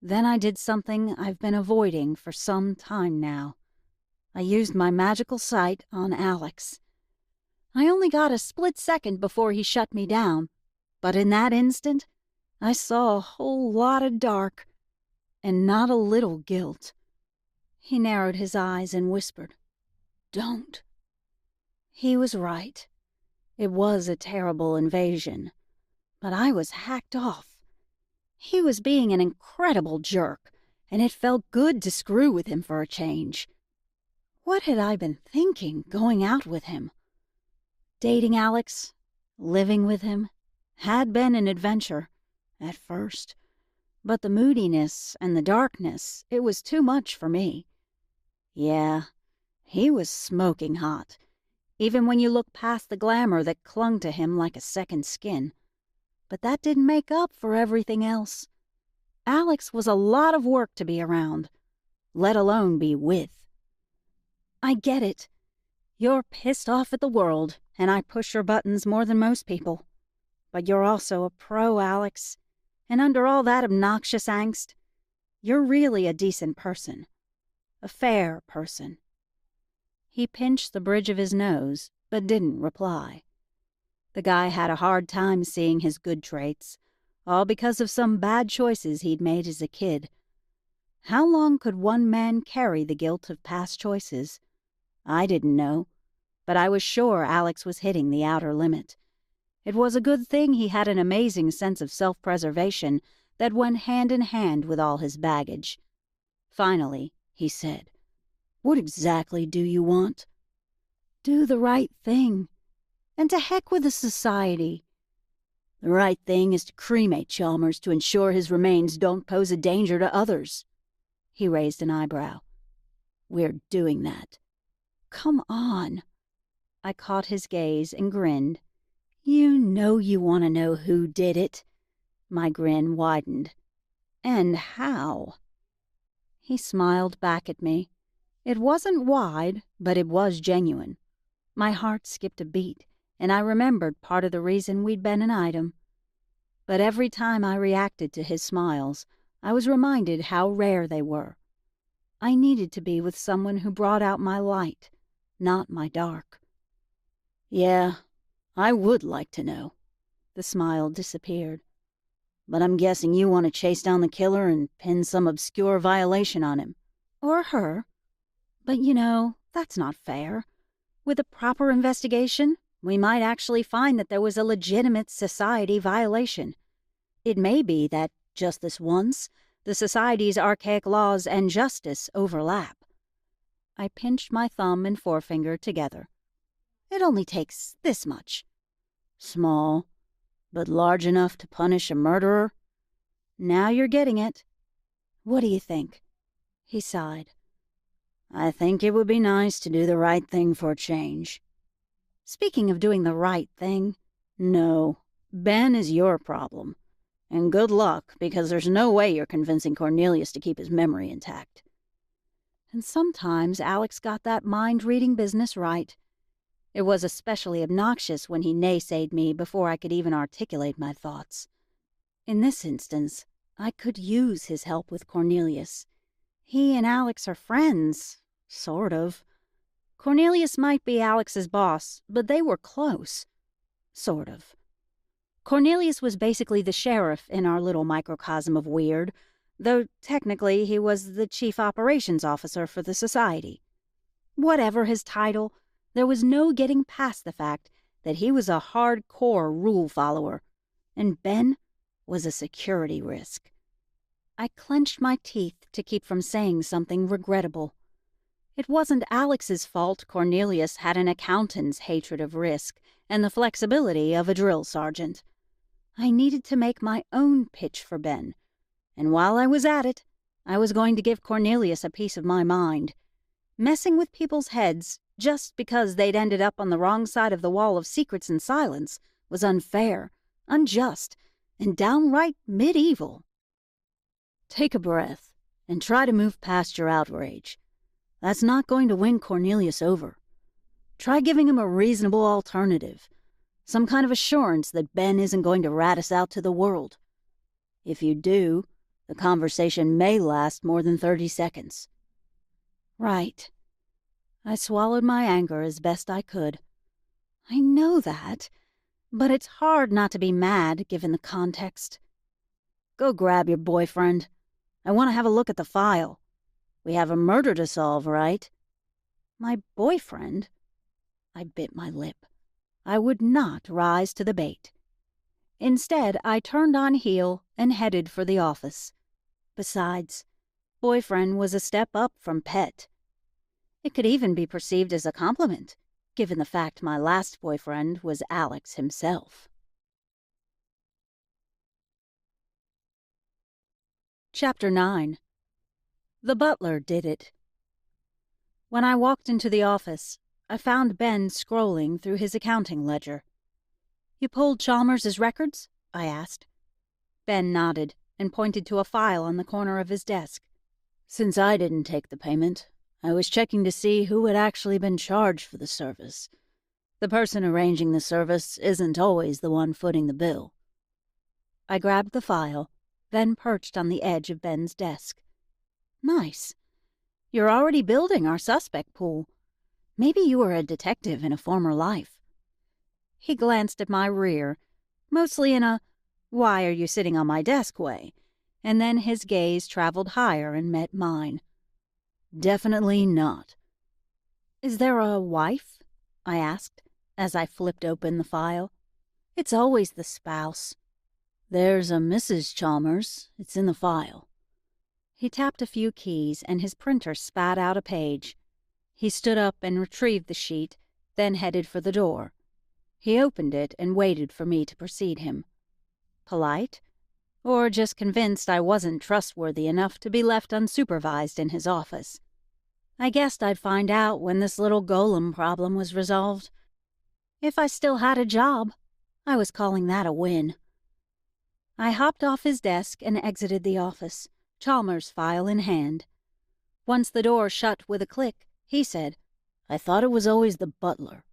S1: Then I did something I've been avoiding for some time now. I used my magical sight on Alex. I only got a split second before he shut me down, but in that instant, I saw a whole lot of dark, and not a little guilt. He narrowed his eyes and whispered, Don't. He was right. It was a terrible invasion, but I was hacked off. He was being an incredible jerk, and it felt good to screw with him for a change. What had I been thinking going out with him? Dating Alex, living with him, had been an adventure, at first. But the moodiness and the darkness, it was too much for me. Yeah, he was smoking hot, even when you look past the glamour that clung to him like a second skin. But that didn't make up for everything else. Alex was a lot of work to be around, let alone be with. I get it. You're pissed off at the world, and I push your buttons more than most people. But you're also a pro, Alex. And under all that obnoxious angst, you're really a decent person. A fair person. He pinched the bridge of his nose, but didn't reply. The guy had a hard time seeing his good traits, all because of some bad choices he'd made as a kid. How long could one man carry the guilt of past choices? I didn't know, but I was sure Alex was hitting the outer limit. It was a good thing he had an amazing sense of self-preservation that went hand in hand with all his baggage. Finally, he said, "What exactly do you want?" "Do the right thing. And to heck with the society." "The right thing is to cremate Chalmers to ensure his remains don't pose a danger to others." He raised an eyebrow. "We're doing that." "Come on." I caught his gaze and grinned. "You know you want to know who did it." My grin widened. "And how?" He smiled back at me. It wasn't wide, but it was genuine. My heart skipped a beat, and I remembered part of the reason we'd been an item. But every time I reacted to his smiles, I was reminded how rare they were. I needed to be with someone who brought out my light, not my dark. "Yeah, I would like to know." The smile disappeared. "But I'm guessing you want to chase down the killer and pin some obscure violation on him." "Or her. But that's not fair. With a proper investigation, we might actually find that there was a legitimate society violation. It may be that, just this once, the society's archaic laws and justice overlap." I pinched my thumb and forefinger together. "It only takes this much." "Small, but large enough to punish a murderer?" "Now you're getting it." "What do you think?" He sighed. "I think it would be nice to do the right thing for a change." "Speaking of doing the right thing..." "No, Ben is your problem. And good luck, because there's no way you're convincing Cornelius to keep his memory intact." And sometimes Alex got that mind-reading business right. It was especially obnoxious when he naysayed me before I could even articulate my thoughts. In this instance, I could use his help with Cornelius. He and Alex are friends, sort of. Cornelius might be Alex's boss, but they were close. Sort of. Cornelius was basically the sheriff in our little microcosm of weird, though technically he was the chief operations officer for the society. Whatever his title, there was no getting past the fact that he was a hardcore rule follower, and Ben was a security risk. I clenched my teeth to keep from saying something regrettable. It wasn't Alex's fault Cornelius had an accountant's hatred of risk and the flexibility of a drill sergeant. I needed to make my own pitch for Ben, and while I was at it, I was going to give Cornelius a piece of my mind. Messing with people's heads just because they'd ended up on the wrong side of the wall of secrets and silence was unfair, unjust, and downright medieval. Take a breath and try to move past your outrage. That's not going to win Cornelius over. Try giving him a reasonable alternative, some kind of assurance that Ben isn't going to rat us out to the world. If you do, the conversation may last more than 30 seconds. Right. I swallowed my anger as best I could. I know that, but it's hard not to be mad given the context. Go grab your boyfriend. I want to have a look at the file. We have a murder to solve, right? My boyfriend? I bit my lip. I would not rise to the bait. Instead, I turned on heel and headed for the office. Besides, Boyfriend was a step up from pet. It could even be perceived as a compliment, given the fact my last boyfriend was Alex himself. Chapter 9. The butler did it. When I walked into the office, I found Ben scrolling through his accounting ledger. "You pulled Chalmers's records?" I asked. Ben nodded and pointed to a file on the corner of his desk. "Since I didn't take the payment, I was checking to see who had actually been charged for the service. The person arranging the service isn't always the one footing the bill." I grabbed the file, then perched on the edge of Ben's desk. "Nice. You're already building our suspect pool. Maybe you were a detective in a former life." He glanced at my rear, mostly in a "why are you sitting on my desk" way, and then his gaze traveled higher and met mine. "Definitely not." "Is there a wife?" I asked, as I flipped open the file. "It's always the spouse." "There's a Mrs. Chalmers. It's in the file." He tapped a few keys, and his printer spat out a page. He stood up and retrieved the sheet, then headed for the door. He opened it and waited for me to precede him. Polite? Or just convinced I wasn't trustworthy enough to be left unsupervised in his office? I guessed I'd find out when this little golem problem was resolved. If I still had a job, I was calling that a win. I hopped off his desk and exited the office, Chalmers' file in hand. Once the door shut with a click, he said, "I thought it was always the butler."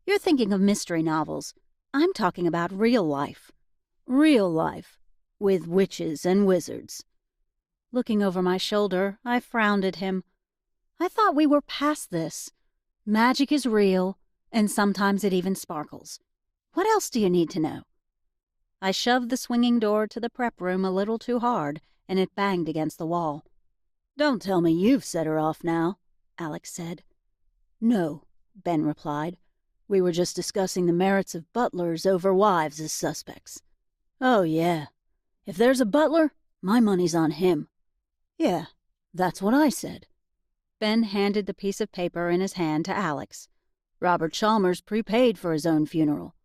S1: "You're thinking of mystery novels. I'm talking about real life." "Real life, with witches and wizards." Looking over my shoulder, I frowned at him. "I thought we were past this. Magic is real, and sometimes it even sparkles. What else do you need to know?" I shoved the swinging door to the prep room a little too hard, and it banged against the wall. "Don't tell me you've set her off now," Alex said. "No," Ben replied. "We were just discussing the merits of butlers over wives as suspects." "Oh, yeah. If there's a butler, my money's on him." "Yeah, that's what I said." Ben handed the piece of paper in his hand to Alex. "Robert Chalmers prepaid for his own funeral.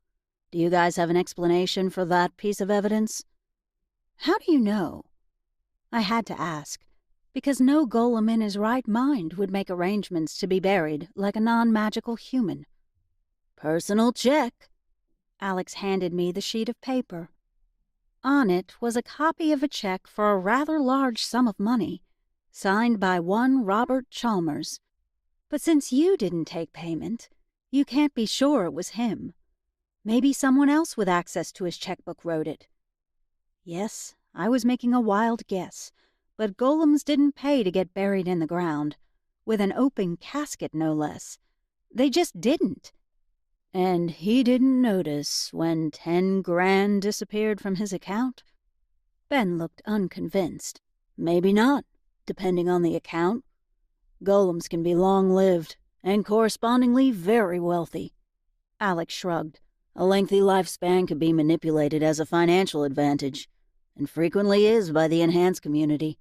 S1: Do you guys have an explanation for that piece of evidence?" "How do you know?" I had to ask, because no golem in his right mind would make arrangements to be buried like a non-magical human. "Personal check." Alex handed me the sheet of paper. On it was a copy of a check for a rather large sum of money, signed by one Robert Chalmers. "But since you didn't take payment, you can't be sure it was him. Maybe someone else with access to his checkbook wrote it." Yes, I was making a wild guess, but golems didn't pay to get buried in the ground, with an open casket no less. They just didn't. "And he didn't notice when 10 grand disappeared from his account?" Ben looked unconvinced. "Maybe not, depending on the account. Golems can be long-lived, and correspondingly very wealthy." Alex shrugged. "A lengthy lifespan could be manipulated as a financial advantage, and frequently is by the enhanced community.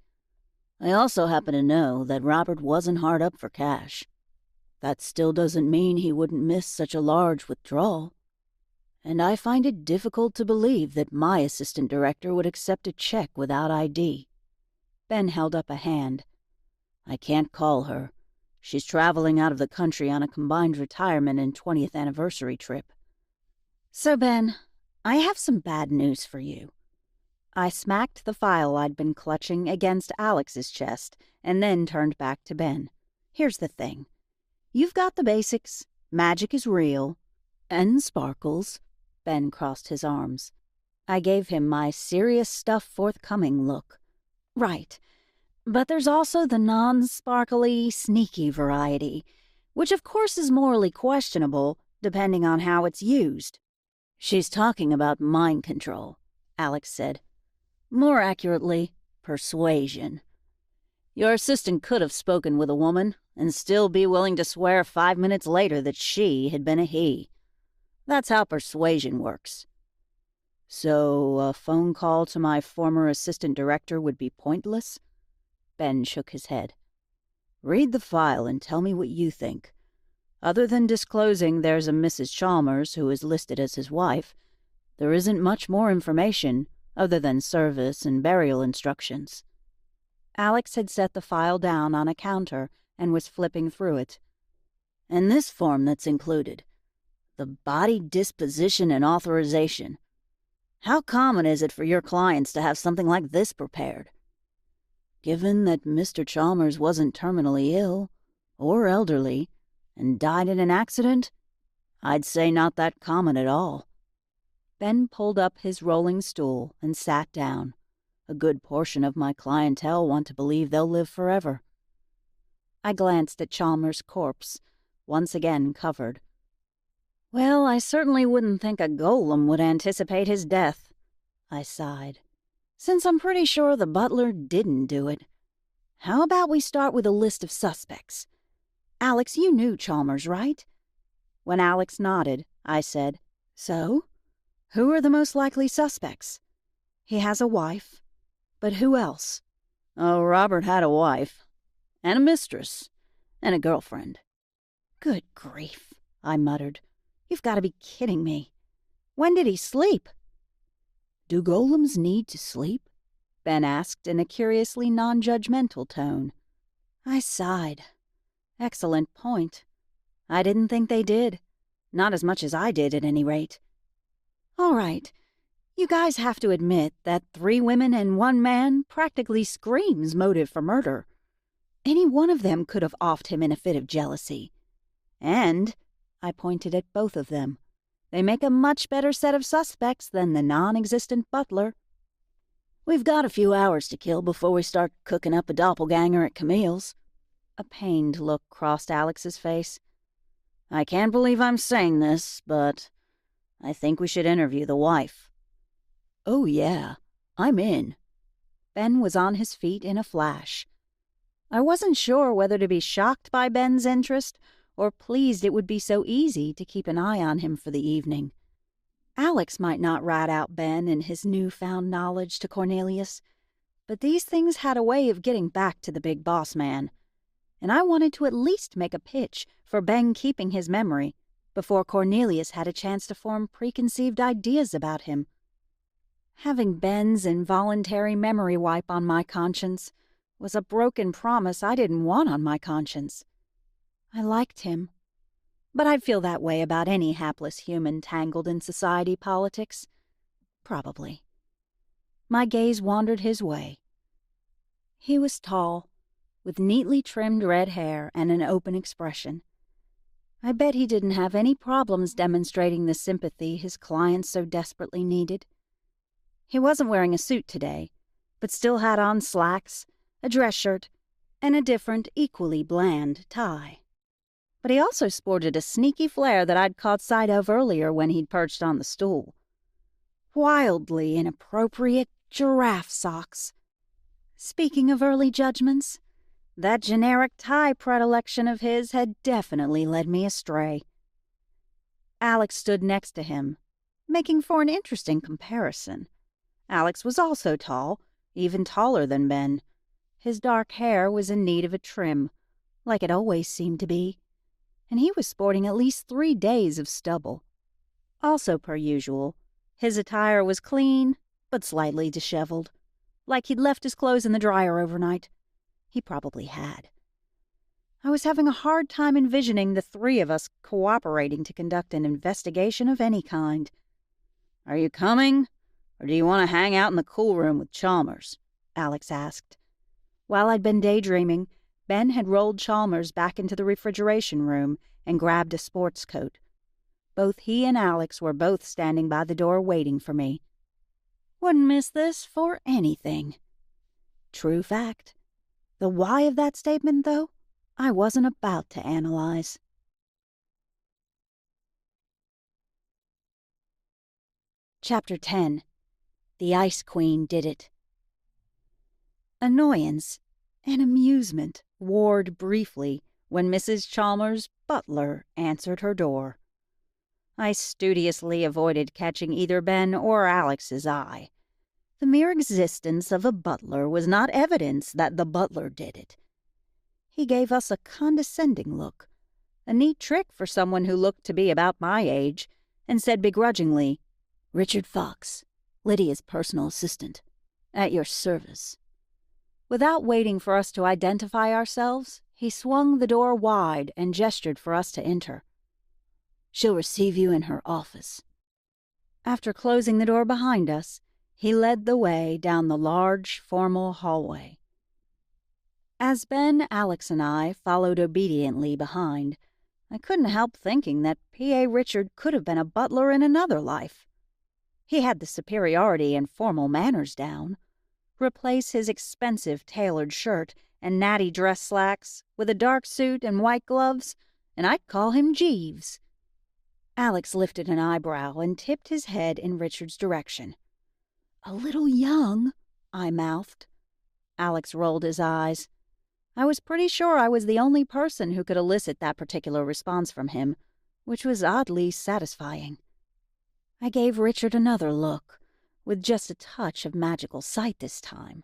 S1: I also happen to know that Robert wasn't hard up for cash. That still doesn't mean he wouldn't miss such a large withdrawal. And I find it difficult to believe that my assistant director would accept a check without ID." Ben held up a hand. "I can't call her. She's traveling out of the country on a combined retirement and 20th anniversary trip." "So, Ben, I have some bad news for you." I smacked the file I'd been clutching against Alex's chest and then turned back to Ben. "Here's the thing. You've got the basics. Magic is real. And sparkles." Ben crossed his arms. I gave him my serious stuff forthcoming look. "Right. But there's also the non-sparkly, sneaky variety, which of course is morally questionable, depending on how it's used." "She's talking about mind control," Alex said. "More accurately, persuasion. Your assistant could have spoken with a woman and still be willing to swear 5 minutes later that she had been a he. That's how persuasion works." "So a phone call to my former assistant director would be pointless?" Ben shook his head. "Read the file and tell me what you think. Other than disclosing there's a Mrs. Chalmers who is listed as his wife, there isn't much more information other than service and burial instructions." Alex had set the file down on a counter and was flipping through it. "And this form that's included, the body disposition and authorization. How common is it for your clients to have something like this prepared? Given that Mr. Chalmers wasn't terminally ill or elderly and died in an accident, I'd say not that common at all." Ben pulled up his rolling stool and sat down. "A good portion of my clientele want to believe they'll live forever." I glanced at Chalmers' corpse, once again covered. "Well, I certainly wouldn't think a golem would anticipate his death," I sighed. "Since I'm pretty sure the butler didn't do it. How about we start with a list of suspects? Alex, you knew Chalmers, right?" When Alex nodded, I said, "So? Who are the most likely suspects? He has a wife, but who else?" "Oh, Robert had a wife, and a mistress, and a girlfriend." "Good grief," I muttered. "You've got to be kidding me. When did he sleep?" "Do golems need to sleep?" Ben asked in a curiously non-judgmental tone. I sighed. Excellent point. I didn't think they did. Not as much as I did, at any rate. "All right. You guys have to admit that 3 women and 1 man practically screams motive for murder. Any one of them could have offed him in a fit of jealousy. And," I pointed at both of them, "they make a much better set of suspects than the non-existent butler." "We've got a few hours to kill before we start cooking up a doppelganger at Camille's." A pained look crossed Alex's face. "I can't believe I'm saying this, but I think we should interview the wife." "Oh, yeah. I'm in." Ben was on his feet in a flash. I wasn't sure whether to be shocked by Ben's interest or pleased it would be so easy to keep an eye on him for the evening. Alex might not rat out Ben and his newfound knowledge to Cornelius, but these things had a way of getting back to the big boss man, and I wanted to at least make a pitch for Ben keeping his memory before Cornelius had a chance to form preconceived ideas about him. Having Ben's involuntary memory wipe on my conscience was a broken promise I didn't want on my conscience. I liked him, but I'd feel that way about any hapless human tangled in society politics. Probably. My gaze wandered his way. He was tall, with neatly trimmed red hair and an open expression. I bet he didn't have any problems demonstrating the sympathy his clients so desperately needed. He wasn't wearing a suit today, but still had on slacks, a dress shirt, and a different, equally bland tie. But he also sported a sneaky flair that I'd caught sight of earlier when he'd perched on the stool. Wildly inappropriate giraffe socks. Speaking of early judgments, that generic tie predilection of his had definitely led me astray. Alex stood next to him, making for an interesting comparison. Alex was also tall, even taller than Ben. His dark hair was in need of a trim, like it always seemed to be, and he was sporting at least 3 days of stubble. Also, per usual, his attire was clean, but slightly disheveled, like he'd left his clothes in the dryer overnight. He probably had. I was having a hard time envisioning the 3 of us cooperating to conduct an investigation of any kind. "Are you coming, or do you want to hang out in the cool room with Chalmers?" Alex asked. While I'd been daydreaming, Ben had rolled Chalmers back into the refrigeration room and grabbed a sports coat. Both he and Alex were both standing by the door waiting for me. Wouldn't miss this for anything. True fact. The why of that statement, though, I wasn't about to analyze. Chapter 10. The Ice Queen Did It. Annoyance and amusement warred briefly when Mrs. Chalmers' butler answered her door. I studiously avoided catching either Ben or Alex's eye. The mere existence of a butler was not evidence that the butler did it. He gave us a condescending look, a neat trick for someone who looked to be about my age, and said begrudgingly, "Richard Fox, Lydia's personal assistant, at your service." Without waiting for us to identify ourselves, he swung the door wide and gestured for us to enter. "She'll receive you in her office." After closing the door behind us, he led the way down the large, formal hallway. As Ben, Alex, and I followed obediently behind, I couldn't help thinking that P.A. Richard could have been a butler in another life. He had the superiority and formal manners down. Replace his expensive tailored shirt and natty dress slacks with a dark suit and white gloves, and I'd call him Jeeves. Alex lifted an eyebrow and tipped his head in Richard's direction. "A little young," I mouthed. Alex rolled his eyes. I was pretty sure I was the only person who could elicit that particular response from him, which was oddly satisfying. I gave Richard another look, with just a touch of magical sight this time,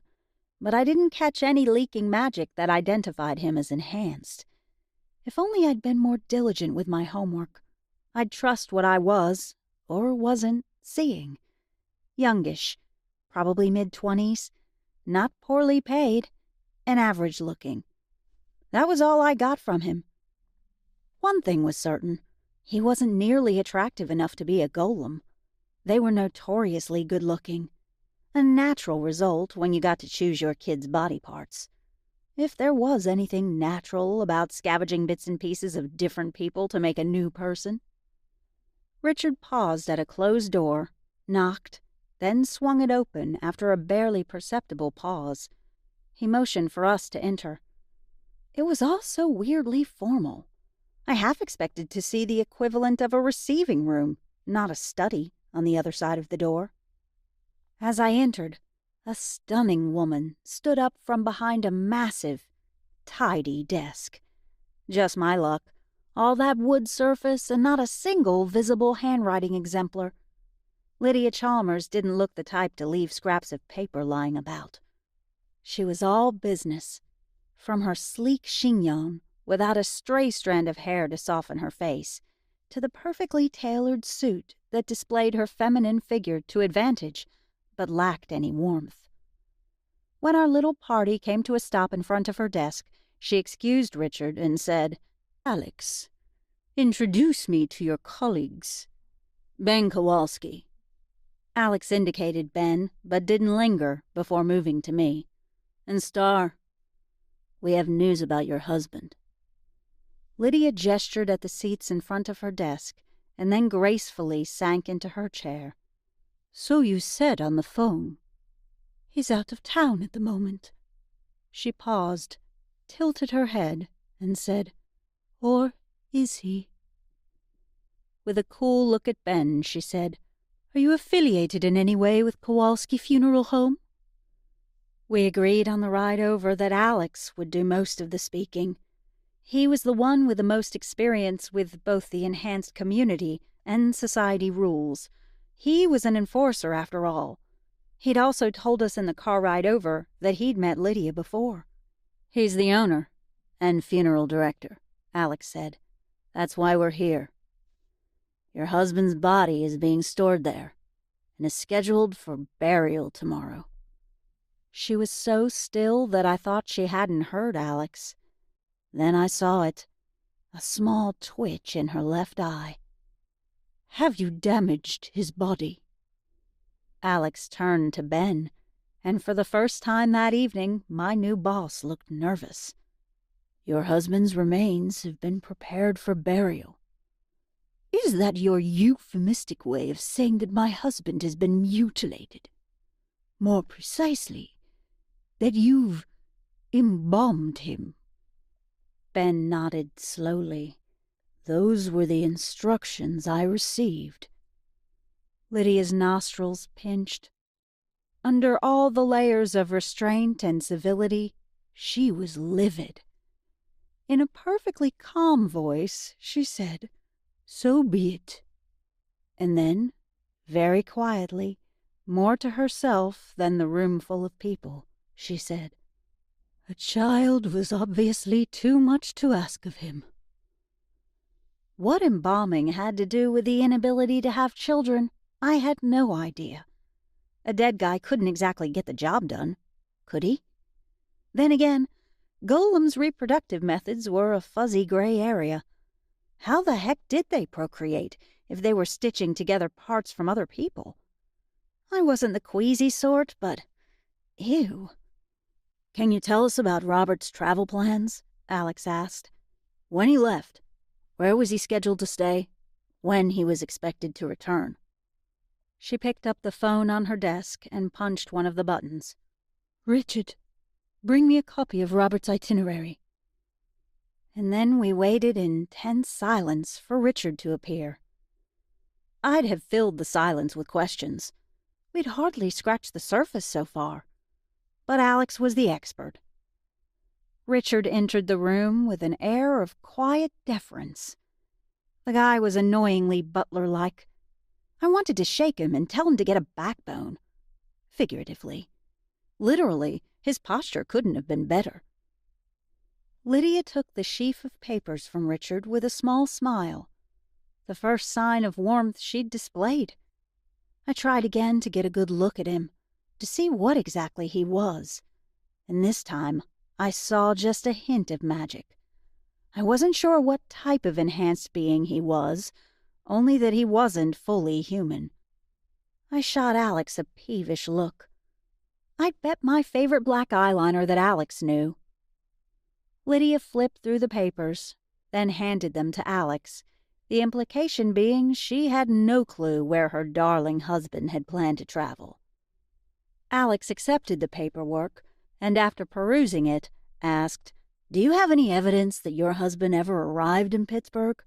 S1: but I didn't catch any leaking magic that identified him as enhanced. If only I'd been more diligent with my homework, I'd trust what I was, or wasn't, seeing. Youngish, probably mid-20s, not poorly paid, and average-looking. That was all I got from him. One thing was certain. He wasn't nearly attractive enough to be a golem. They were notoriously good-looking. A natural result when you got to choose your kid's body parts. If there was anything natural about scavenging bits and pieces of different people to make a new person. Richard paused at a closed door, knocked, then swung it open after a barely perceptible pause. He motioned for us to enter. It was all so weirdly formal. I half expected to see the equivalent of a receiving room, not a study, on the other side of the door. As I entered, a stunning woman stood up from behind a massive, tidy desk. Just my luck. All that wood surface and not a single visible handwriting exemplar. Lydia Chalmers didn't look the type to leave scraps of paper lying about. She was all business. From her sleek chignon, without a stray strand of hair to soften her face, to the perfectly tailored suit that displayed her feminine figure to advantage, but lacked any warmth. When our little party came to a stop in front of her desk, she excused Richard and said, "Alex, introduce me to your colleagues. Ben Kowalski." Alex indicated Ben, but didn't linger before moving to me. "And Star, we have news about your husband." Lydia gestured at the seats in front of her desk and then gracefully sank into her chair. "So you said on the phone. He's out of town at the moment." She paused, tilted her head, and said, "Or is he?" With a cool look at Ben, she said, "Are you affiliated in any way with Kowalski Funeral Home?" We agreed on the ride over that Alex would do most of the speaking. He was the one with the most experience with both the enhanced community and society rules. He was an enforcer, after all. He'd also told us in the car ride over that he'd met Lydia before. "He's the owner and funeral director," Alex said. "That's why we're here. Your husband's body is being stored there and is scheduled for burial tomorrow." She was so still that I thought she hadn't heard Alex. Then I saw it, a small twitch in her left eye. "Have you damaged his body?" Alex turned to Ben, and for the first time that evening, my new boss looked nervous. "Your husband's remains have been prepared for burial." "Is that your euphemistic way of saying that my husband has been mutilated? More precisely, that you've embalmed him?" Ben nodded slowly. "Those were the instructions I received." Lydia's nostrils pinched. Under all the layers of restraint and civility, she was livid. In a perfectly calm voice, she said, "So be it." And then, very quietly, More to herself than the room full of people, she said. A child was obviously too much to ask of him. What embalming had to do with the inability to have children, I had no idea. A dead guy couldn't exactly get the job done, could he? Then again, Golem's reproductive methods were a fuzzy gray area. How the heck did they procreate if they were stitching together parts from other people? I wasn't the queasy sort, but ew. Can you tell us about Robert's travel plans? Alex asked. When he left, where was he scheduled to stay? When he was expected to return? She picked up the phone on her desk and punched one of the buttons. Richard, bring me a copy of Robert's itinerary. And then we waited in tense silence for Richard to appear. I'd have filled the silence with questions. We'd hardly scratched the surface so far. But Alex was the expert. Richard entered the room with an air of quiet deference. The guy was annoyingly butler-like. I wanted to shake him and tell him to get a backbone. Figuratively. Literally, his posture couldn't have been better. Lydia took the sheaf of papers from Richard with a small smile, the first sign of warmth she'd displayed. I tried again to get a good look at him, to see what exactly he was, and this time I saw just a hint of magic. I wasn't sure what type of enhanced being he was, only that he wasn't fully human. I shot Alex a peevish look. I'd bet my favorite black eyeliner that Alex knew. Lydia flipped through the papers, then handed them to Alex, the implication being she had no clue where her darling husband had planned to travel. Alex accepted the paperwork, and after perusing it, asked, Do you have any evidence that your husband ever arrived in Pittsburgh?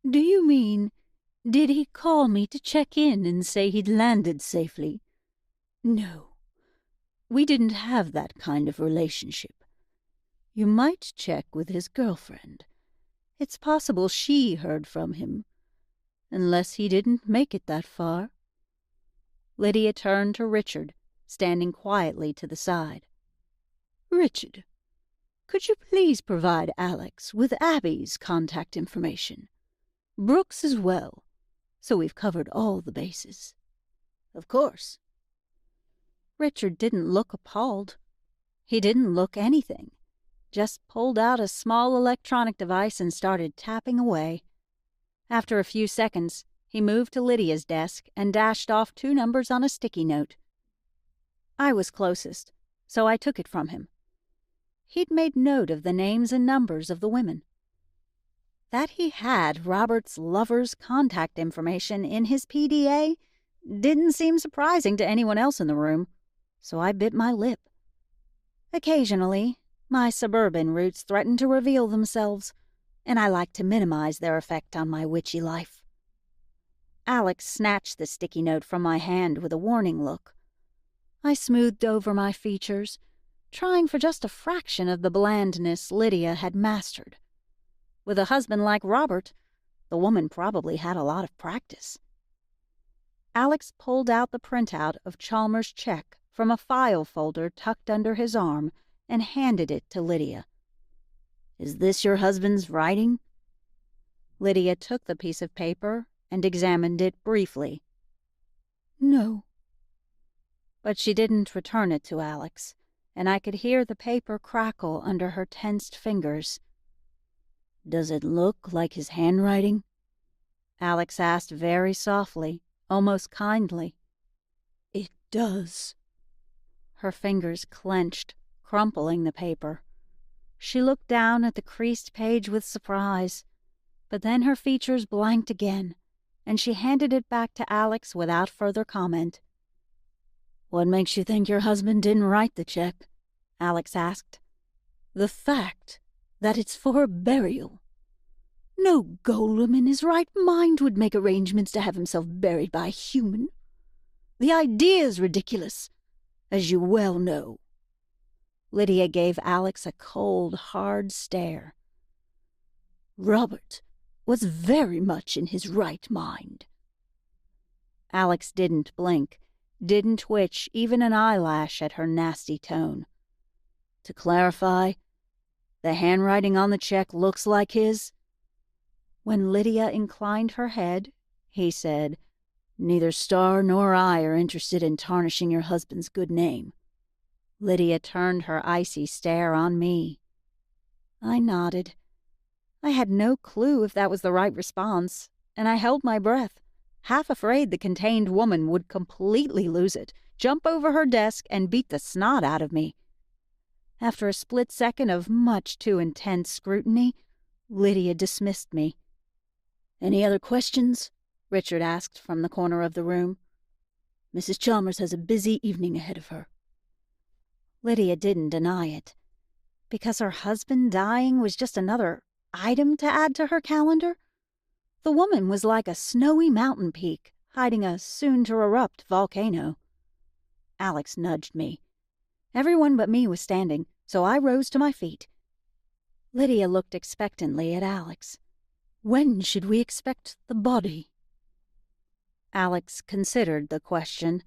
S1: Do you mean, did he call me to check in and say he'd landed safely? No. We didn't have that kind of relationship. You might check with his girlfriend. It's possible she heard from him, unless he didn't make it that far. Lydia turned to Richard, standing quietly to the side. Richard, could you please provide Alex with Abby's contact information? Brooks as well, so we've covered all the bases. Of course. Richard didn't look appalled. He didn't look anything. Just pulled out a small electronic device and started tapping away. After a few seconds, he moved to Lydia's desk and dashed off 2 numbers on a sticky note. I was closest, so I took it from him. He'd made note of the names and numbers of the women. That he had Robert's lover's contact information in his PDA didn't seem surprising to anyone else in the room, so I bit my lip. Occasionally, my suburban roots threatened to reveal themselves, and I liked to minimize their effect on my witchy life. Alex snatched the sticky note from my hand with a warning look. I smoothed over my features, trying for just a fraction of the blandness Lydia had mastered. With a husband like Robert, the woman probably had a lot of practice. Alex pulled out the printout of Chalmers' check from a file folder tucked under his arm and handed it to Lydia. Is this your husband's writing? Lydia took the piece of paper and examined it briefly. No. But she didn't return it to Alex, and I could hear the paper crackle under her tensed fingers. Does it look like his handwriting? Alex asked very softly, almost kindly. It does. Her fingers clenched, crumpling the paper. She looked down at the creased page with surprise, but then her features blanked again, and she handed it back to Alex without further comment. What makes you think your husband didn't write the check? Alex asked. The fact that it's for a burial. No golem in his right mind would make arrangements to have himself buried by a human. The idea's ridiculous, as you well know. Lydia gave Alex a cold, hard stare. Robert was very much in his right mind. Alex didn't blink, didn't twitch even an eyelash at her nasty tone. "To clarify, the handwriting on the check looks like his?" When Lydia inclined her head, he said, "Neither Star nor I are interested in tarnishing your husband's good name." Lydia turned her icy stare on me. I nodded. I had no clue if that was the right response, and I held my breath, half afraid the contained woman would completely lose it, jump over her desk, and beat the snot out of me. After a split second of much too intense scrutiny, Lydia dismissed me. "Any other questions?" Richard asked from the corner of the room. "Mrs. Chalmers has a busy evening ahead of her." Lydia didn't deny it. Because her husband dying was just another item to add to her calendar? The woman was like a snowy mountain peak hiding a soon-to-erupt volcano. Alex nudged me. Everyone but me was standing, so I rose to my feet. Lydia looked expectantly at Alex. "When should we expect the body?" Alex considered the question,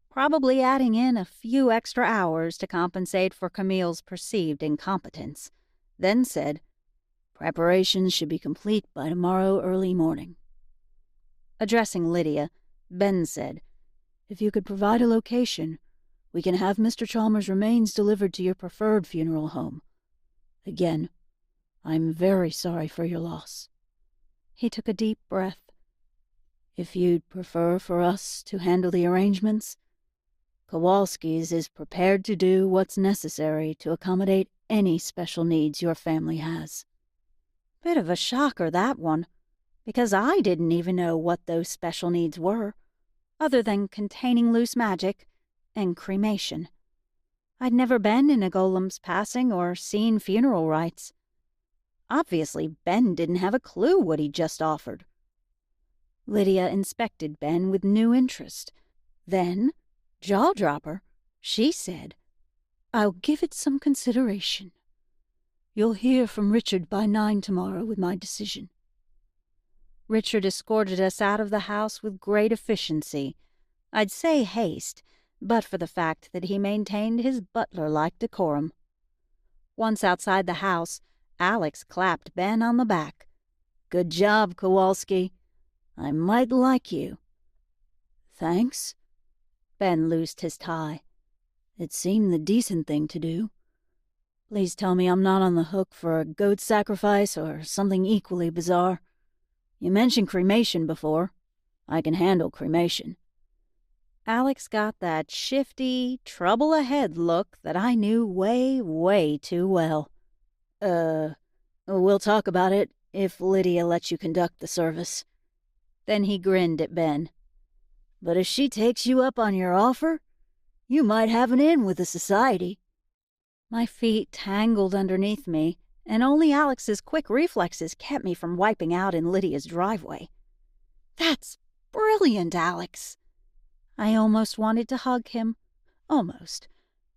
S1: probably adding in a few extra hours to compensate for Camille's perceived incompetence, then said, "Preparations should be complete by tomorrow early morning." Addressing Lydia, Ben said, "If you could provide a location, we can have Mr. Chalmers' remains delivered to your preferred funeral home. Again, I'm very sorry for your loss." He took a deep breath. "If you'd prefer for us to handle the arrangements, Kowalski's is prepared to do what's necessary to accommodate any special needs your family has." Bit of a shocker, that one, because I didn't even know what those special needs were, other than containing loose magic and cremation. I'd never been in a golem's passing or seen funeral rites. Obviously, Ben didn't have a clue what he'd just offered. Lydia inspected Ben with new interest. Then, jaw-dropper, she said, "I'll give it some consideration. You'll hear from Richard by 9 tomorrow with my decision." Richard escorted us out of the house with great efficiency. I'd say haste, but for the fact that he maintained his butler-like decorum. Once outside the house, Alex clapped Ben on the back. "Good job, Kowalski. I might like you." "Thanks." Ben loosed his tie. "It seemed the decent thing to do. Please tell me I'm not on the hook for a goat sacrifice or something equally bizarre. You mentioned cremation before. I can handle cremation." Alex got that shifty, trouble-ahead look that I knew way, way too well. We'll talk about it if Lydia lets you conduct the service." Then he grinned at Ben. "But if she takes you up on your offer, you might have an in with the society." My feet tangled underneath me, and only Alex's quick reflexes kept me from wiping out in Lydia's driveway. "That's brilliant, Alex." I almost wanted to hug him. Almost.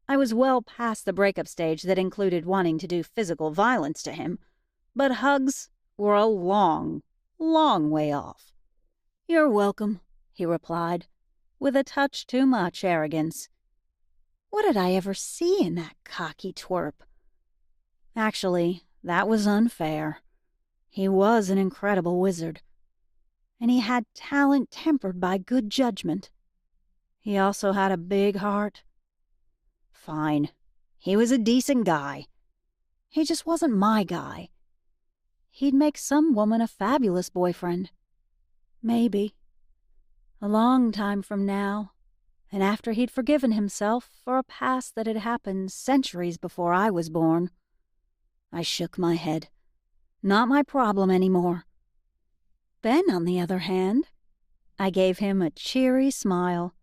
S1: I was well past the breakup stage that included wanting to do physical violence to him, but hugs were a long, long way off. "You're welcome," he replied, with a touch too much arrogance. What did I ever see in that cocky twerp? Actually, that was unfair. He was an incredible wizard, and he had talent tempered by good judgment. He also had a big heart. Fine, he was a decent guy. He just wasn't my guy. He'd make some woman a fabulous boyfriend. Maybe. A long time from now, and after he'd forgiven himself for a past that had happened centuries before I was born. I shook my head. Not my problem anymore. Ben, on the other hand, I gave him a cheery smile.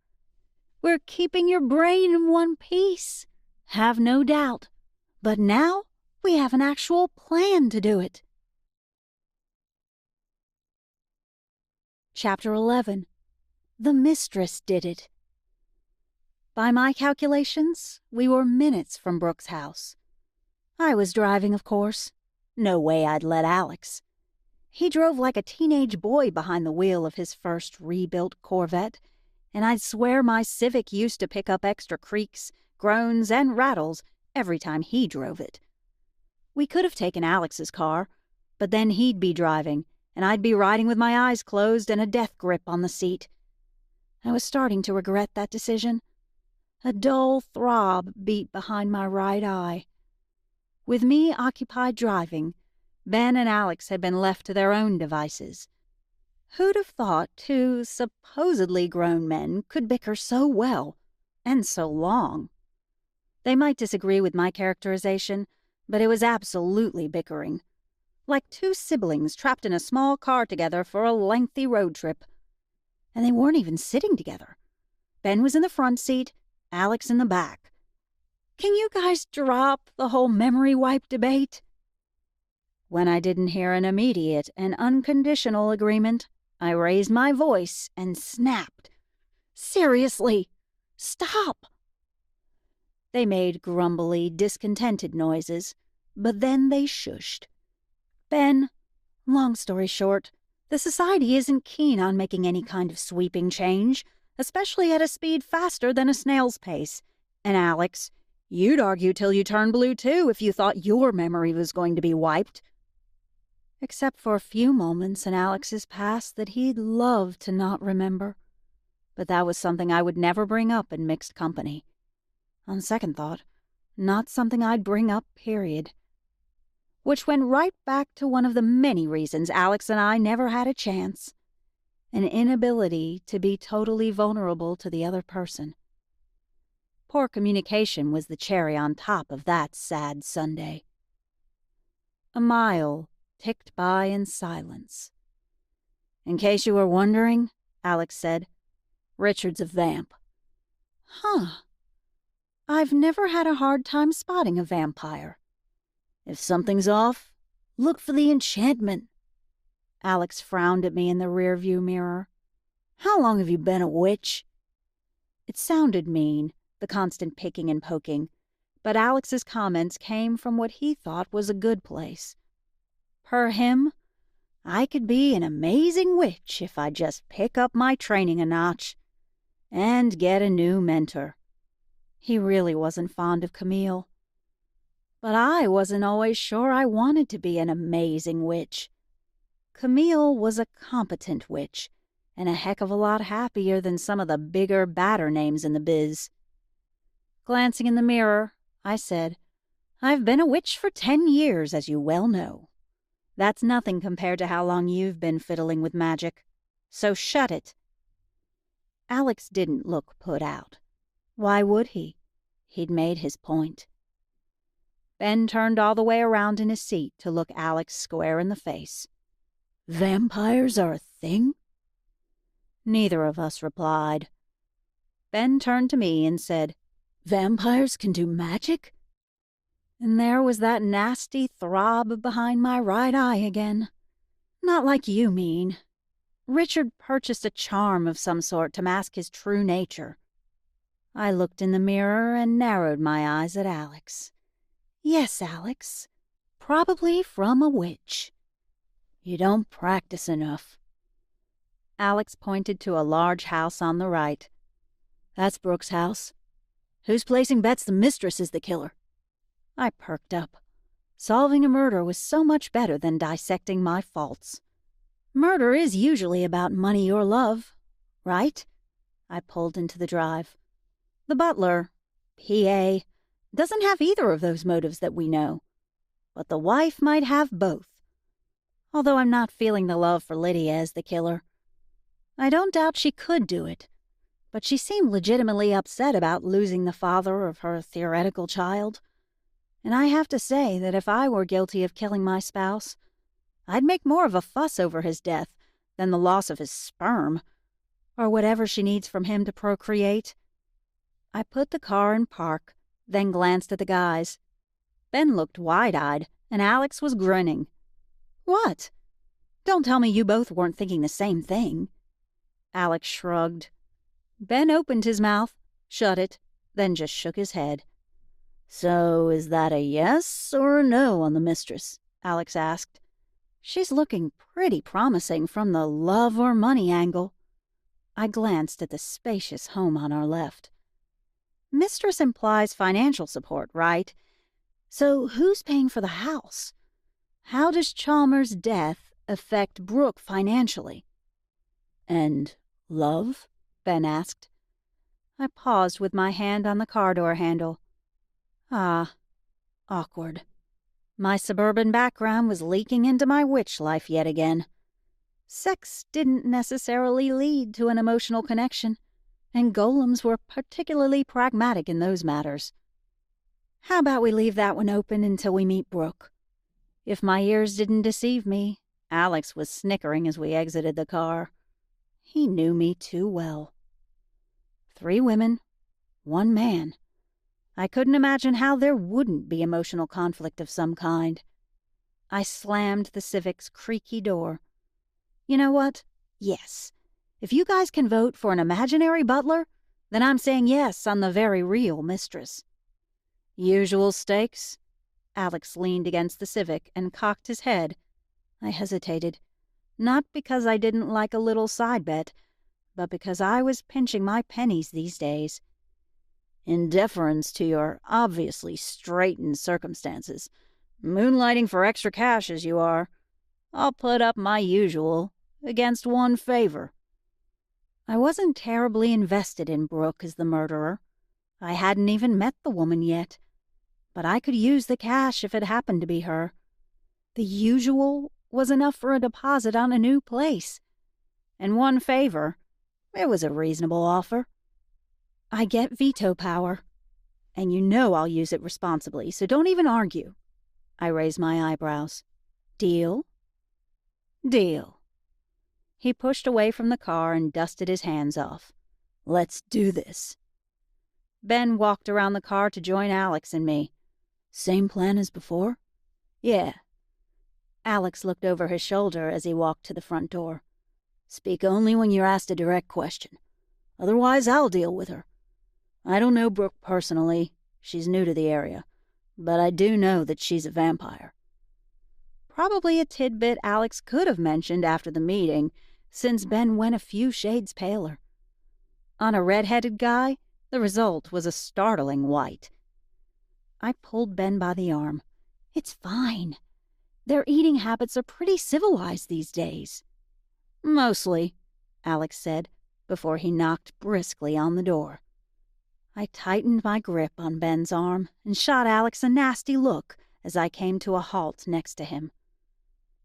S1: "We're keeping your brain in one piece. Have no doubt. But now we have an actual plan to do it." Chapter 11. The Mistress Did It. By my calculations, we were minutes from Brooke's house. I was driving, of course. No way I'd let Alex. He drove like a teenage boy behind the wheel of his first rebuilt Corvette, and I'd swear my Civic used to pick up extra creaks, groans, and rattles every time he drove it. We could have taken Alex's car, but then he'd be driving, and I'd be riding with my eyes closed and a death grip on the seat. I was starting to regret that decision. A dull throb beat behind my right eye. With me occupied driving, Ben and Alex had been left to their own devices. Who'd have thought two supposedly grown men could bicker so well, and so long? They might disagree with my characterization, but it was absolutely bickering. Like two siblings trapped in a small car together for a lengthy road trip. And they weren't even sitting together. Ben was in the front seat, Alex in the back. Can you guys drop the whole memory wipe debate? When I didn't hear an immediate and unconditional agreement, I raised my voice and snapped. Seriously, stop! They made grumbly, discontented noises, but then they shushed. Ben, long story short, the society isn't keen on making any kind of sweeping change, especially at a speed faster than a snail's pace. And Alex, you'd argue till you turn blue too if you thought your memory was going to be wiped. Except for a few moments in Alex's past that he'd love to not remember. But that was something I would never bring up in mixed company. On second thought, not something I'd bring up, period. Which went right back to one of the many reasons Alex and I never had a chance. An inability to be totally vulnerable to the other person. Poor communication was the cherry on top of that sad Sunday. A mile ticked by in silence. In case you were wondering, Alex said, Richard's a vamp. Huh. I've never had a hard time spotting a vampire. If something's off, look for the enchantment. Alex frowned at me in the rearview mirror. How long have you been a witch? It sounded mean, the constant picking and poking, but Alex's comments came from what he thought was a good place. Per him, I could be an amazing witch if I'd just pick up my training a notch and get a new mentor. He really wasn't fond of Camille. But I wasn't always sure I wanted to be an amazing witch. Camille was a competent witch, and a heck of a lot happier than some of the bigger, badder names in the biz. Glancing in the mirror, I said, I've been a witch for 10 years, as you well know. That's nothing compared to how long you've been fiddling with magic. So shut it. Alex didn't look put out. Why would he? He'd made his point. Ben turned all the way around in his seat to look Alex square in the face. Vampires are a thing? Neither of us replied. Ben turned to me and said, Vampires can do magic? And there was that nasty throb behind my right eye again. Not like you mean. Richard purchased a charm of some sort to mask his true nature. I looked in the mirror and narrowed my eyes at Alex. Yes, Alex. Probably from a witch. You don't practice enough. Alex pointed to a large house on the right. That's Brooke's house. Who's placing bets the mistress is the killer? I perked up. Solving a murder was so much better than dissecting my faults. Murder is usually about money or love, right? I pulled into the drive. The butler, PA, doesn't have either of those motives that we know. But the wife might have both. Although I'm not feeling the love for Lydia as the killer. I don't doubt she could do it, but she seemed legitimately upset about losing the father of her theoretical child. And I have to say that if I were guilty of killing my spouse, I'd make more of a fuss over his death than the loss of his sperm, or whatever she needs from him to procreate. I put the car in park, then glanced at the guys. Ben looked wide-eyed, and Alex was grinning. What? Don't tell me you both weren't thinking the same thing. Alex shrugged. Ben opened his mouth, shut it, then just shook his head. So is that a yes or a no on the mistress? Alex asked. She's looking pretty promising from the love or money angle. I glanced at the spacious home on our left. Mistress implies financial support, right? So who's paying for the house? How does Chalmers' death affect Brooke financially? And love? Ben asked. I paused with my hand on the car door handle. Ah, awkward. My suburban background was leaking into my witch life yet again. Sex didn't necessarily lead to an emotional connection, and golems were particularly pragmatic in those matters. How about we leave that one open until we meet Brooke? If my ears didn't deceive me, Alex was snickering as we exited the car. He knew me too well. 3 women, 1 man. I couldn't imagine how there wouldn't be emotional conflict of some kind. I slammed the Civic's creaky door. You know what? Yes. If you guys can vote for an imaginary butler, then I'm saying yes on the very real mistress. Usual stakes? Alex leaned against the Civic and cocked his head. I hesitated, not because I didn't like a little side bet, but because I was pinching my pennies these days. In deference to your obviously straitened circumstances, moonlighting for extra cash as you are, I'll put up my usual against one favor. I wasn't terribly invested in Brooke as the murderer. I hadn't even met the woman yet, but I could use the cash if it happened to be her. The usual was enough for a deposit on a new place. And one favor, it was a reasonable offer. I get veto power, and you know I'll use it responsibly, so don't even argue. I raised my eyebrows. Deal? Deal. He pushed away from the car and dusted his hands off. Let's do this. Ben walked around the car to join Alex and me. Same plan as before? Yeah. Alex looked over his shoulder as he walked to the front door. Speak only when you're asked a direct question. Otherwise, I'll deal with her. I don't know Brooke personally. She's new to the area. But I do know that she's a vampire. Probably a tidbit Alex could have mentioned after the meeting, since Ben went a few shades paler. On a red-headed guy, the result was a startling white. I pulled Ben by the arm. It's fine. Their eating habits are pretty civilized these days. Mostly, Alex said, before he knocked briskly on the door. I tightened my grip on Ben's arm and shot Alex a nasty look as I came to a halt next to him.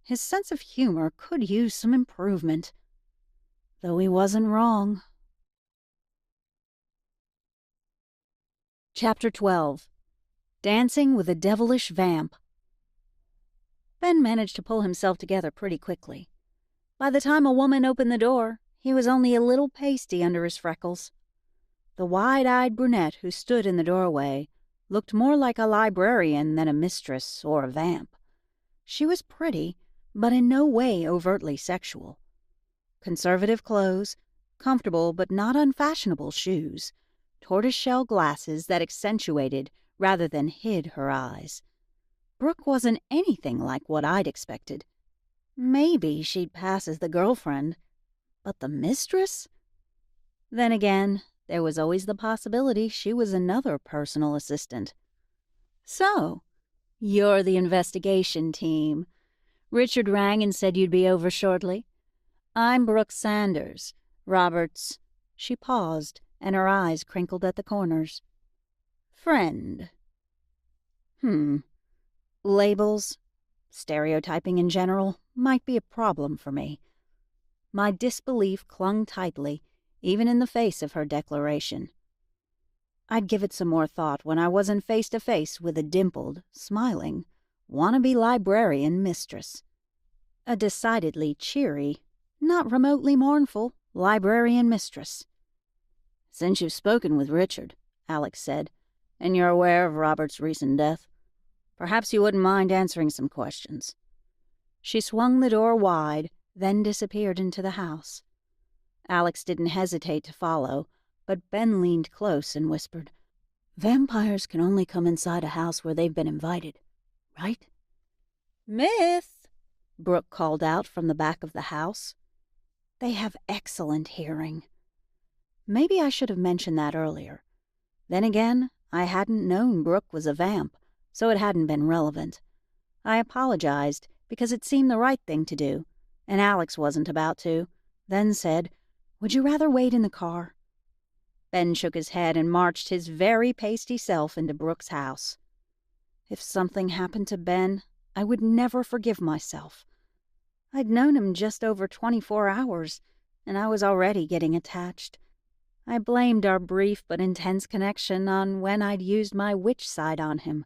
S1: His sense of humor could use some improvement, though he wasn't wrong. Chapter 12. Dancing with a Devilish Vamp. Ben managed to pull himself together pretty quickly. By the time a woman opened the door, he was only a little pasty under his freckles. The wide-eyed brunette who stood in the doorway looked more like a librarian than a mistress or a vamp. She was pretty, but in no way overtly sexual. Conservative clothes, comfortable but not unfashionable shoes, tortoiseshell glasses that accentuated rather than hid her eyes. Brooke wasn't anything like what I'd expected. Maybe she'd pass as the girlfriend, but the mistress? Then again, there was always the possibility she was another personal assistant. So, you're the investigation team. Richard rang and said you'd be over shortly. I'm Brooke Sanders. Robert's... She paused, and her eyes crinkled at the corners. Friend. Labels, stereotyping in general, might be a problem for me. My disbelief clung tightly, even in the face of her declaration. I'd give it some more thought when I wasn't face to face with a dimpled, smiling, wannabe librarian mistress. A decidedly cheery, not remotely mournful, librarian mistress. Since you've spoken with Richard, Alex said, and you're aware of Robert's recent death, perhaps you wouldn't mind answering some questions. She swung the door wide, then disappeared into the house. Alex didn't hesitate to follow, but Ben leaned close and whispered, Vampires can only come inside a house where they've been invited, right? Myth, Brooke called out from the back of the house. They have excellent hearing, Maybe I should have mentioned that earlier. Then again, I hadn't known Brooke was a vamp, so it hadn't been relevant. I apologized because it seemed the right thing to do, and Alex wasn't about to, then said, "Would you rather wait in the car?" Ben shook his head and marched his very pasty self into Brooke's house. If something happened to Ben, I would never forgive myself. I'd known him just over 24 hours, and I was already getting attached. I blamed our brief but intense connection on when I'd used my witch side on him.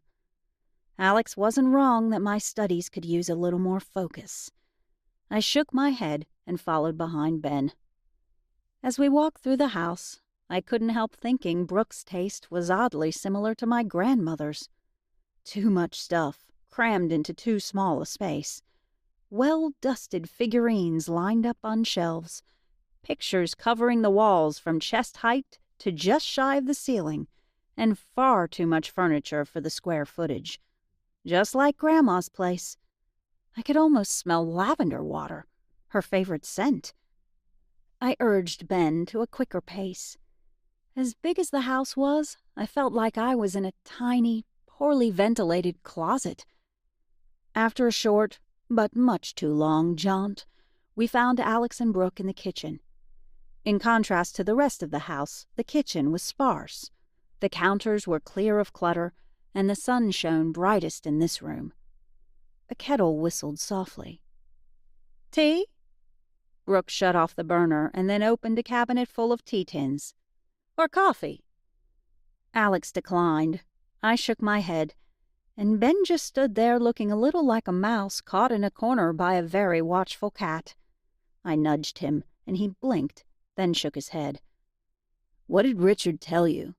S1: Alex wasn't wrong that my studies could use a little more focus. I shook my head and followed behind Ben. As we walked through the house, I couldn't help thinking Brooke's taste was oddly similar to my grandmother's. Too much stuff, crammed into too small a space. Well-dusted figurines lined up on shelves. Pictures covering the walls from chest height to just shy of the ceiling, and far too much furniture for the square footage. Just like Grandma's place. I could almost smell lavender water, her favorite scent. I urged Ben to a quicker pace. As big as the house was, I felt like I was in a tiny, poorly ventilated closet. After a short, but much too long, jaunt, we found Alex and Brooke in the kitchen. In contrast to the rest of the house, the kitchen was sparse. The counters were clear of clutter, and the sun shone brightest in this room. A kettle whistled softly. "Tea?" Brooke shut off the burner and then opened a cabinet full of tea tins. "Or coffee?" Alex declined. I shook my head, and Ben just stood there looking a little like a mouse caught in a corner by a very watchful cat. I nudged him, and he blinked, then shook his head. "What did Richard tell you?"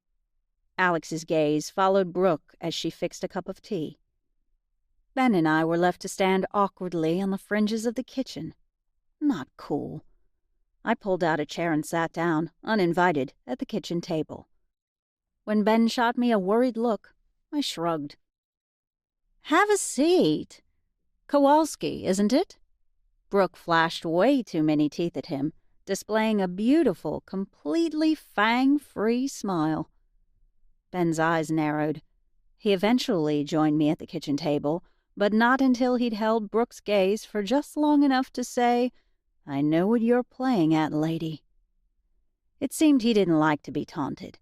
S1: Alex's gaze followed Brooke as she fixed a cup of tea. Ben and I were left to stand awkwardly on the fringes of the kitchen. Not cool. I pulled out a chair and sat down, uninvited, at the kitchen table. When Ben shot me a worried look, I shrugged. "Have a seat. Kowalski, isn't it?" Brooke flashed way too many teeth at him, displaying a beautiful, completely fang-free smile. Ben's eyes narrowed. He eventually joined me at the kitchen table, but not until he'd held Brooke's gaze for just long enough to say, "I know what you're playing at, lady." It seemed he didn't like to be taunted.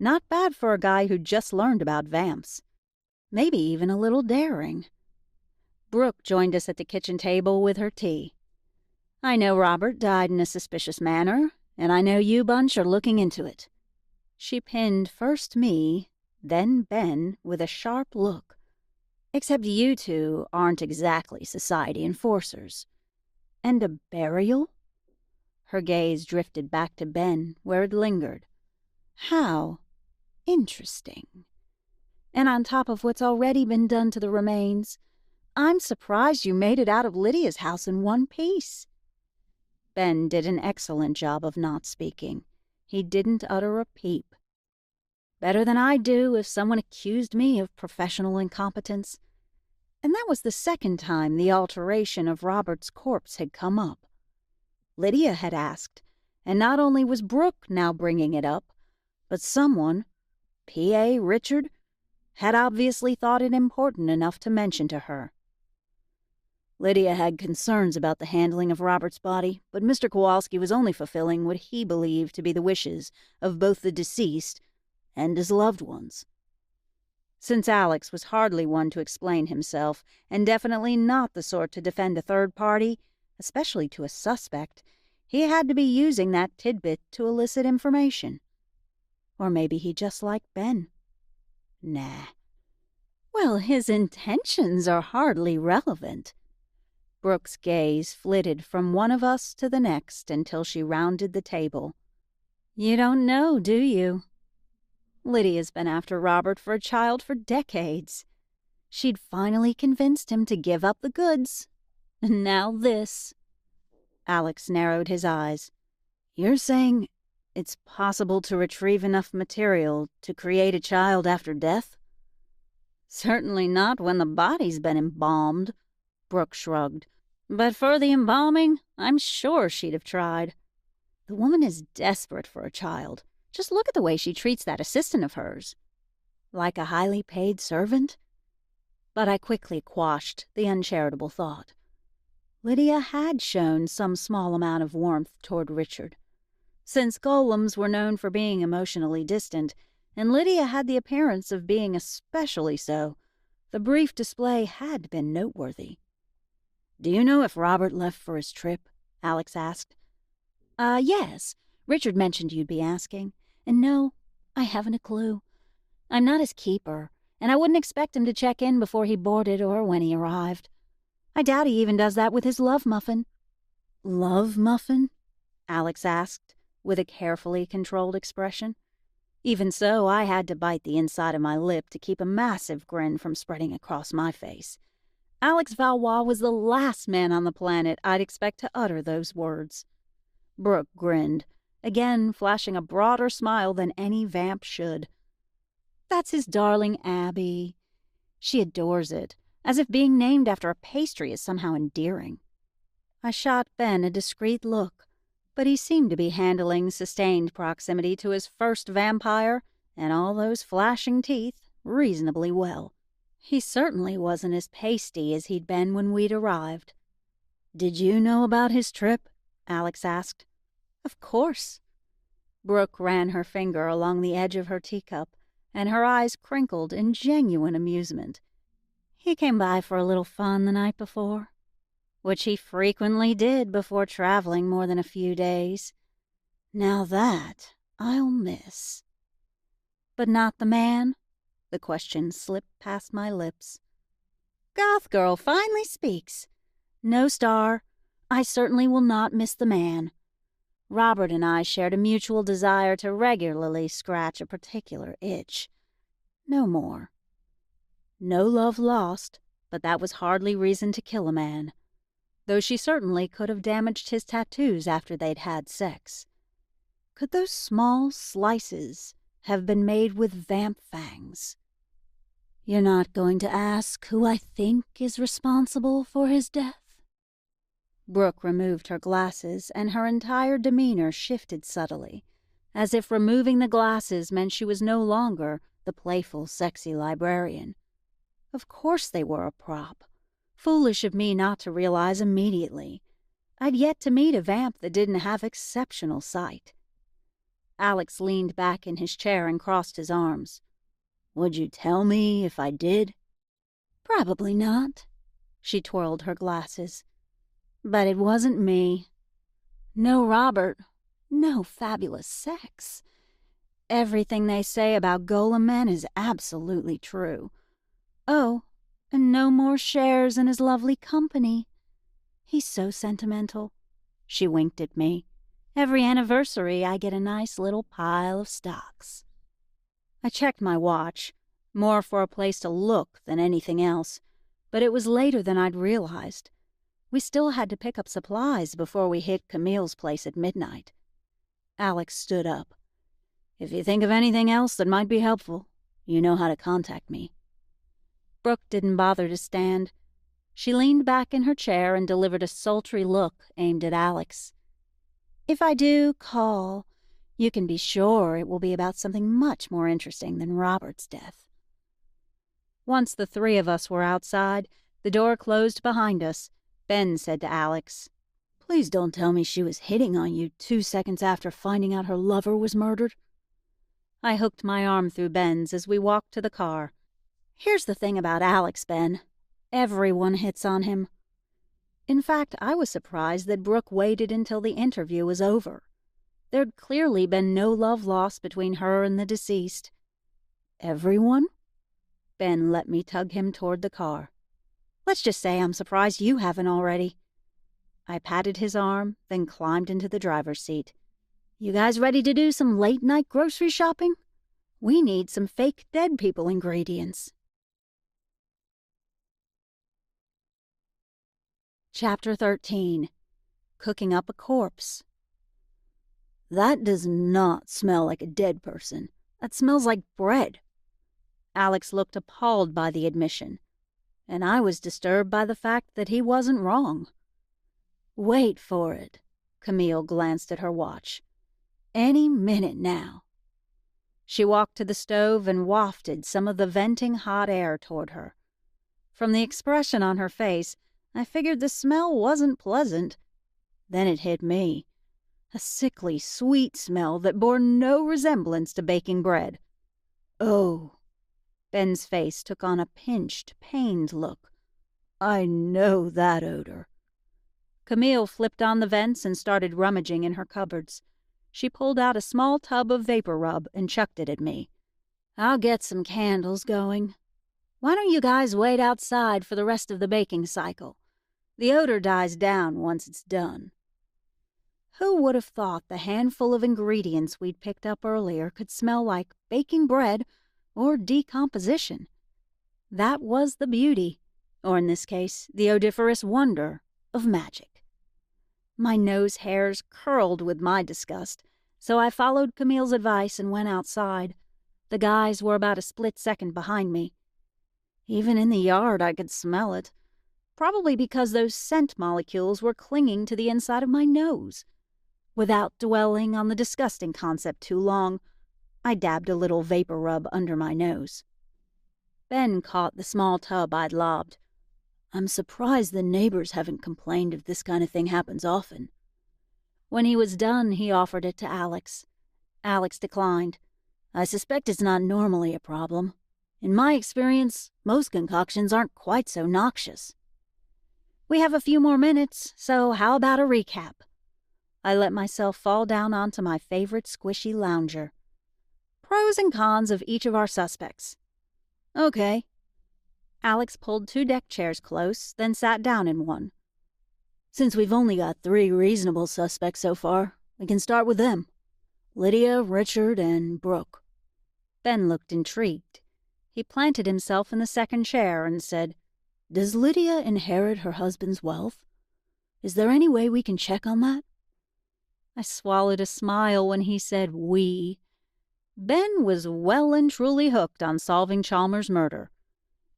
S1: Not bad for a guy who'd just learned about vamps. Maybe even a little daring. Brooke joined us at the kitchen table with her tea. "I know Robert died in a suspicious manner, and I know you bunch are looking into it." She pinned first me, then Ben with a sharp look. "Except you two aren't exactly society enforcers. And a burial?" Her gaze drifted back to Ben, where it lingered. "How interesting. And on top of what's already been done to the remains, I'm surprised you made it out of Lydia's house in one piece." Ben did an excellent job of not speaking. He didn't utter a peep. Better than I'd do if someone accused me of professional incompetence. And that was the second time the alteration of Robert's corpse had come up. Lydia had asked, and not only was Brooke now bringing it up, but someone, P.A. Richard, had obviously thought it important enough to mention to her. Lydia had concerns about the handling of Robert's body, but Mr. Kowalski was only fulfilling what he believed to be the wishes of both the deceased and his loved ones. Since Alex was hardly one to explain himself, and definitely not the sort to defend a third party, especially to a suspect, he had to be using that tidbit to elicit information. Or maybe he just liked Ben. Nah. Well, his intentions are hardly relevant. Brooke's gaze flitted from one of us to the next until she rounded the table. "You don't know, do you? Lydia's been after Robert for a child for decades. She'd finally convinced him to give up the goods. And now this." Alex narrowed his eyes. "You're saying it's possible to retrieve enough material to create a child after death?" "Certainly not when the body's been embalmed," Brooke shrugged. "But for the embalming, I'm sure she'd have tried." The woman is desperate for a child. Just look at the way she treats that assistant of hers. Like a highly paid servant? But I quickly quashed the uncharitable thought. Lydia had shown some small amount of warmth toward Richard. Since golems were known for being emotionally distant, and Lydia had the appearance of being especially so, the brief display had been noteworthy. "Do you know if Robert left for his trip?" Alex asked. Yes. Richard mentioned you'd be asking. And no, I haven't a clue. I'm not his keeper, and I wouldn't expect him to check in before he boarded or when he arrived. I doubt he even does that with his love muffin." "Love muffin?" Alex asked, with a carefully controlled expression. Even so, I had to bite the inside of my lip to keep a massive grin from spreading across my face. Alex Valois was the last man on the planet I'd expect to utter those words. Brooke grinned, again flashing a broader smile than any vamp should. "That's his darling Abby. She adores it, as if being named after a pastry is somehow endearing." I shot Ben a discreet look, but he seemed to be handling sustained proximity to his first vampire and all those flashing teeth reasonably well. He certainly wasn't as pasty as he'd been when we'd arrived. "Did you know about his trip?" Alex asked. "Of course." Brooke ran her finger along the edge of her teacup, and her eyes crinkled in genuine amusement. "He came by for a little fun the night before," which he frequently did before traveling more than a few days. Now that I'll miss. "But not the man?" The question slipped past my lips. Goth girl finally speaks. "No, Star, I certainly will not miss the man. Robert and I shared a mutual desire to regularly scratch a particular itch. No more. No love lost, but that was hardly reason to kill a man, though she certainly could have damaged his tattoos after they'd had sex. Could those small slices have been made with vamp fangs? You're not going to ask who I think is responsible for his death?" Brooke removed her glasses, and her entire demeanor shifted subtly, as if removing the glasses meant she was no longer the playful, sexy librarian. Of course they were a prop. Foolish of me not to realize immediately. I'd yet to meet a vamp that didn't have exceptional sight. Alex leaned back in his chair and crossed his arms. "Would you tell me if I did?" "Probably not." She twirled her glasses. "But it wasn't me. No Robert. No fabulous sex. Everything they say about golem men is absolutely true. Oh, and no more shares in his lovely company. He's so sentimental." She winked at me. "Every anniversary I get a nice little pile of stocks." I checked my watch, more for a place to look than anything else, but it was later than I'd realized. We still had to pick up supplies before we hit Camille's place at midnight. Alex stood up. "If you think of anything else that might be helpful, you know how to contact me." Brooke didn't bother to stand. She leaned back in her chair and delivered a sultry look aimed at Alex. "If I do call, you can be sure it will be about something much more interesting than Robert's death." Once the three of us were outside, the door closed behind us. Ben said to Alex, "Please don't tell me she was hitting on you 2 seconds after finding out her lover was murdered." I hooked my arm through Ben's as we walked to the car. "Here's the thing about Alex, Ben. Everyone hits on him." In fact, I was surprised that Brooke waited until the interview was over. There'd clearly been no love lost between her and the deceased. "Everyone?" Ben let me tug him toward the car. "Let's just say I'm surprised you haven't already." I patted his arm, then climbed into the driver's seat. "You guys ready to do some late-night grocery shopping? We need some fake dead people ingredients." Chapter 13. Cooking up a corpse. "That does not smell like a dead person. That smells like bread." Alex looked appalled by the admission, and I was disturbed by the fact that he wasn't wrong. "Wait for it," Camille glanced at her watch. Any minute now. She walked to the stove and wafted some of the venting hot air toward her. From the expression on her face, I figured the smell wasn't pleasant. Then it hit me. A sickly, sweet smell that bore no resemblance to baking bread. Oh. Ben's face took on a pinched, pained look. I know that odor. Camille flipped on the vents and started rummaging in her cupboards. She pulled out a small tub of vapor rub and chucked it at me. I'll get some candles going. Why don't you guys wait outside for the rest of the baking cycle? The odor dies down once it's done. Who would have thought the handful of ingredients we'd picked up earlier could smell like baking bread or decomposition? That was the beauty, or in this case, the odoriferous wonder, of magic. My nose hairs curled with my disgust, so I followed Camille's advice and went outside. The guys were about a split second behind me. Even in the yard I could smell it, probably because those scent molecules were clinging to the inside of my nose. Without dwelling on the disgusting concept too long, I dabbed a little vapor rub under my nose. Ben caught the small tub I'd lobbed. I'm surprised the neighbors haven't complained if this kind of thing happens often. When he was done, he offered it to Alex. Alex declined. I suspect it's not normally a problem. In my experience, most concoctions aren't quite so noxious. We have a few more minutes, so how about a recap? I let myself fall down onto my favorite squishy lounger. Pros and cons of each of our suspects. Okay. Alex pulled 2 deck chairs close, then sat down in one. Since we've only got 3 reasonable suspects so far, we can start with them. Lydia, Richard, and Brooke. Ben looked intrigued. He planted himself in the second chair and said, Does Lydia inherit her husband's wealth? Is there any way we can check on that? I swallowed a smile when he said we. Ben was well and truly hooked on solving Chalmers' murder.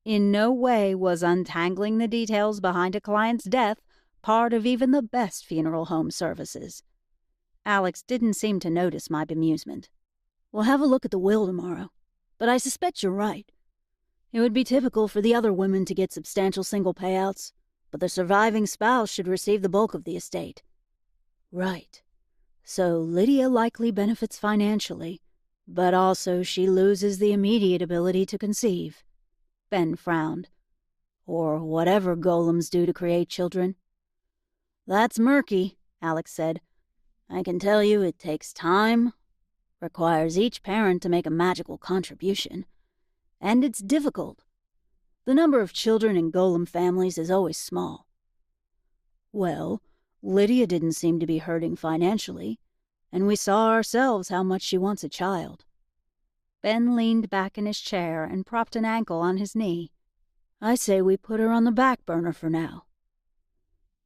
S1: In no way was untangling the details behind a client's death part of even the best funeral home services. Alex didn't seem to notice my bemusement. We'll have a look at the will tomorrow, but I suspect you're right. It would be typical for the other women to get substantial single payouts, but the surviving spouse should receive the bulk of the estate. Right. So Lydia likely benefits financially, but also she loses the immediate ability to conceive. Ben frowned. Or whatever golems do to create children. That's murky, Alex said. I can tell you it takes time, requires each parent to make a magical contribution, and it's difficult. The number of children in golem families is always small. Well, Lydia didn't seem to be hurting financially, and we saw ourselves how much she wants a child. Ben leaned back in his chair and propped an ankle on his knee. I say we put her on the back burner for now.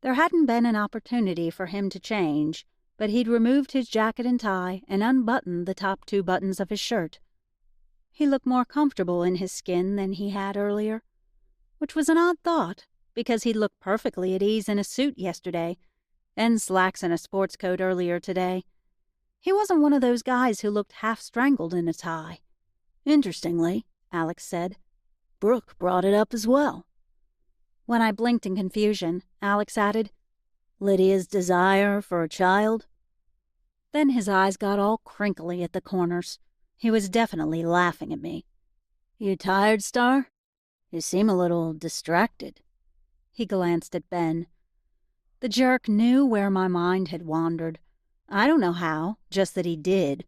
S1: There hadn't been an opportunity for him to change, but he'd removed his jacket and tie and unbuttoned the top 2 buttons of his shirt. He looked more comfortable in his skin than he had earlier, which was an odd thought, because he'd looked perfectly at ease in a suit yesterday, and slacks and a sports coat earlier today. He wasn't one of those guys who looked half-strangled in a tie. Interestingly, Alex said, Brooke brought it up as well. When I blinked in confusion, Alex added, Lydia's desire for a child? Then his eyes got all crinkly at the corners. He was definitely laughing at me. You tired, Star? You seem a little distracted. He glanced at Ben. The jerk knew where my mind had wandered. I don't know how, just that he did.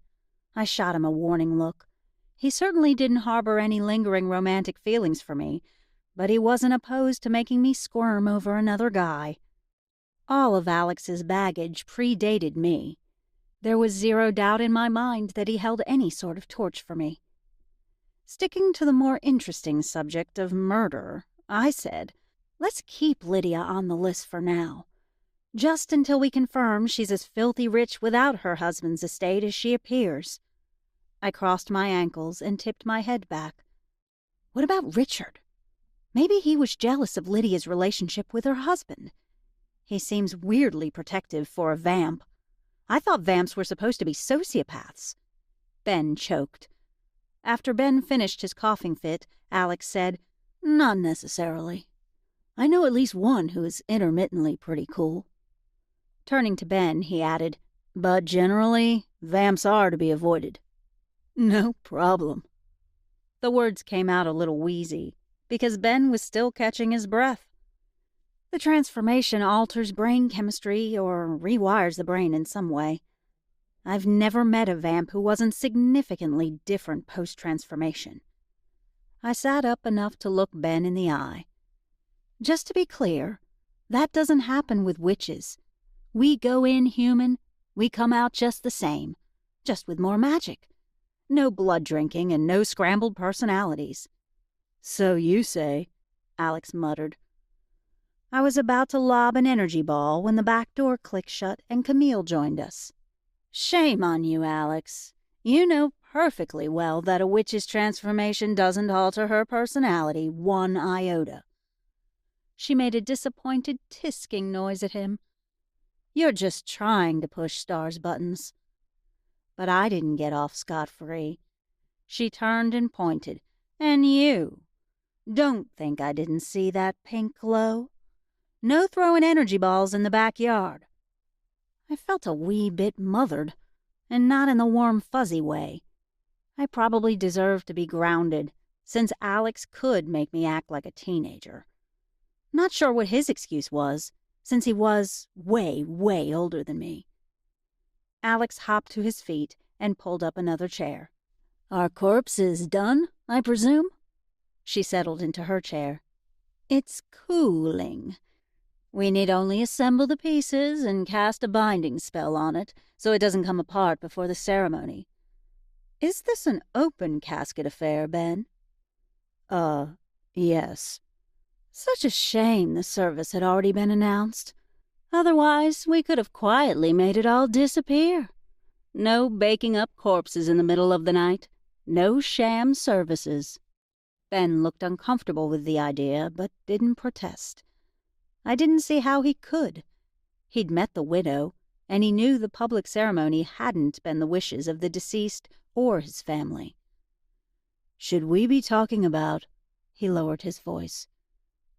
S1: I shot him a warning look. He certainly didn't harbor any lingering romantic feelings for me, but he wasn't opposed to making me squirm over another guy. All of Alex's baggage predated me. There was 0 doubt in my mind that he held any sort of torch for me. Sticking to the more interesting subject of murder, I said, let's keep Lydia on the list for now. Just until we confirm she's as filthy rich without her husband's estate as she appears. I crossed my ankles and tipped my head back. What about Richard? Maybe he was jealous of Lydia's relationship with her husband. He seems weirdly protective for a vamp. I thought vamps were supposed to be sociopaths." Ben choked. After Ben finished his coughing fit, Alex said, "Not necessarily. I know at least one who is intermittently pretty cool." Turning to Ben, he added, "But generally, vamps are to be avoided." "No problem." The words came out a little wheezy, because Ben was still catching his breath. The transformation alters brain chemistry or rewires the brain in some way. I've never met a vamp who wasn't significantly different post-transformation. I sat up enough to look Ben in the eye. "Just to be clear, that doesn't happen with witches. We go in human, we come out just the same, just with more magic. No blood drinking and no scrambled personalities." "So you say," Alex muttered. I was about to lob an energy ball when the back door clicked shut and Camille joined us. "Shame on you, Alex. You know perfectly well that a witch's transformation doesn't alter her personality one iota." She made a disappointed tisking noise at him. "You're just trying to push Star's buttons." But I didn't get off scot-free. She turned and pointed. "And you. Don't think I didn't see that pink glow. No throwing energy balls in the backyard." I felt a wee bit mothered, and not in the warm, fuzzy way. I probably deserved to be grounded, since Alex could make me act like a teenager. Not sure what his excuse was, since he was way, way older than me. Alex hopped to his feet and pulled up another chair. "Our corpse is done, I presume?" She settled into her chair. "It's cooling. We need only assemble the pieces and cast a binding spell on it so it doesn't come apart before the ceremony. Is this an open casket affair, Ben?" Yes." Such a shame the service had already been announced. Otherwise, we could have quietly made it all disappear. No baking up corpses in the middle of the night. No sham services." Ben looked uncomfortable with the idea, but didn't protest. I didn't see how he could. He'd met the widow, and he knew the public ceremony hadn't been the wishes of the deceased or his family. "Should we be talking about," he lowered his voice,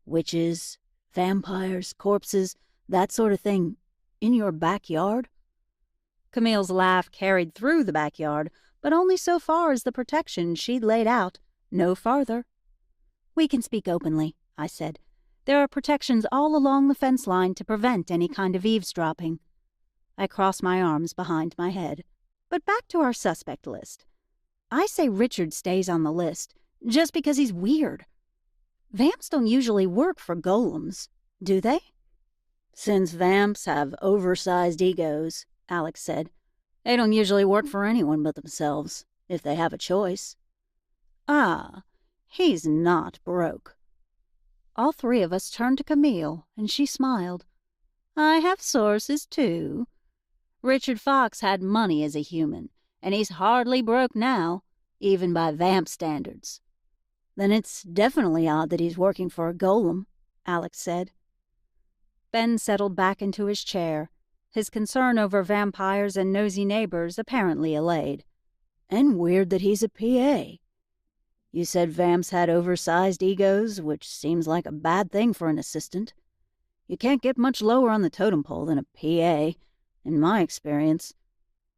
S1: "witches, vampires, corpses, that sort of thing, in your backyard?" Camille's laugh carried through the backyard, but only so far as the protection she'd laid out, no farther. "We can speak openly," I said. "There are protections all along the fence line to prevent any kind of eavesdropping." I crossed my arms behind my head. But back to our suspect list. I say Richard stays on the list just because he's weird. Vamps don't usually work for golems, do they? "Since vamps have oversized egos," Alex said, "they don't usually work for anyone but themselves, if they have a choice." "Ah, he's not broke." All three of us turned to Camille, and she smiled. "I have sources, too. Richard Fox had money as a human, and he's hardly broke now, even by vamp standards." "Then it's definitely odd that he's working for a golem," Alex said. Ben settled back into his chair, his concern over vampires and nosy neighbors apparently allayed. "And weird that he's a PA. You said vamps had oversized egos, which seems like a bad thing for an assistant. You can't get much lower on the totem pole than a PA, in my experience.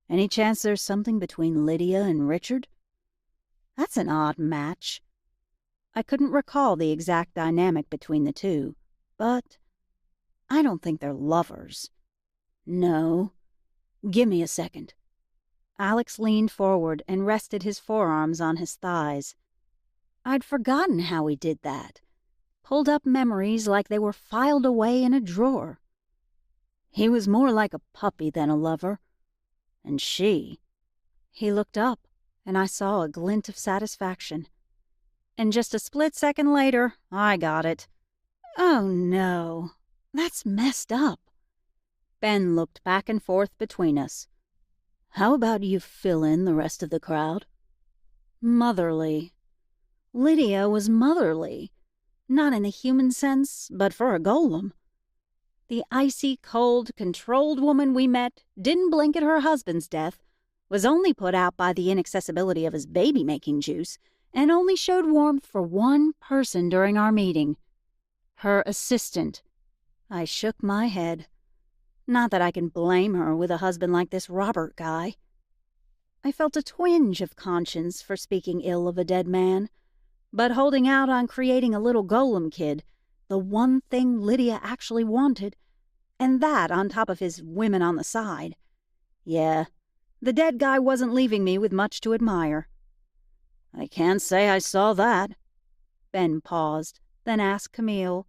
S1: Any chance there's something between Lydia and Richard?" "That's an odd match." I couldn't recall the exact dynamic between the two, but I don't think they're lovers. "No. Give me a second." Alex leaned forward and rested his forearms on his thighs. I'd forgotten how he did that. Pulled up memories like they were filed away in a drawer. "He was more like a puppy than a lover. And she—" He looked up, and I saw a glint of satisfaction. And just a split second later, I got it. "Oh, no. That's messed up." Ben looked back and forth between us. "How about you fill in the rest of the crowd?" "Motherly." Lydia was motherly. Not in the human sense, but for a golem. The icy, cold, controlled woman we met didn't blink at her husband's death, was only put out by the inaccessibility of his baby-making juice, and only showed warmth for one person during our meeting. Her assistant. I shook my head. Not that I can blame her with a husband like this Robert guy. I felt a twinge of conscience for speaking ill of a dead man, but holding out on creating a little golem kid, the one thing Lydia actually wanted, and that on top of his women on the side. Yeah, the dead guy wasn't leaving me with much to admire. I can't say I saw that. Ben paused, then asked Camille,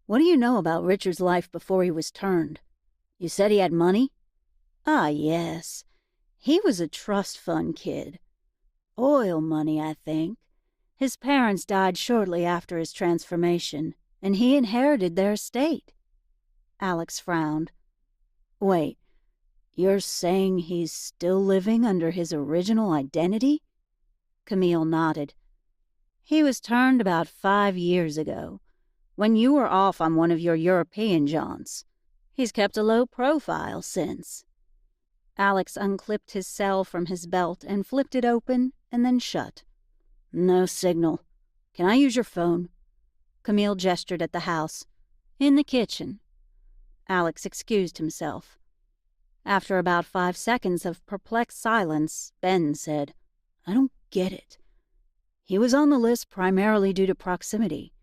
S1: "What do you know about Richard's life before he was turned? You said he had money?" "Ah, yes. He was a trust fund kid. Oil money, I think. His parents died shortly after his transformation, and he inherited their estate." Alex frowned. "Wait, you're saying he's still living under his original identity?" Camille nodded. "He was turned about 5 years ago, when you were off on one of your European jaunts. He's kept a low profile since." Alex unclipped his cell from his belt and flipped it open and then shut. "No signal. Can I use your phone?" Camille gestured at the house. "In the kitchen." Alex excused himself. After about 5 seconds of perplexed silence, Ben said, "I don't get it. He was on the list primarily due to proximity.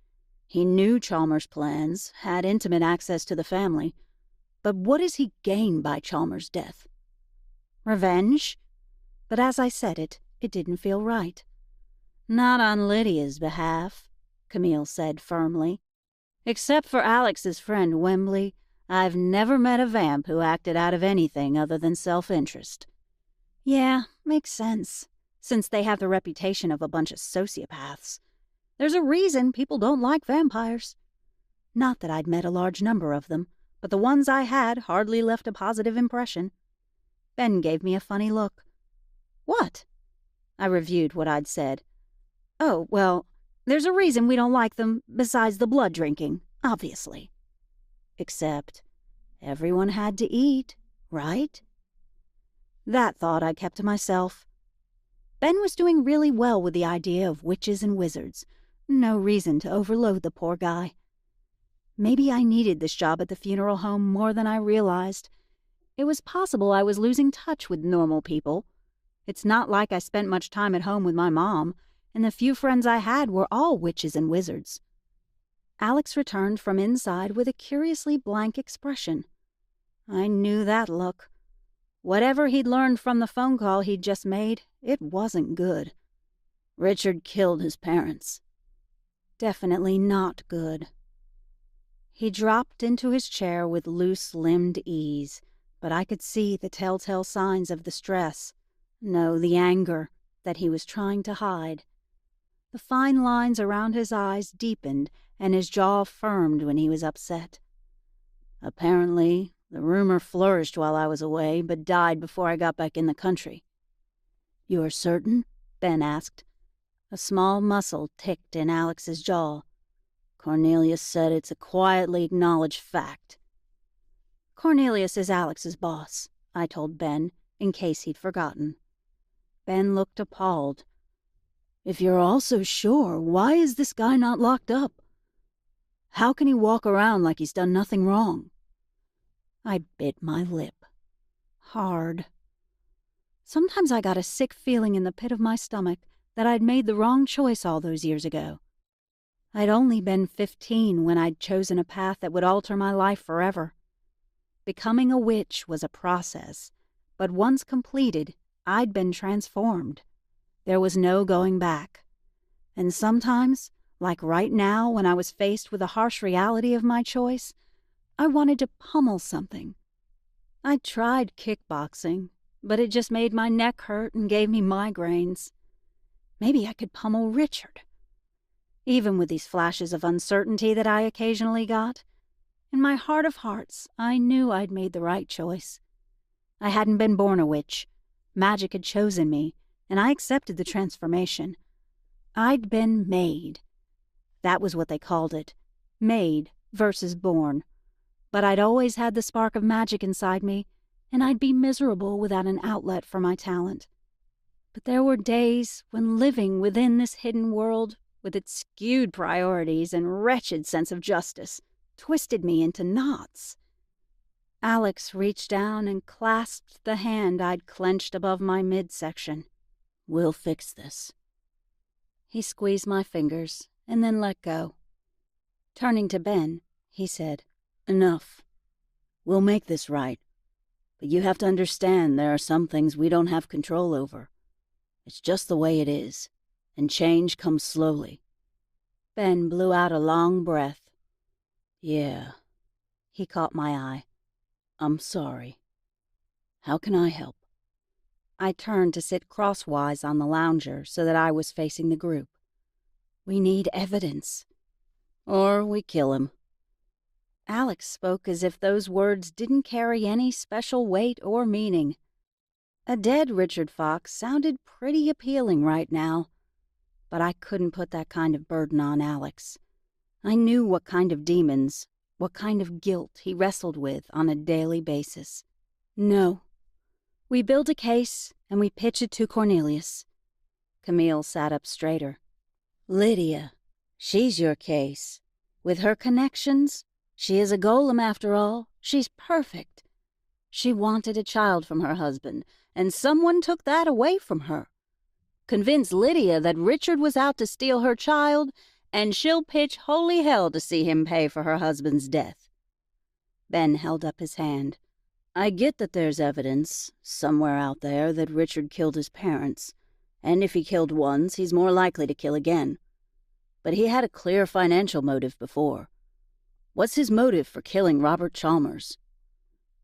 S1: He knew Chalmers' plans, had intimate access to the family. But what does he gain by Chalmers' death?" "Revenge?" But as I said it, it didn't feel right. "Not on Lydia's behalf," Camille said firmly. "Except for Alex's friend Wembley, I've never met a vamp who acted out of anything other than self-interest." "Yeah, makes sense, since they have the reputation of a bunch of sociopaths. There's a reason people don't like vampires. Not that I'd met a large number of them, but the ones I had hardly left a positive impression." Ben gave me a funny look. "What?" I reviewed what I'd said. "Oh, well, there's a reason we don't like them besides the blood drinking, obviously. Except everyone had to eat, right?" That thought I kept to myself. Ben was doing really well with the idea of witches and wizards. No reason to overload the poor guy. Maybe I needed this job at the funeral home more than I realized. It was possible I was losing touch with normal people. It's not like I spent much time at home with my mom, and the few friends I had were all witches and wizards. Alex returned from inside with a curiously blank expression. I knew that look. Whatever he'd learned from the phone call he'd just made, it wasn't good. Richard killed his parents. Definitely not good. He dropped into his chair with loose-limbed ease, but I could see the telltale signs of the stress, no, the anger, that he was trying to hide. The fine lines around his eyes deepened, and his jaw firmed when he was upset. "Apparently, the rumor flourished while I was away, but died before I got back in the country." "You're certain?" Ben asked. A small muscle ticked in Alex's jaw. "Cornelius said it's a quietly acknowledged fact." "Cornelius is Alex's boss," I told Ben, in case he'd forgotten. Ben looked appalled. "If you're all so sure, why is this guy not locked up? How can he walk around like he's done nothing wrong?" I bit my lip. Hard. Sometimes I got a sick feeling in the pit of my stomach that I'd made the wrong choice all those years ago. I'd only been 15 when I'd chosen a path that would alter my life forever. Becoming a witch was a process, but once completed, I'd been transformed. There was no going back. And sometimes, like right now when I was faced with the harsh reality of my choice, I wanted to pummel something. I tried kickboxing, but it just made my neck hurt and gave me migraines. Maybe I could pummel Richard. Even with these flashes of uncertainty that I occasionally got, in my heart of hearts, I knew I'd made the right choice. I hadn't been born a witch. Magic had chosen me, and I accepted the transformation. I'd been made. That was what they called it. Made versus born. But I'd always had the spark of magic inside me, and I'd be miserable without an outlet for my talent. But there were days when living within this hidden world, with its skewed priorities and wretched sense of justice, twisted me into knots. Alex reached down and clasped the hand I'd clenched above my midsection. "We'll fix this." He squeezed my fingers and then let go. Turning to Ben, he said, "Enough. We'll make this right. But you have to understand there are some things we don't have control over. It's just the way it is, and change comes slowly." Ben blew out a long breath. "Yeah." He caught my eye. "I'm sorry. How can I help?" I turned to sit crosswise on the lounger so that I was facing the group. "We need evidence. Or we kill him." Alex spoke as if those words didn't carry any special weight or meaning. A dead Richard Fox sounded pretty appealing right now, but I couldn't put that kind of burden on Alex. I knew what kind of demons, what kind of guilt he wrestled with on a daily basis. "No. We build a case and we pitch it to Cornelius." Camille sat up straighter. "Lydia, she's your case. With her connections, she is a golem after all. She's perfect. She wanted a child from her husband, and someone took that away from her. Convince Lydia that Richard was out to steal her child, and she'll pitch holy hell to see him pay for her husband's death." Ben held up his hand. "I get that there's evidence, somewhere out there, that Richard killed his parents, and if he killed once, he's more likely to kill again. But he had a clear financial motive before. What's his motive for killing Robert Chalmers?"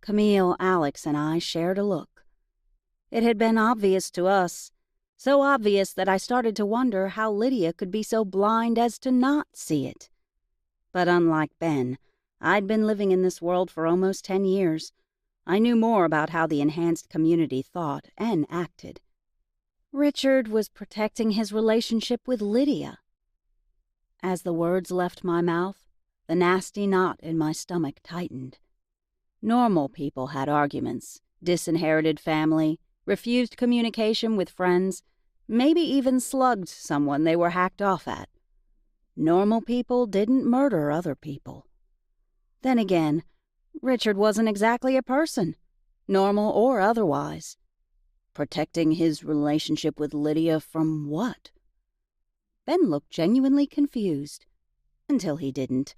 S1: Camille, Alex, and I shared a look. It had been obvious to us, so obvious that I started to wonder how Lydia could be so blind as to not see it. But unlike Ben, I'd been living in this world for almost 10 years. I knew more about how the enhanced community thought and acted. Richard was protecting his relationship with Lydia. As the words left my mouth, the nasty knot in my stomach tightened. Normal people had arguments, disinherited family, refused communication with friends, maybe even slugged someone they were hacked off at. Normal people didn't murder other people. Then again, Richard wasn't exactly a person, normal or otherwise. Protecting his relationship with Lydia from what? Ben looked genuinely confused. Until he didn't.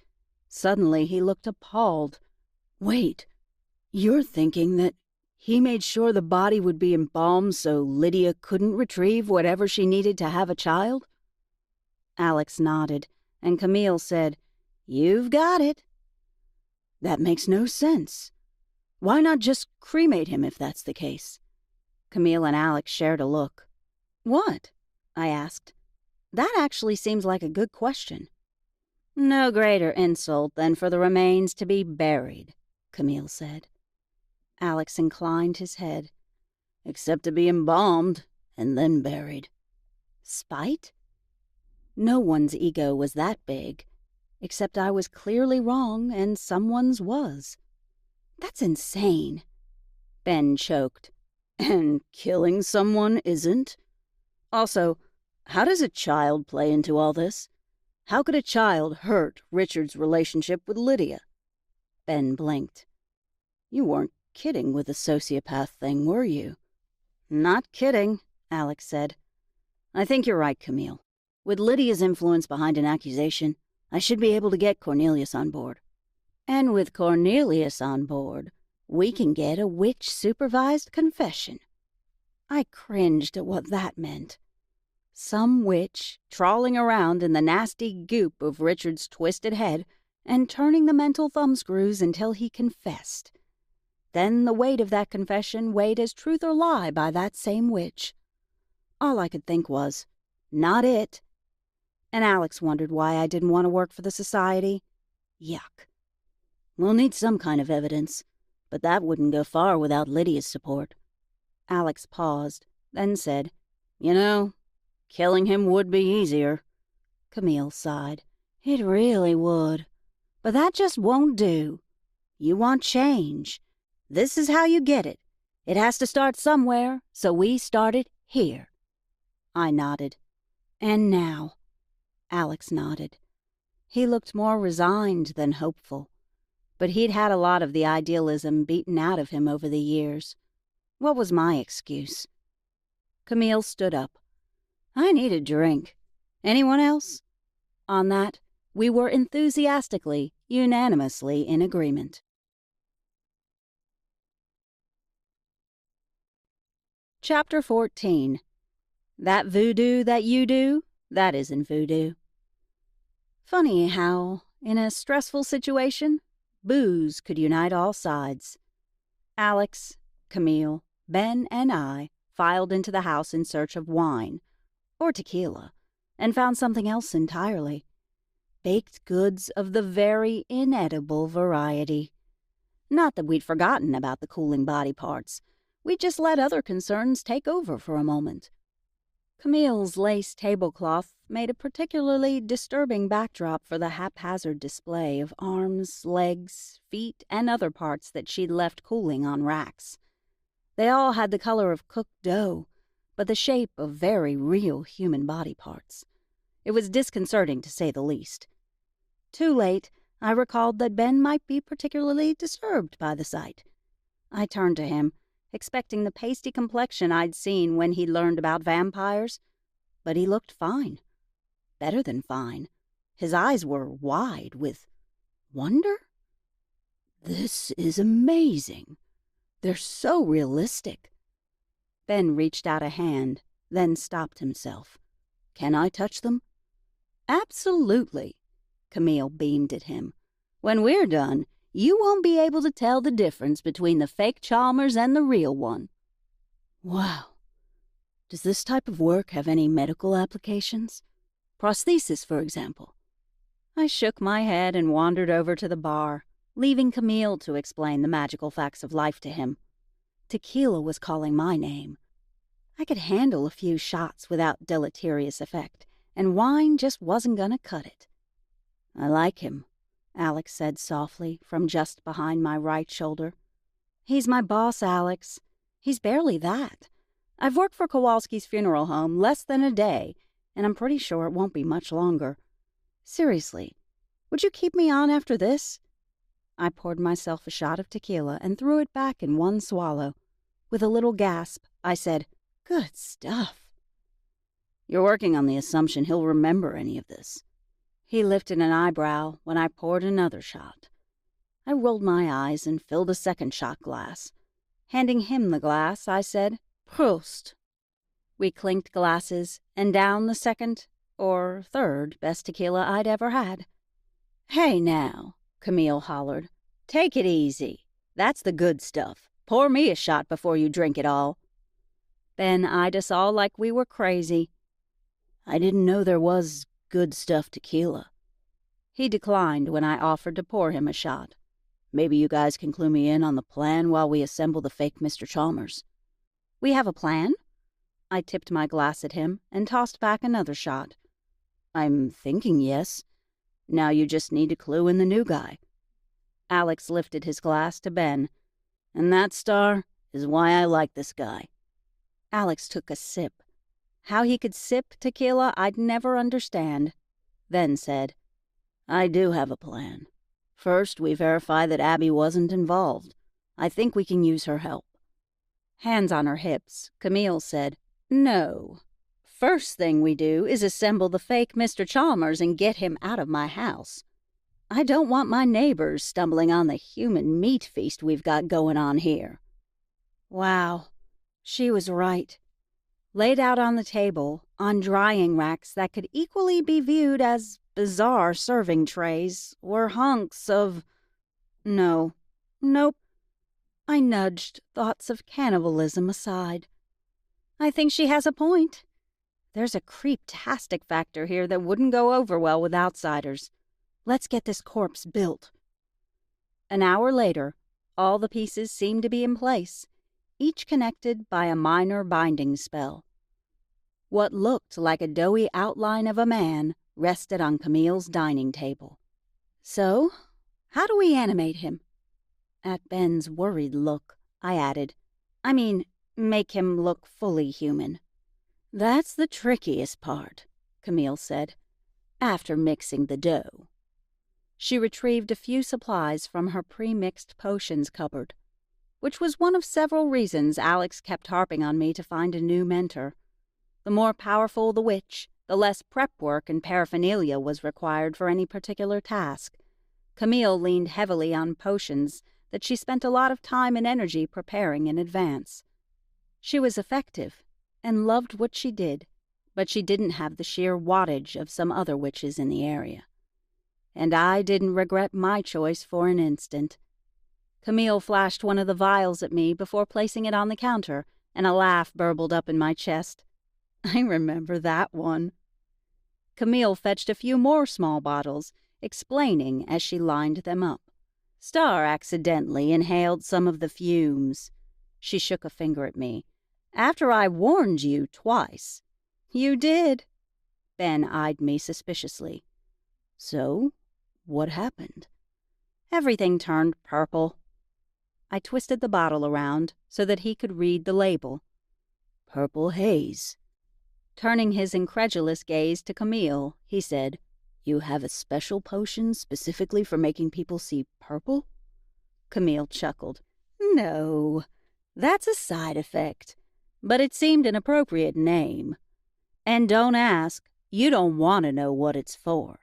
S1: Suddenly he looked appalled. "Wait, you're thinking that he made sure the body would be embalmed so Lydia couldn't retrieve whatever she needed to have a child?" Alex nodded, and Camille said, "You've got it." "That makes no sense. Why not just cremate him if that's the case?" Camille and Alex shared a look. "What?" I asked. "That actually seems like a good question." "No greater insult than for the remains to be buried," Camille said. Alex inclined his head. "Except to be embalmed and then buried." Spite? No one's ego was that big, except I was clearly wrong and someone's was. "That's insane." Ben choked. "And killing someone isn't? Also, how does a child play into all this? How could a child hurt Richard's relationship with Lydia?" Ben blinked. "You weren't kidding with the sociopath thing, were you?" "Not kidding," Alex said. "I think you're right, Camille. With Lydia's influence behind an accusation, I should be able to get Cornelius on board. And with Cornelius on board, we can get a witch-supervised confession." I cringed at what that meant. Some witch trawling around in the nasty goop of Richard's twisted head and turning the mental thumbscrews until he confessed. Then the weight of that confession weighed as truth or lie by that same witch. All I could think was, not it. And Alex wondered why I didn't want to work for the society. Yuck. "We'll need some kind of evidence, but that wouldn't go far without Lydia's support." Alex paused, then said, "You know, killing him would be easier." Camille sighed. "It really would. But that just won't do. You want change. This is how you get it. It has to start somewhere, so we started here." I nodded. "And now?" Alex nodded. He looked more resigned than hopeful, but he'd had a lot of the idealism beaten out of him over the years. What was my excuse? Camille stood up. "I need a drink. Anyone else?" On that, we were enthusiastically, unanimously in agreement. Chapter 14. That voodoo that you do, that isn't voodoo. Funny how, in a stressful situation, booze could unite all sides. Alex, Camille, Ben, and I filed into the house in search of wine, or tequila, and found something else entirely. Baked goods of the very inedible variety. Not that we'd forgotten about the cooling body parts. We'd just let other concerns take over for a moment. Camille's lace tablecloth made a particularly disturbing backdrop for the haphazard display of arms, legs, feet, and other parts that she'd left cooling on racks. They all had the color of cooked dough, but the shape of very real human body parts. It was disconcerting, to say the least. Too late, I recalled that Ben might be particularly disturbed by the sight. I turned to him, expecting the pasty complexion I'd seen when he learned about vampires, but he looked fine. Better than fine. His eyes were wide with wonder. "This is amazing. They're so realistic." Ben reached out a hand, then stopped himself. "Can I touch them?" "Absolutely." Camille beamed at him. "When we're done, you won't be able to tell the difference between the fake Chalmers and the real one." "Wow. Does this type of work have any medical applications? Prosthesis, for example?" I shook my head and wandered over to the bar, leaving Camille to explain the magical facts of life to him. Tequila was calling my name. I could handle a few shots without deleterious effect, and wine just wasn't gonna cut it. "I like him," Alex said softly from just behind my right shoulder. "He's my boss, Alex. He's barely that. I've worked for Kowalski's funeral home less than a day, and I'm pretty sure it won't be much longer. Seriously, would you keep me on after this?" I poured myself a shot of tequila and threw it back in one swallow. With a little gasp, I said, "Good stuff." "You're working on the assumption he'll remember any of this." He lifted an eyebrow when I poured another shot. I rolled my eyes and filled a second shot glass. Handing him the glass, I said, "Prost." We clinked glasses and downed the second, or third, best tequila I'd ever had. "Hey now," Camille hollered. "Take it easy. That's the good stuff. Pour me a shot before you drink it all." Ben eyed us all like we were crazy. "I didn't know there was good stuff tequila." He declined when I offered to pour him a shot. "Maybe you guys can clue me in on the plan while we assemble the fake Mr. Chalmers." "We have a plan?" I tipped my glass at him and tossed back another shot. "I'm thinking yes. Now you just need to clue in the new guy." Alex lifted his glass to Ben. "And that, Star, is why I like this guy." Alex took a sip. How he could sip tequila I'd never understand. Then said, "I do have a plan. First, we verify that Abby wasn't involved. I think we can use her help." Hands on her hips, Camille said, "No. First thing we do is assemble the fake Mr. Chalmers and get him out of my house. I don't want my neighbors stumbling on the human meat feast we've got going on here." Wow, she was right. Laid out on the table, on drying racks that could equally be viewed as bizarre serving trays, were hunks of... Nope. I nudged thoughts of cannibalism aside. I think she has a point. There's a creep-tastic factor here that wouldn't go over well with outsiders. Let's get this corpse built. An hour later, all the pieces seemed to be in place, each connected by a minor binding spell. What looked like a doughy outline of a man rested on Camille's dining table. "So, how do we animate him?" At Ben's worried look, I added, I mean, make him look fully human. That's the trickiest part, Camille said, after mixing the dough. She retrieved a few supplies from her pre-mixed potions cupboard, which was one of several reasons Alex kept harping on me to find a new mentor. The more powerful the witch, the less prep work and paraphernalia was required for any particular task. Camille leaned heavily on potions that she spent a lot of time and energy preparing in advance. She was effective and loved what she did, but she didn't have the sheer wattage of some other witches in the area. And I didn't regret my choice for an instant. Camille flashed one of the vials at me before placing it on the counter, and a laugh burbled up in my chest. I remember that one. Camille fetched a few more small bottles, explaining as she lined them up. Star accidentally inhaled some of the fumes. She shook a finger at me. After I warned you twice. You did. Ben eyed me suspiciously. So, what happened? Everything turned purple. I twisted the bottle around so that he could read the label. Purple haze. Turning his incredulous gaze to Camille, he said, You have a special potion specifically for making people see purple? Camille chuckled. No, that's a side effect, but it seemed an appropriate name. And don't ask, you don't want to know what it's for.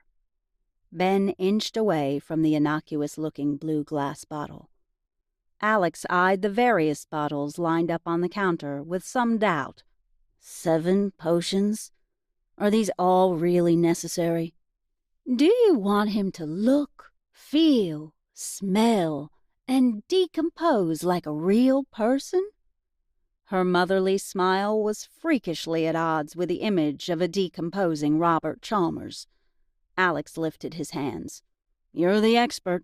S1: Ben inched away from the innocuous-looking blue glass bottle. Alex eyed the various bottles lined up on the counter with some doubt. 7 potions? Are these all really necessary? Do you want him to look, feel, smell, and decompose like a real person? Her motherly smile was freakishly at odds with the image of a decomposing Robert Chalmers. Alex lifted his hands. You're the expert.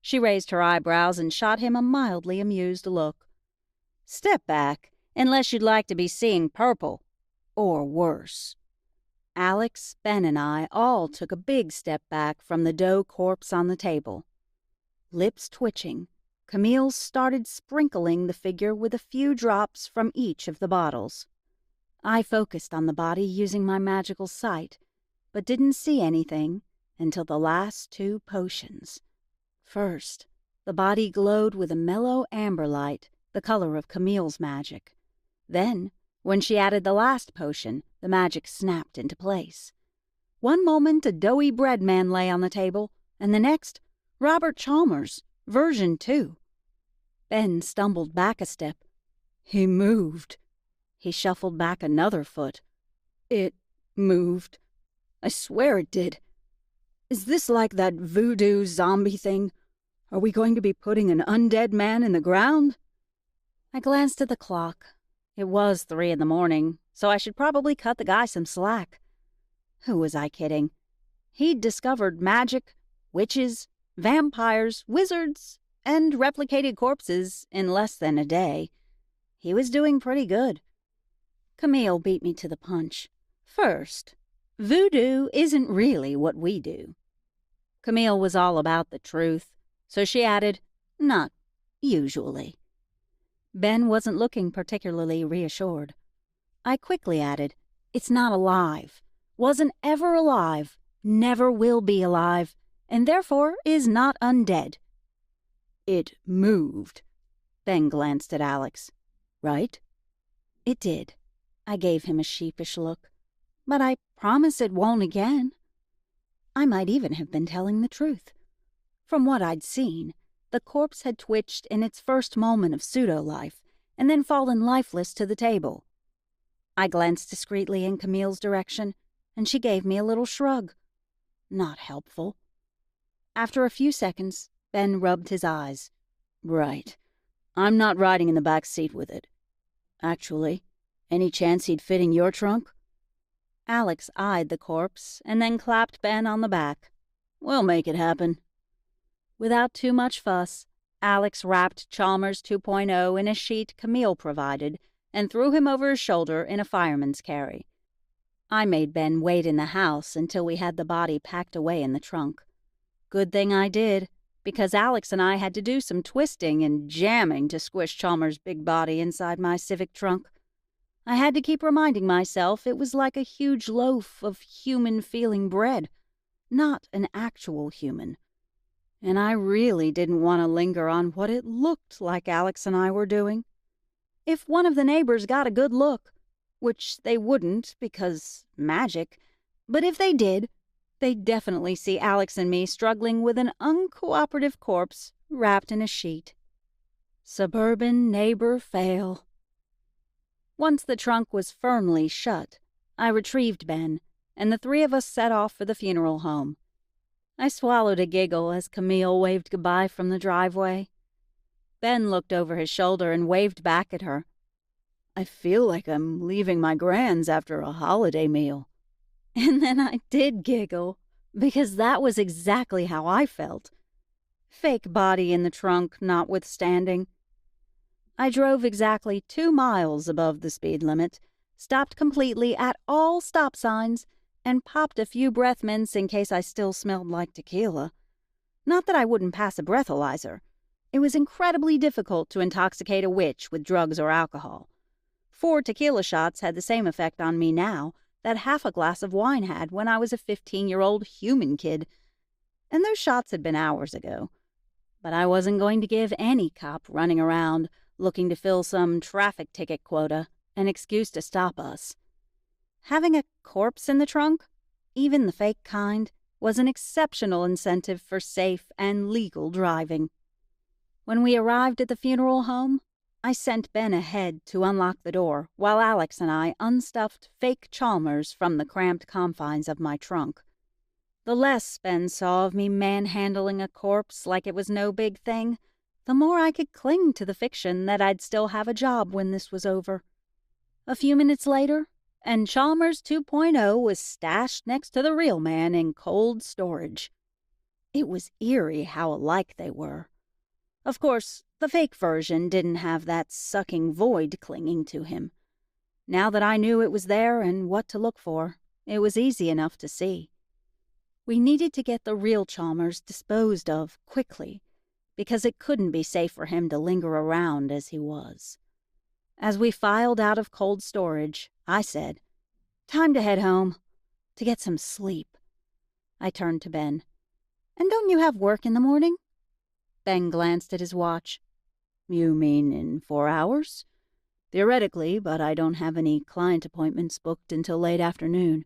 S1: She raised her eyebrows and shot him a mildly amused look. Step back, unless you'd like to be seeing purple. Or worse. Alex, Ben, and I all took a big step back from the dough corpse on the table. Lips twitching, Camille started sprinkling the figure with a few drops from each of the bottles. I focused on the body using my magical sight, but didn't see anything until the last 2 potions. First, the body glowed with a mellow amber light, the color of Camille's magic. Then, when she added the last potion, the magic snapped into place. One moment a doughy bread man lay on the table, and the next, Robert Chalmers, version 2. Ben stumbled back a step. He moved. He shuffled back another foot. It moved. I swear it did. Is this like that voodoo zombie thing? Are we going to be putting an undead man in the ground? I glanced at the clock. It was 3 a.m, so I should probably cut the guy some slack. Who was I kidding? He'd discovered magic, witches, vampires, wizards, and replicated corpses in less than a day. He was doing pretty good. Camille beat me to the punch. First, voodoo isn't really what we do. Camille was all about the truth, so she added, not usually. Ben wasn't looking particularly reassured. I quickly added, it's not alive, wasn't ever alive, never will be alive, and therefore is not undead. It moved. Ben glanced at Alex. Right? It did. I gave him a sheepish look. But I promise it won't again. I might even have been telling the truth. From what I'd seen, the corpse had twitched in its first moment of pseudo-life and then fallen lifeless to the table. I glanced discreetly in Camille's direction, and she gave me a little shrug. Not helpful. After a few seconds, Ben rubbed his eyes. Right. I'm not riding in the back seat with it. Actually, any chance he'd fit in your trunk? Alex eyed the corpse and then clapped Ben on the back. We'll make it happen. Without too much fuss, Alex wrapped Chalmers 2.0 in a sheet Camille provided and threw him over his shoulder in a fireman's carry. I made Ben wait in the house until we had the body packed away in the trunk. Good thing I did. because Alex and I had to do some twisting and jamming to squish Chalmers' big body inside my Civic trunk. I had to keep reminding myself it was like a huge loaf of human-feeling bread, not an actual human. And I really didn't want to linger on what it looked like Alex and I were doing. If one of the neighbors got a good look, which they wouldn't because magic, but if they did, they'd definitely see Alex and me struggling with an uncooperative corpse wrapped in a sheet. Suburban neighbor fail. Once the trunk was firmly shut, I retrieved Ben, and the three of us set off for the funeral home. I swallowed a giggle as Camille waved goodbye from the driveway. Ben looked over his shoulder and waved back at her. I feel like I'm leaving my grands after a holiday meal. And then I did giggle, because that was exactly how I felt. Fake body in the trunk notwithstanding. I drove exactly 2 miles above the speed limit, stopped completely at all stop signs, and popped a few breath mints in case I still smelled like tequila. Not that I wouldn't pass a breathalyzer. It was incredibly difficult to intoxicate a witch with drugs or alcohol. 4 tequila shots had the same effect on me now that half a glass of wine had when I was a 15-year-old human kid. And those shots had been hours ago. But I wasn't going to give any cop running around looking to fill some traffic ticket quota an excuse to stop us. Having a corpse in the trunk, even the fake kind, was an exceptional incentive for safe and legal driving. When we arrived at the funeral home, I sent Ben ahead to unlock the door while Alex and I unstuffed fake Chalmers from the cramped confines of my trunk. The less Ben saw of me manhandling a corpse like it was no big thing, the more I could cling to the fiction that I'd still have a job when this was over. A few minutes later, and Chalmers 2.0 was stashed next to the real man in cold storage. It was eerie how alike they were. Of course, the fake version didn't have that sucking void clinging to him. Now that I knew it was there and what to look for, it was easy enough to see. We needed to get the real Chalmers disposed of quickly, because it couldn't be safe for him to linger around as he was. As we filed out of cold storage, I said, "Time to head home, to get some sleep." I turned to Ben. "And don't you have work in the morning?" Ben glanced at his watch. "You mean in 4 hours? Theoretically, but I don't have any client appointments booked until late afternoon.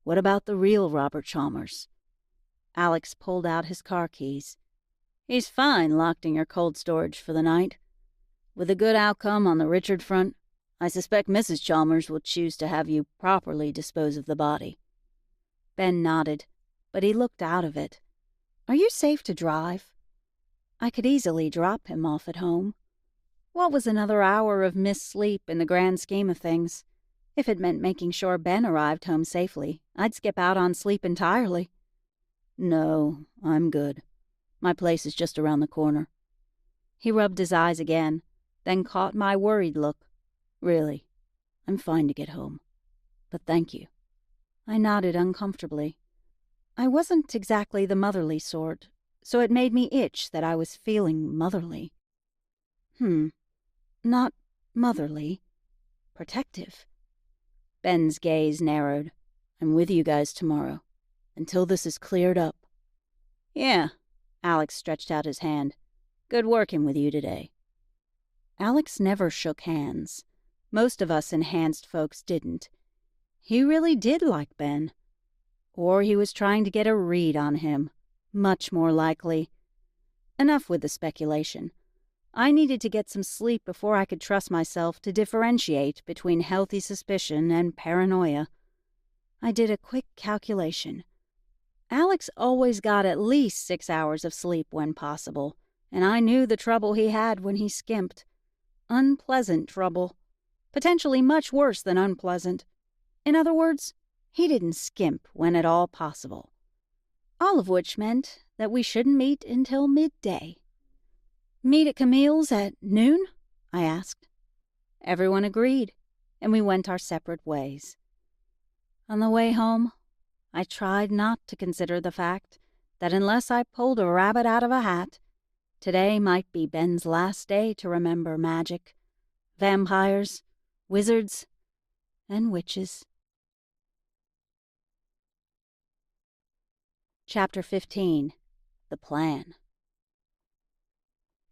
S1: What about the real Robert Chalmers?" Alex pulled out his car keys. "He's fine locked in your cold storage for the night. With a good outcome on the Richard front, I suspect Mrs. Chalmers will choose to have you properly dispose of the body." Ben nodded, but he looked out of it. "Are you safe to drive?" I could easily drop him off at home. What was another hour of missed sleep in the grand scheme of things? If it meant making sure Ben arrived home safely, I'd skip out on sleep entirely. "No, I'm good. My place is just around the corner." He rubbed his eyes again, then caught my worried look. "Really, I'm fine to get home. But thank you." I nodded uncomfortably. I wasn't exactly the motherly sort, so it made me itch that I was feeling motherly. Not motherly. Protective. Ben's gaze narrowed. "I'm with you guys tomorrow, until this is cleared up." "Yeah." Alex stretched out his hand. "Good working with you today." Alex never shook hands. Most of us enhanced folks didn't. He really did like Ben. Or he was trying to get a read on him. Much more likely. Enough with the speculation. I needed to get some sleep before I could trust myself to differentiate between healthy suspicion and paranoia. I did a quick calculation. Alex always got at least 6 hours of sleep when possible, and I knew the trouble he had when he skimped. Unpleasant trouble. Potentially much worse than unpleasant. In other words, he didn't skimp when at all possible. All of which meant that we shouldn't meet until midday. "Meet at Camille's at noon?" I asked. Everyone agreed, and we went our separate ways. On the way home, I tried not to consider the fact that unless I pulled a rabbit out of a hat, today might be Ben's last day to remember magic, vampires, wizards, and witches. Chapter 15. The Plan.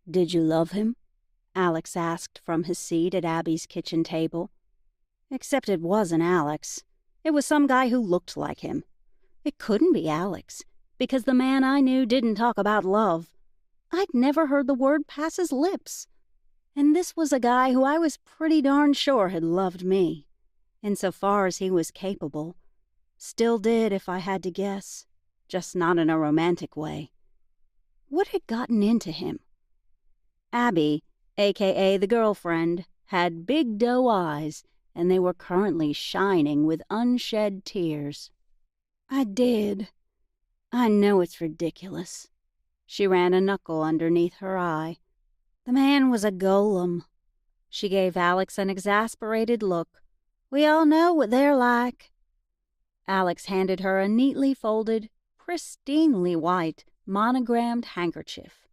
S1: "Did you love him?" Alex asked from his seat at Abby's kitchen table. Except it wasn't Alex. It was some guy who looked like him. It couldn't be Alex, because the man I knew didn't talk about love. I'd never heard the word pass his lips. And this was a guy who I was pretty darn sure had loved me, insofar as he was capable. Still did, if I had to guess, just not in a romantic way. What had gotten into him? Abby, a.k.a. the girlfriend, had big doe eyes, and they were currently shining with unshed tears. "I did. I know it's ridiculous." She ran a knuckle underneath her eye. "The man was a golem." She gave Alex an exasperated look. "We all know what they're like." Alex handed her a neatly folded, pristinely white, monogrammed handkerchief.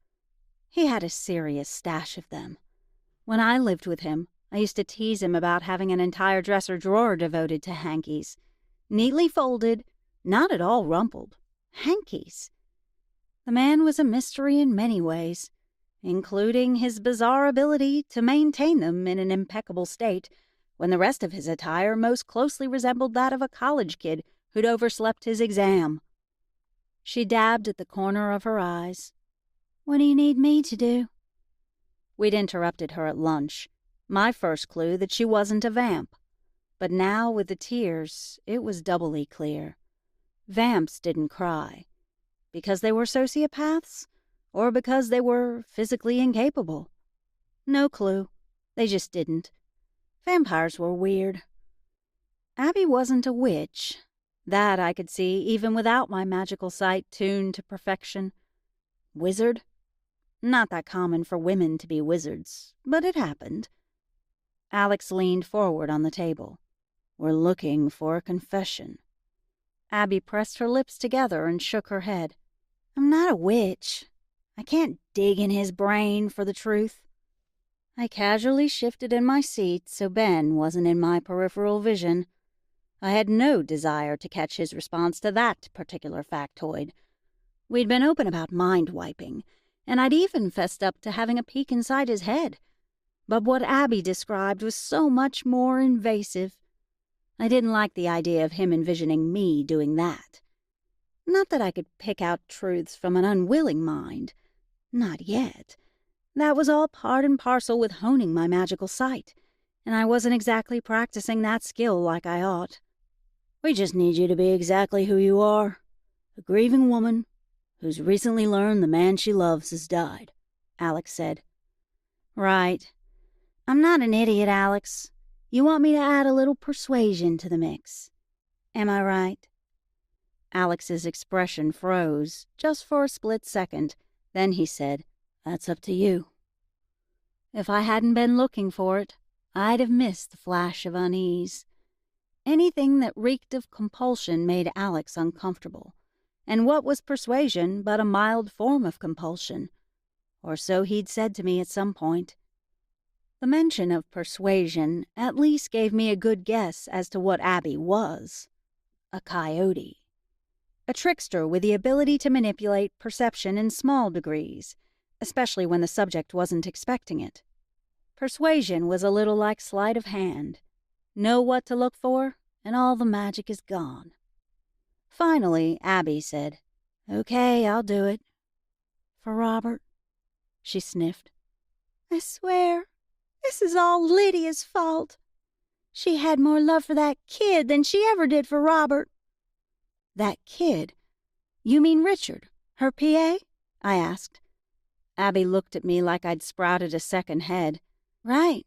S1: He had a serious stash of them. When I lived with him, I used to tease him about having an entire dresser drawer devoted to hankies. Neatly folded, not at all rumpled. Hankies. The man was a mystery in many ways, including his bizarre ability to maintain them in an impeccable state when the rest of his attire most closely resembled that of a college kid who'd overslept his exam. She dabbed at the corner of her eyes. "What do you need me to do?" We'd interrupted her at lunch. My first clue that she wasn't a vamp. But now, with the tears, it was doubly clear. Vamps didn't cry. Because they were sociopaths? Or because they were physically incapable? No clue. They just didn't. Vampires were weird. Abby wasn't a witch. That I could see even without my magical sight tuned to perfection. Wizard? Not that common for women to be wizards, but it happened. Alex leaned forward on the table. "We're looking for a confession." Abby pressed her lips together and shook her head. "I'm not a witch. I can't dig in his brain for the truth." I casually shifted in my seat so Ben wasn't in my peripheral vision. I had no desire to catch his response to that particular factoid. We'd been open about mind-wiping, and I'd even fessed up to having a peek inside his head. But what Abby described was so much more invasive. I didn't like the idea of him envisioning me doing that. Not that I could pick out truths from an unwilling mind. Not yet. That was all part and parcel with honing my magical sight, and I wasn't exactly practicing that skill like I ought. "We just need you to be exactly who you are. A grieving woman who's recently learned the man she loves has died," Alex said. "Right. I'm not an idiot, Alex. You want me to add a little persuasion to the mix. Am I right?" Alex's expression froze, just for a split second. Then he said, "That's up to you." If I hadn't been looking for it, I'd have missed the flash of unease. Anything that reeked of compulsion made Alex uncomfortable. And what was persuasion but a mild form of compulsion? Or so he'd said to me at some point. The mention of persuasion at least gave me a good guess as to what Abby was. A coyote. A trickster with the ability to manipulate perception in small degrees, especially when the subject wasn't expecting it. Persuasion was a little like sleight of hand. Know what to look for, and all the magic is gone. Finally, Abby said, "Okay, I'll do it." "For Robert?" She sniffed. "I swear, this is all Lydia's fault. She had more love for that kid than she ever did for Robert." "That kid? You mean Richard, her PA?" I asked. Abby looked at me like I'd sprouted a second head. "Right.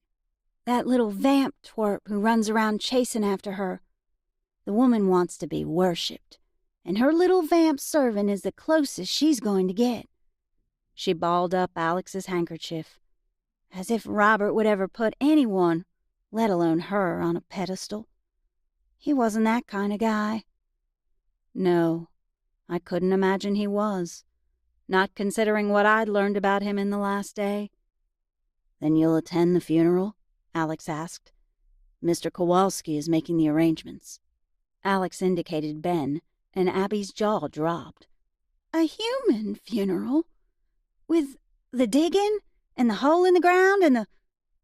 S1: That little vamp twerp who runs around chasing after her. The woman wants to be worshipped, and her little vamp servant is the closest she's going to get." She balled up Alex's handkerchief. As if Robert would ever put anyone, let alone her, on a pedestal. He wasn't that kind of guy. No, I couldn't imagine he was, not considering what I'd learned about him in the last day. "Then you'll attend the funeral?" Alex asked. "Mr. Kowalski is making the arrangements." Alex indicated Ben, and Abby's jaw dropped. "A human funeral? With the digging, and the hole in the ground, and the—"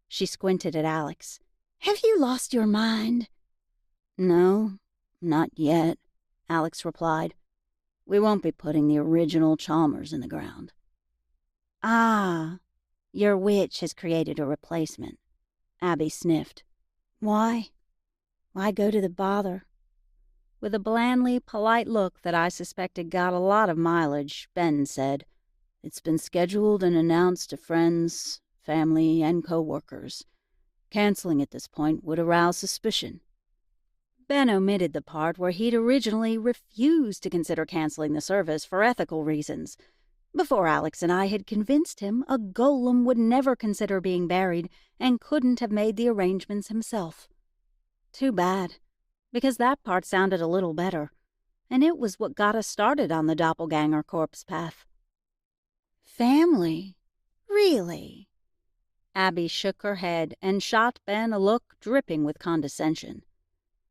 S1: She squinted at Alex. "Have you lost your mind?" "No, not yet," Alex replied. "We won't be putting the original Chalmers in the ground." "Ah, your witch has created a replacement." Abby sniffed. Why go to the bother?" With a blandly polite look that I suspected got a lot of mileage, Ben said, "It's been scheduled and announced to friends, family, and co-workers. Canceling at this point would arouse suspicion." Ben omitted the part where he'd originally refused to consider canceling the service for ethical reasons, before Alex and I had convinced him a golem would never consider being buried and couldn't have made the arrangements himself. Too bad, because that part sounded a little better, and it was what got us started on the doppelganger corpse path. "Family? Really?" Abby shook her head and shot Ben a look dripping with condescension.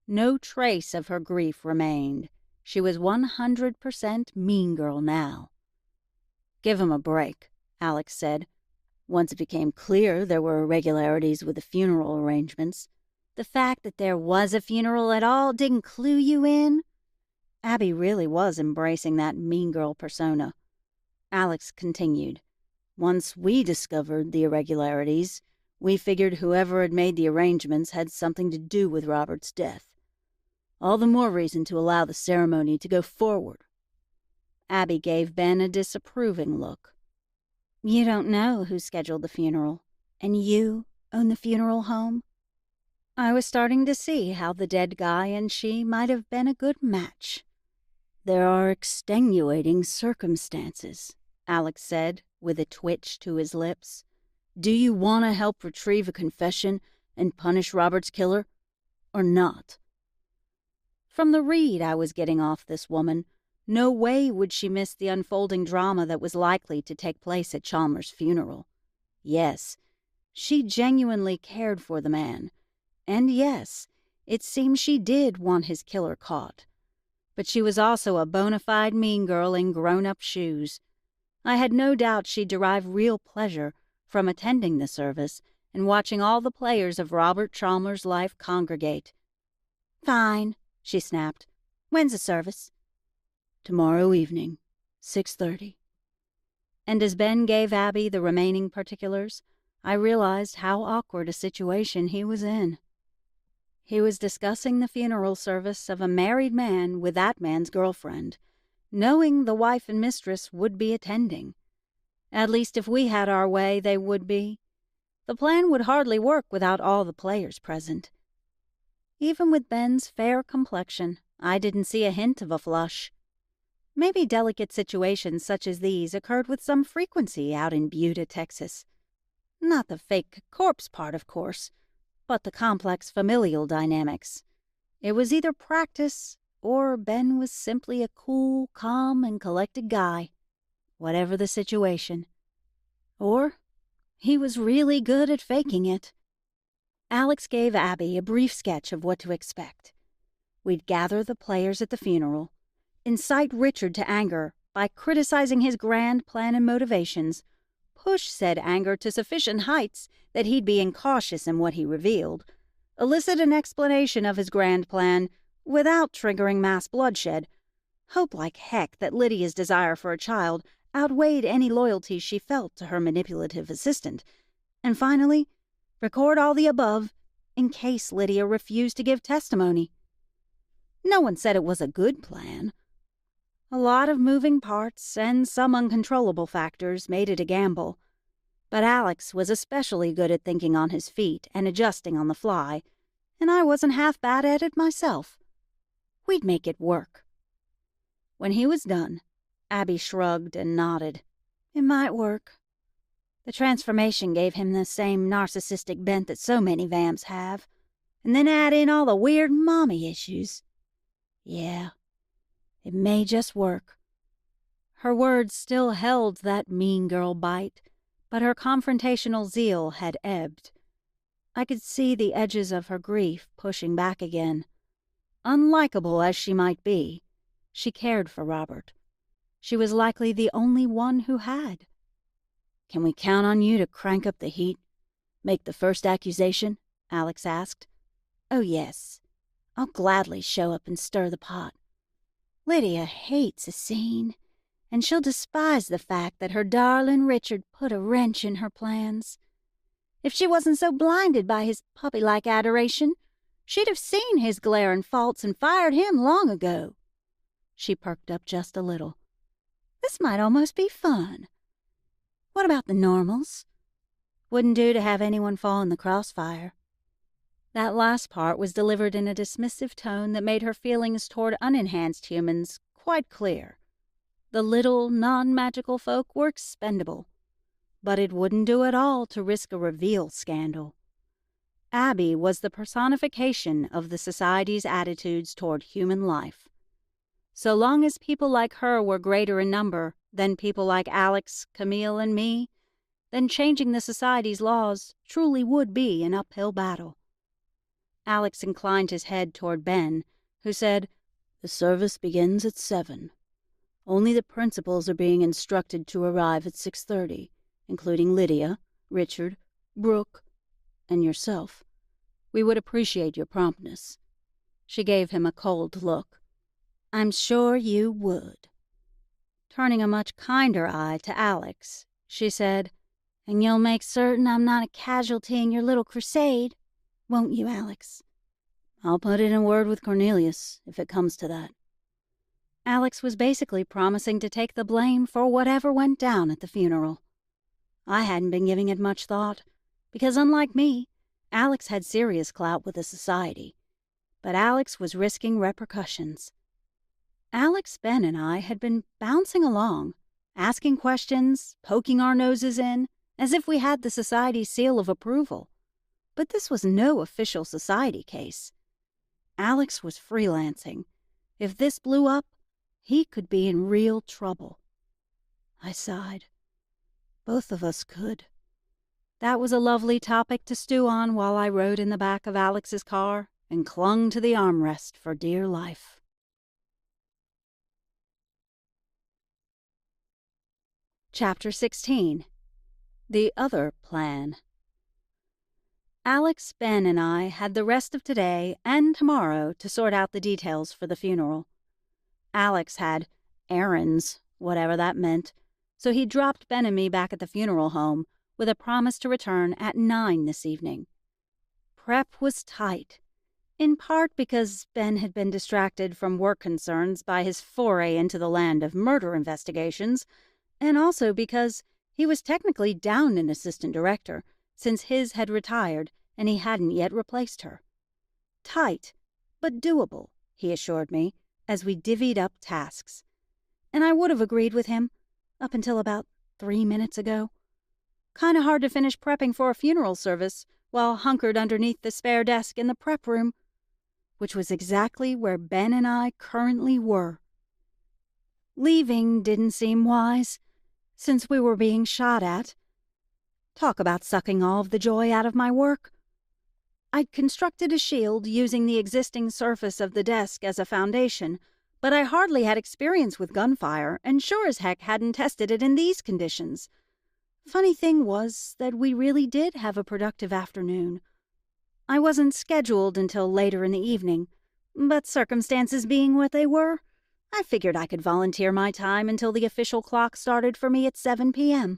S1: No trace of her grief remained. She was 100% mean girl now. "Give him a break," Alex said. "Once it became clear there were irregularities with the funeral arrangements." "The fact that there was a funeral at all didn't clue you in?" Abby really was embracing that mean girl persona. Alex continued. "Once we discovered the irregularities, we figured whoever had made the arrangements had something to do with Robert's death. All the more reason to allow the ceremony to go forward." Abby gave Ben a disapproving look. "You don't know who scheduled the funeral, and you own the funeral home?" I was starting to see how the dead guy and she might have been a good match. "There are extenuating circumstances," Alex said, with a twitch to his lips. "Do you want to help retrieve a confession and punish Robert's killer, or not?" From the read I was getting off this woman, no way would she miss the unfolding drama that was likely to take place at Chalmers' funeral. Yes, she genuinely cared for the man. And yes, it seemed she did want his killer caught. But she was also a bona fide mean girl in grown-up shoes. I had no doubt she'd derive real pleasure from attending the service and watching all the players of Robert Chalmers' life congregate. "Fine," she snapped. "When's the service?" "Tomorrow evening, 6:30. And as Ben gave Abby the remaining particulars, I realized how awkward a situation he was in. He was discussing the funeral service of a married man with that man's girlfriend, knowing the wife and mistress would be attending. At least if we had our way, they would be. The plan would hardly work without all the players present. Even with Ben's fair complexion, I didn't see a hint of a flush. Maybe delicate situations such as these occurred with some frequency out in Buda, Texas. Not the fake corpse part, of course, but the complex familial dynamics. It was either practice, or Ben was simply a cool, calm, and collected guy, whatever the situation. Or he was really good at faking it. Alex gave Abby a brief sketch of what to expect. We'd gather the players at the funeral, incite Richard to anger by criticizing his grand plan and motivations, push said anger to sufficient heights that he'd be incautious in what he revealed, elicit an explanation of his grand plan without triggering mass bloodshed, hope like heck that Lydia's desire for a child outweighed any loyalty she felt to her manipulative assistant, and finally, record all the above in case Lydia refused to give testimony. No one said it was a good plan. A lot of moving parts and some uncontrollable factors made it a gamble. But Alex was especially good at thinking on his feet and adjusting on the fly, and I wasn't half bad at it myself. We'd make it work. When he was done, Abby shrugged and nodded. It might work. The transformation gave him the same narcissistic bent that so many vamps have, and then add in all the weird mommy issues. Yeah. It may just work. Her words still held that mean girl bite, but her confrontational zeal had ebbed. I could see the edges of her grief pushing back again. Unlikable as she might be, she cared for Robert. She was likely the only one who had. "Can we count on you to crank up the heat? Make the first accusation?" Alex asked. "Oh, yes. I'll gladly show up and stir the pot. Lydia hates a scene, and she'll despise the fact that her darling Richard put a wrench in her plans. If she wasn't so blinded by his puppy-like adoration, she'd have seen his glaring faults and fired him long ago." She perked up just a little. "This might almost be fun. What about the normals? Wouldn't do to have anyone fall in the crossfire." That last part was delivered in a dismissive tone that made her feelings toward unenhanced humans quite clear. The little, non-magical folk were expendable, but it wouldn't do at all to risk a reveal scandal. Abby was the personification of the society's attitudes toward human life. So long as people like her were greater in number than people like Alex, Camille, and me, then changing the society's laws truly would be an uphill battle. Alex inclined his head toward Ben, who said, "The service begins at 7. Only the principals are being instructed to arrive at 6:30, including Lydia, Richard, Brooke, and yourself. We would appreciate your promptness." She gave him a cold look. "I'm sure you would." Turning a much kinder eye to Alex, she said, "And you'll make certain I'm not a casualty in your little crusade, won't you, Alex?" "I'll put in a word with Cornelius, if it comes to that." Alex was basically promising to take the blame for whatever went down at the funeral. I hadn't been giving it much thought, because unlike me, Alex had serious clout with the society. But Alex was risking repercussions. Alex, Ben, and I had been bouncing along, asking questions, poking our noses in, as if we had the society's seal of approval. But this was no official society case. Alex was freelancing. If this blew up, he could be in real trouble. I sighed. Both of us could. That was a lovely topic to stew on while I rode in the back of Alex's car and clung to the armrest for dear life. Chapter 16. The Other Plan. Alex, Ben, and I had the rest of today and tomorrow to sort out the details for the funeral. Alex had errands, whatever that meant, so he dropped Ben and me back at the funeral home with a promise to return at 9 this evening. Prep was tight, in part because Ben had been distracted from work concerns by his foray into the land of murder investigations, and also because he was technically down an assistant director, since his had retired and he hadn't yet replaced her. Tight, but doable, he assured me, as we divvied up tasks. And I would have agreed with him, up until about 3 minutes ago. Kinda hard to finish prepping for a funeral service while hunkered underneath the spare desk in the prep room, which was exactly where Ben and I currently were. Leaving didn't seem wise, since we were being shot at. Talk about sucking all of the joy out of my work. I'd constructed a shield using the existing surface of the desk as a foundation, but I hardly had experience with gunfire and sure as heck hadn't tested it in these conditions. Funny thing was that we really did have a productive afternoon. I wasn't scheduled until later in the evening, but circumstances being what they were, I figured I could volunteer my time until the official clock started for me at 7 p.m.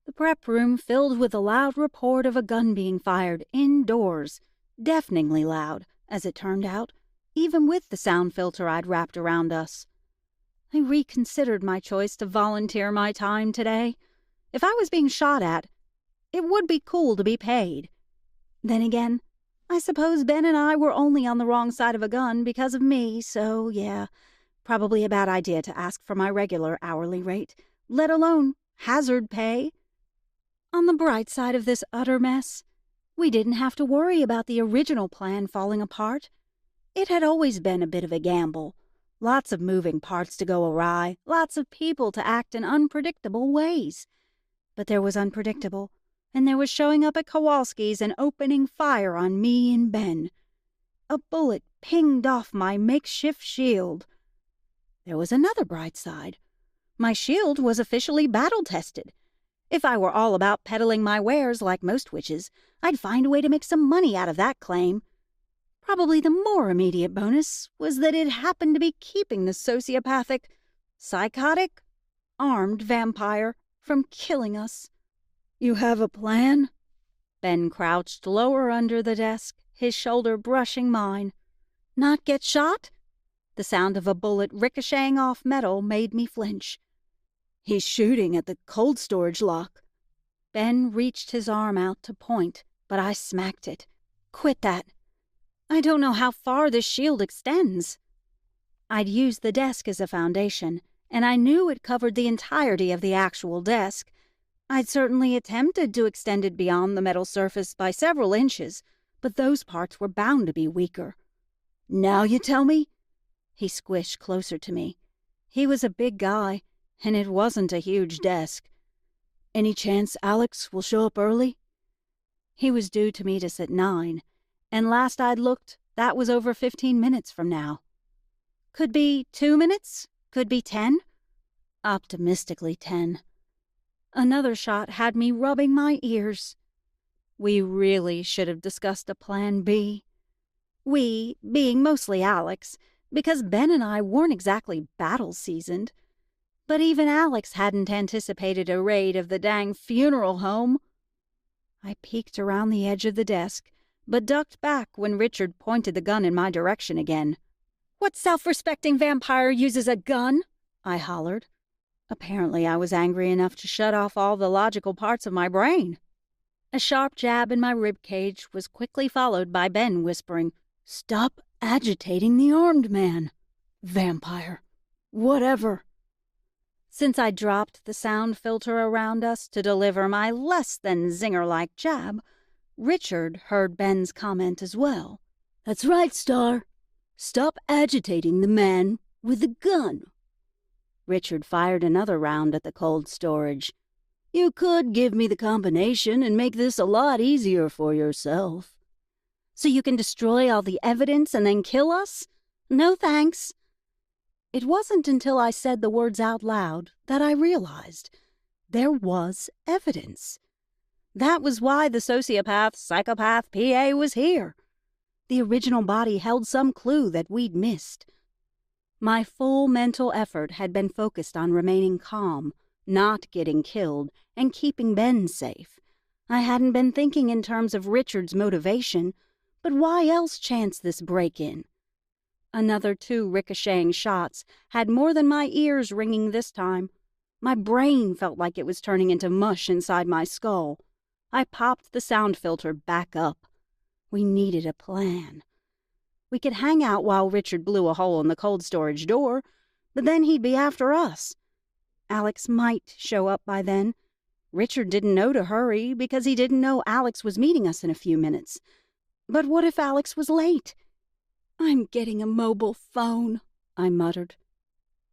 S1: The prep room filled with the loud report of a gun being fired indoors, deafeningly loud, as it turned out, even with the sound filter I'd wrapped around us. I reconsidered my choice to volunteer my time today. If I was being shot at, it would be cool to be paid. Then again, I suppose Ben and I were only on the wrong side of a gun because of me, so yeah, probably a bad idea to ask for my regular hourly rate, let alone hazard pay. On the bright side of this utter mess, we didn't have to worry about the original plan falling apart. It had always been a bit of a gamble, Lots of moving parts to go awry, lots of people to act in unpredictable ways. But there was unpredictable, and there was showing up at Kowalski's and opening fire on me and Ben. A bullet pinged off my makeshift shield. There was another bright side. My shield was officially battle-tested. If I were all about peddling my wares like most witches, I'd find a way to make some money out of that claim. Probably the more immediate bonus was that it happened to be keeping the sociopathic, psychotic, armed vampire from killing us. "You have a plan?" Ben crouched lower under the desk, his shoulder brushing mine. "Not get shot?" The sound of a bullet ricocheting off metal made me flinch. "He's shooting at the cold storage lock." Ben reached his arm out to point, but I smacked it. "Quit that. I don't know how far this shield extends." I'd used the desk as a foundation, and I knew it covered the entirety of the actual desk. I'd certainly attempted to extend it beyond the metal surface by several inches, but those parts were bound to be weaker. "Now you tell me?" He squished closer to me. He was a big guy, and it wasn't a huge desk. "Any chance Alex will show up early?" He was due to meet us at 9, and last I'd looked, that was over 15 minutes from now. Could be 2 minutes, could be 10. Optimistically 10. Another shot had me rubbing my ears. We really should have discussed a plan B. We, being mostly Alex, because Ben and I weren't exactly battle-seasoned. But even Alex hadn't anticipated a raid of the dang funeral home. I peeked around the edge of the desk, but ducked back when Richard pointed the gun in my direction again. "What self-respecting vampire uses a gun?" I hollered. Apparently I was angry enough to shut off all the logical parts of my brain. A sharp jab in my ribcage was quickly followed by Ben whispering, "Stop agitating the armed man. Vampire. Whatever." Since I dropped the sound filter around us to deliver my less than zinger-like jab, Richard heard Ben's comment as well. "That's right, Star. Stop agitating the man with the gun." Richard fired another round at the cold storage. "You could give me the combination and make this a lot easier for yourself." "So you can destroy all the evidence and then kill us? No thanks." It wasn't until I said the words out loud that I realized there was evidence. That was why the sociopath, psychopath PA was here. The original body held some clue that we'd missed. My full mental effort had been focused on remaining calm, not getting killed, and keeping Ben safe. I hadn't been thinking in terms of Richard's motivation, but why else chance this break-in? Another 2 ricocheting shots had more than my ears ringing this time. My brain felt like it was turning into mush inside my skull. I popped the sound filter back up. We needed a plan. We could hang out while Richard blew a hole in the cold storage door, but then he'd be after us. Alex might show up by then. Richard didn't know to hurry because he didn't know Alex was meeting us in a few minutes. But what if Alex was late? "I'm getting a mobile phone," I muttered.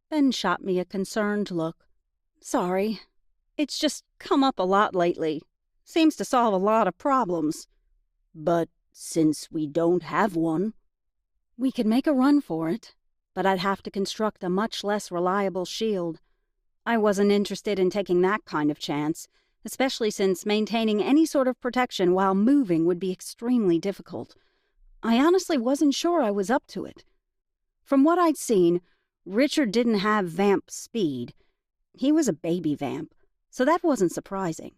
S1: Ben shot me a concerned look. "Sorry. It's just come up a lot lately. Seems to solve a lot of problems." "But since we don't have one..." "We could make a run for it, but I'd have to construct a much less reliable shield. I wasn't interested in taking that kind of chance, especially since maintaining any sort of protection while moving would be extremely difficult. I honestly wasn't sure I was up to it. From what I'd seen, Richard didn't have vamp speed. He was a baby vamp, so that wasn't surprising.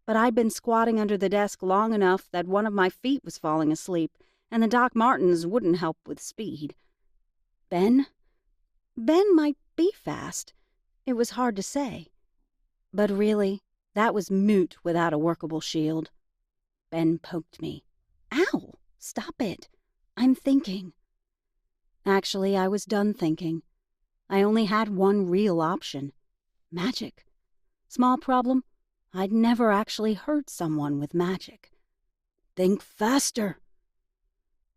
S1: But I'd been squatting under the desk long enough that one of my feet was falling asleep, and the Doc Martens wouldn't help with speed. Ben? Ben might be fast. It was hard to say. But really, that was moot without a workable shield. Ben poked me. "Ow! Stop it. I'm thinking." Actually, I was done thinking. I only had one real option. Magic. Small problem. I'd never actually hurt someone with magic. "Think faster."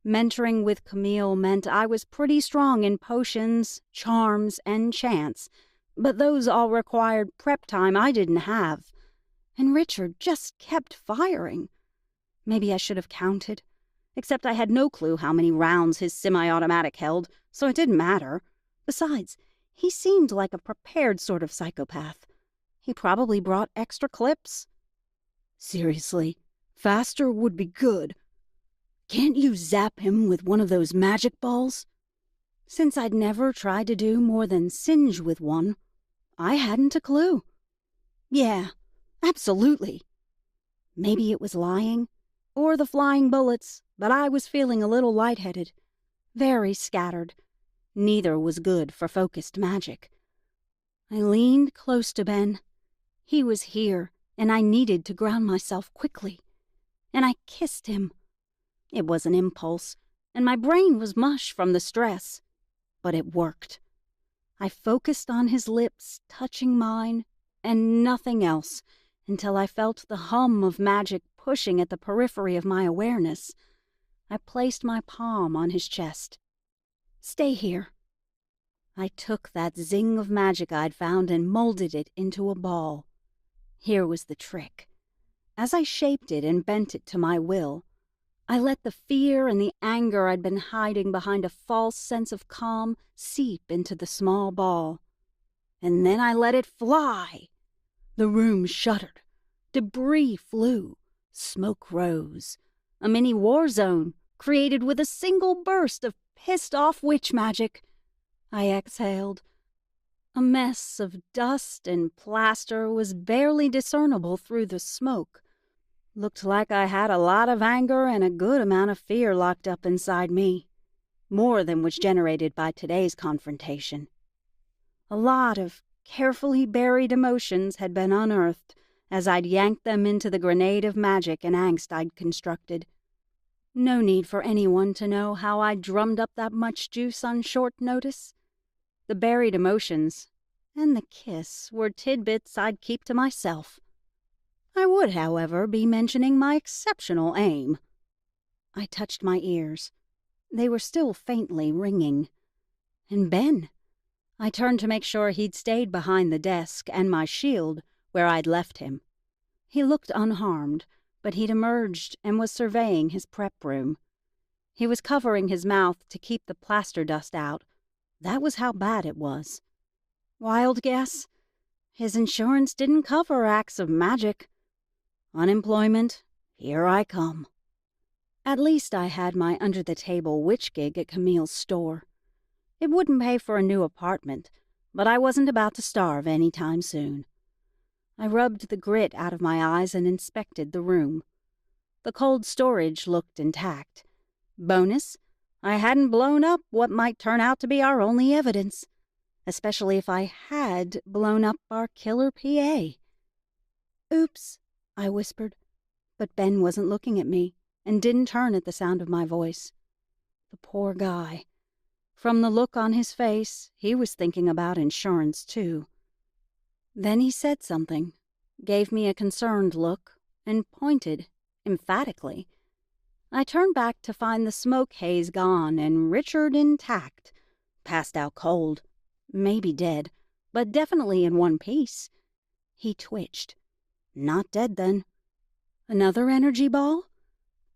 S1: Mentoring with Camille meant I was pretty strong in potions, charms, and chants, but those all required prep time I didn't have. And Richard just kept firing. Maybe I should have counted, except I had no clue how many rounds his semi-automatic held, so it didn't matter. Besides, he seemed like a prepared sort of psychopath. He probably brought extra clips.
S2: Seriously, faster would be good. Can't you zap him with one of those magic balls?
S1: Since I'd never tried to do more than singe with one, I hadn't a clue. Yeah, absolutely. Maybe it was lying, or the flying bullets, but I was feeling a little lightheaded, very scattered. Neither was good for focused magic. I leaned close to Ben. He was here, and I needed to ground myself quickly. And I kissed him. It was an impulse, and my brain was mush from the stress. But it worked. I focused on his lips touching mine, and nothing else, until I felt the hum of magic pushing at the periphery of my awareness. I placed my palm on his chest. Stay here. I took that zing of magic I'd found and molded it into a ball. Here was the trick. As I shaped it and bent it to my will, I let the fear and the anger I'd been hiding behind a false sense of calm seep into the small ball. And then I let it fly. The room shuddered. Debris flew. Smoke rose. A mini war zone created with a single burst of pissed-off witch magic. I exhaled. A mess of dust and plaster was barely discernible through the smoke. Looked like I had a lot of anger and a good amount of fear locked up inside me. More than was generated by today's confrontation. A lot of carefully buried emotions had been unearthed as I'd yanked them into the grenade of magic and angst I'd constructed. No need for anyone to know how I drummed up that much juice on short notice. The buried emotions and the kiss were tidbits I'd keep to myself. I would, however, be mentioning my exceptional aim. I touched my ears. They were still faintly ringing. And Ben. I turned to make sure he'd stayed behind the desk and my shield where I'd left him. He looked unharmed, but he'd emerged and was surveying his prep room. He was covering his mouth to keep the plaster dust out. That was how bad it was. Wild guess? His insurance didn't cover acts of magic. Unemployment, here I come. At least I had my under-the-table witch gig at Camille's store. It wouldn't pay for a new apartment, but I wasn't about to starve any time soon. I rubbed the grit out of my eyes and inspected the room. The cold storage looked intact. Bonus, I hadn't blown up what might turn out to be our only evidence, especially if I had blown up our killer PA. Oops, I whispered, but Ben wasn't looking at me and didn't turn at the sound of my voice. The poor guy. From the look on his face, he was thinking about insurance too. Then he said something, gave me a concerned look, and pointed, emphatically. I turned back to find the smoke haze gone and Richard intact, passed out cold, maybe dead, but definitely in one piece. He twitched. Not dead then. Another energy ball?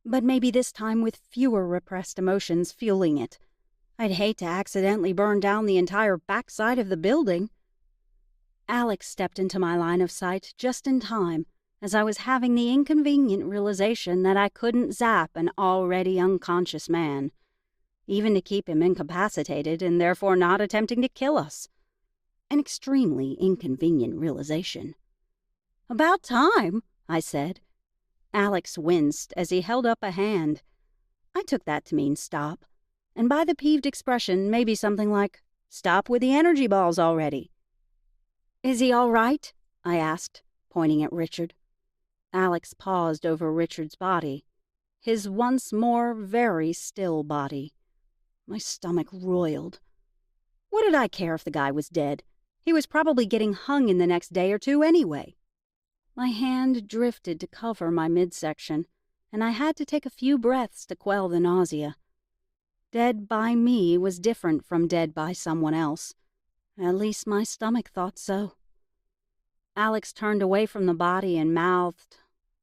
S1: But maybe this time with fewer repressed emotions fueling it. I'd hate to accidentally burn down the entire backside of the building. Alex stepped into my line of sight just in time, as I was having the inconvenient realization that I couldn't zap an already unconscious man, even to keep him incapacitated and therefore not attempting to kill us. An extremely inconvenient realization. About time, I said. Alex winced as he held up a hand. I took that to mean stop, and by the peeved expression, maybe something like, "Stop with the energy balls already." "Is he all right?" I asked, pointing at Richard. Alex paused over Richard's body, his once more very still body. My stomach roiled. What did I care if the guy was dead? He was probably getting hung in the next day or two anyway. My hand drifted to cover my midsection, and I had to take a few breaths to quell the nausea. Dead by me was different from dead by someone else. At least my stomach thought so. Alex turned away from the body and mouthed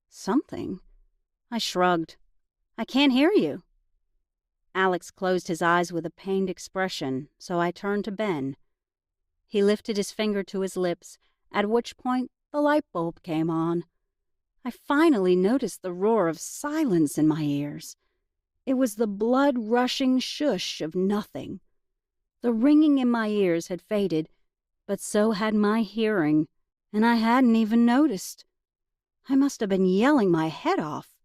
S1: something. I shrugged. "I can't hear you." Alex closed his eyes with a pained expression, so I turned to Ben. He lifted his finger to his lips, at which point the light bulb came on. I finally noticed the roar of silence in my ears. It was the blood-rushing shush of nothing. The ringing in my ears had faded, but so had my hearing, and I hadn't even noticed. I must have been yelling my head off.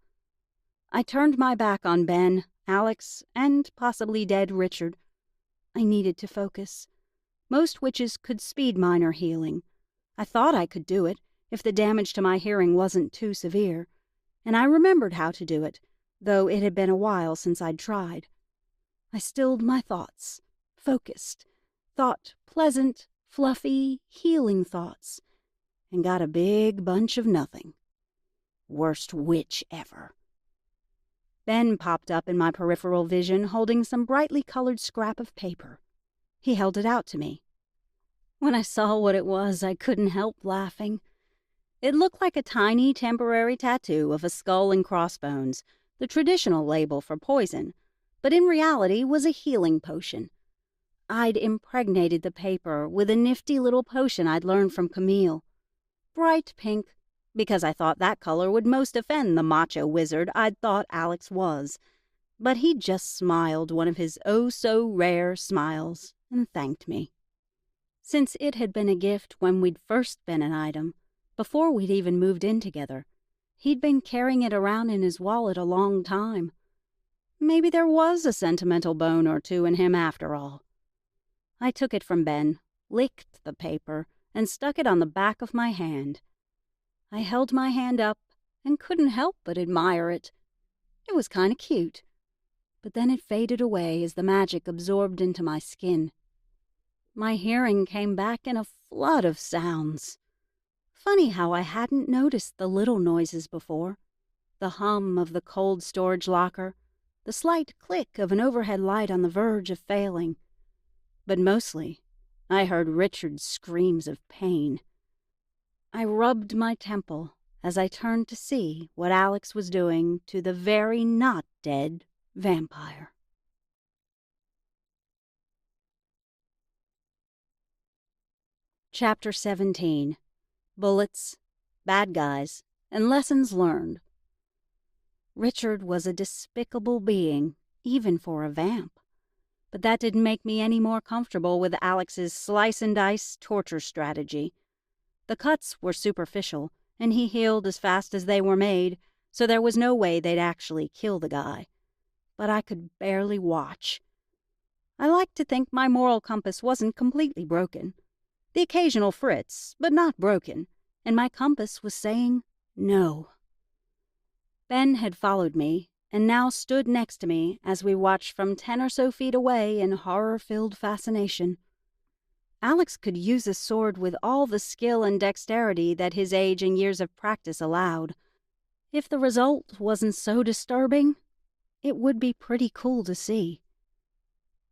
S1: I turned my back on Ben, Alex, and possibly dead Richard. I needed to focus. Most witches could speed minor healing. I thought I could do it if the damage to my hearing wasn't too severe, and I remembered how to do it, though it had been a while since I'd tried. I stilled my thoughts, focused, thought pleasant, fluffy, healing thoughts, and got a big bunch of nothing. Worst witch ever. Ben popped up in my peripheral vision holding some brightly colored scrap of paper. He held it out to me. When I saw what it was, I couldn't help laughing. It looked like a tiny temporary tattoo of a skull and crossbones, the traditional label for poison, but in reality was a healing potion. I'd impregnated the paper with a nifty little potion I'd learned from Camille. Bright pink, because I thought that color would most offend the macho wizard I'd thought Alex was. But he just smiled one of his oh-so-rare smiles and thanked me. Since it had been a gift when we'd first been an item, before we'd even moved in together, he'd been carrying it around in his wallet a long time. Maybe there was a sentimental bone or two in him after all. I took it from Ben, licked the paper, and stuck it on the back of my hand. I held my hand up and couldn't help but admire it. It was kind of cute. But then it faded away as the magic absorbed into my skin. My hearing came back in a flood of sounds. Funny how I hadn't noticed the little noises before. The hum of the cold storage locker, the slight click of an overhead light on the verge of failing. But mostly, I heard Richard's screams of pain. I rubbed my temple as I turned to see what Alex was doing to the very not dead vampire. Chapter 17. Bullets, Bad Guys, and Lessons Learned. Richard was a despicable being, even for a vamp. But that didn't make me any more comfortable with Alex's slice-and-dice torture strategy. The cuts were superficial, and he healed as fast as they were made, so there was no way they'd actually kill the guy. But I could barely watch. I liked to think my moral compass wasn't completely broken. The occasional fritz, but not broken, and my compass was saying no. Ben had followed me, and now stood next to me as we watched from 10 or so feet away in horror-filled fascination. Alex could use a sword with all the skill and dexterity that his age and years of practice allowed. If the result wasn't so disturbing, it would be pretty cool to see.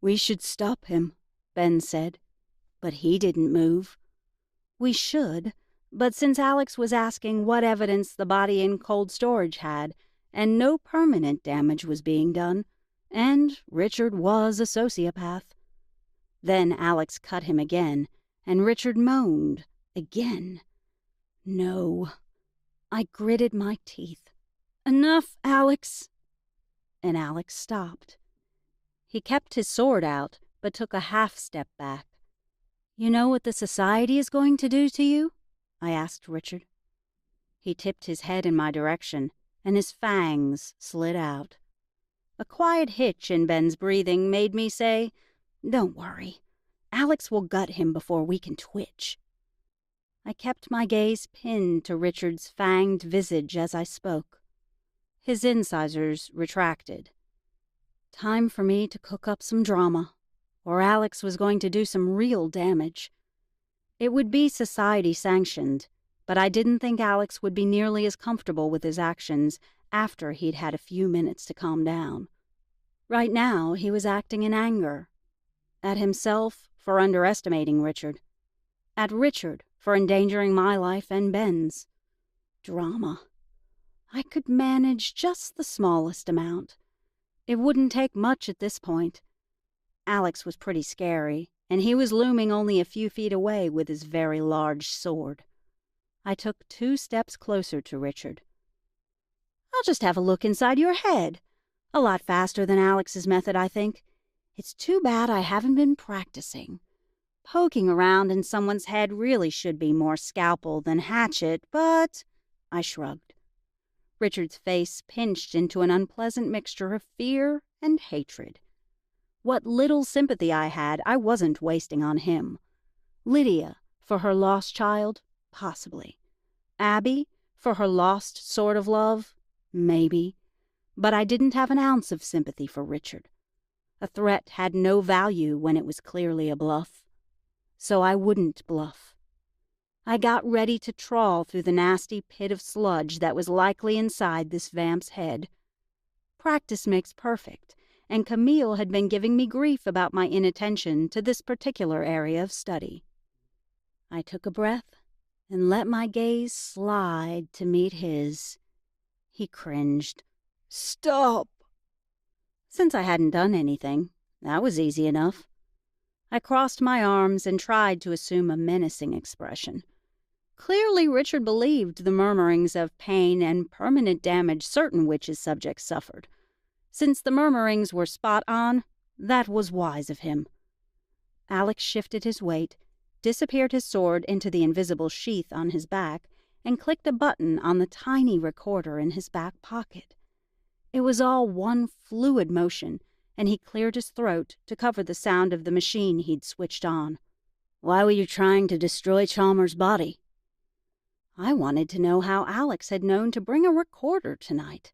S1: "We should stop him," Ben said, but he didn't move. We should, but since Alex was asking what evidence the body in cold storage had, and no permanent damage was being done, and Richard was a sociopath. Then Alex cut him again, and Richard moaned again. No. I gritted my teeth. "Enough, Alex." And Alex stopped. He kept his sword out, but took a half step back. "You know what the society is going to do to you?" I asked Richard. He tipped his head in my direction, and his fangs slid out. A quiet hitch in Ben's breathing made me say, "Don't worry. Alex will gut him before we can twitch." I kept my gaze pinned to Richard's fanged visage as I spoke. His incisors retracted. Time for me to cook up some drama, or Alex was going to do some real damage. It would be society-sanctioned, but I didn't think Alex would be nearly as comfortable with his actions after he'd had a few minutes to calm down. Right now, he was acting in anger. At himself for underestimating Richard. At Richard for endangering my life and Ben's. Drama. I could manage just the smallest amount. It wouldn't take much at this point. Alex was pretty scary, and he was looming only a few feet away with his very large sword. I took 2 steps closer to Richard. "I'll just have a look inside your head. A lot faster than Alex's method, I think. It's too bad I haven't been practicing. Poking around in someone's head really should be more scalpel than hatchet, but—" I shrugged. Richard's face pinched into an unpleasant mixture of fear and hatred. What little sympathy I had, I wasn't wasting on him. Lydia, for her lost child, possibly. Abby, for her lost sort of love, maybe. But I didn't have an ounce of sympathy for Richard. A threat had no value when it was clearly a bluff. So I wouldn't bluff. I got ready to trawl through the nasty pit of sludge that was likely inside this vamp's head. Practice makes perfect, and Camille had been giving me grief about my inattention to this particular area of study. I took a breath and let my gaze slide to meet his. He cringed. "Stop!" Since I hadn't done anything, that was easy enough. I crossed my arms and tried to assume a menacing expression. Clearly Richard believed the murmurings of pain and permanent damage certain witches' subjects suffered. Since the murmurings were spot on, that was wise of him. Alex shifted his weight, disappeared his sword into the invisible sheath on his back, and clicked a button on the tiny recorder in his back pocket. It was all one fluid motion, and he cleared his throat to cover the sound of the machine he'd switched on. "Why were you trying to destroy Chalmers' body?" I wanted to know how Alex had known to bring a recorder tonight.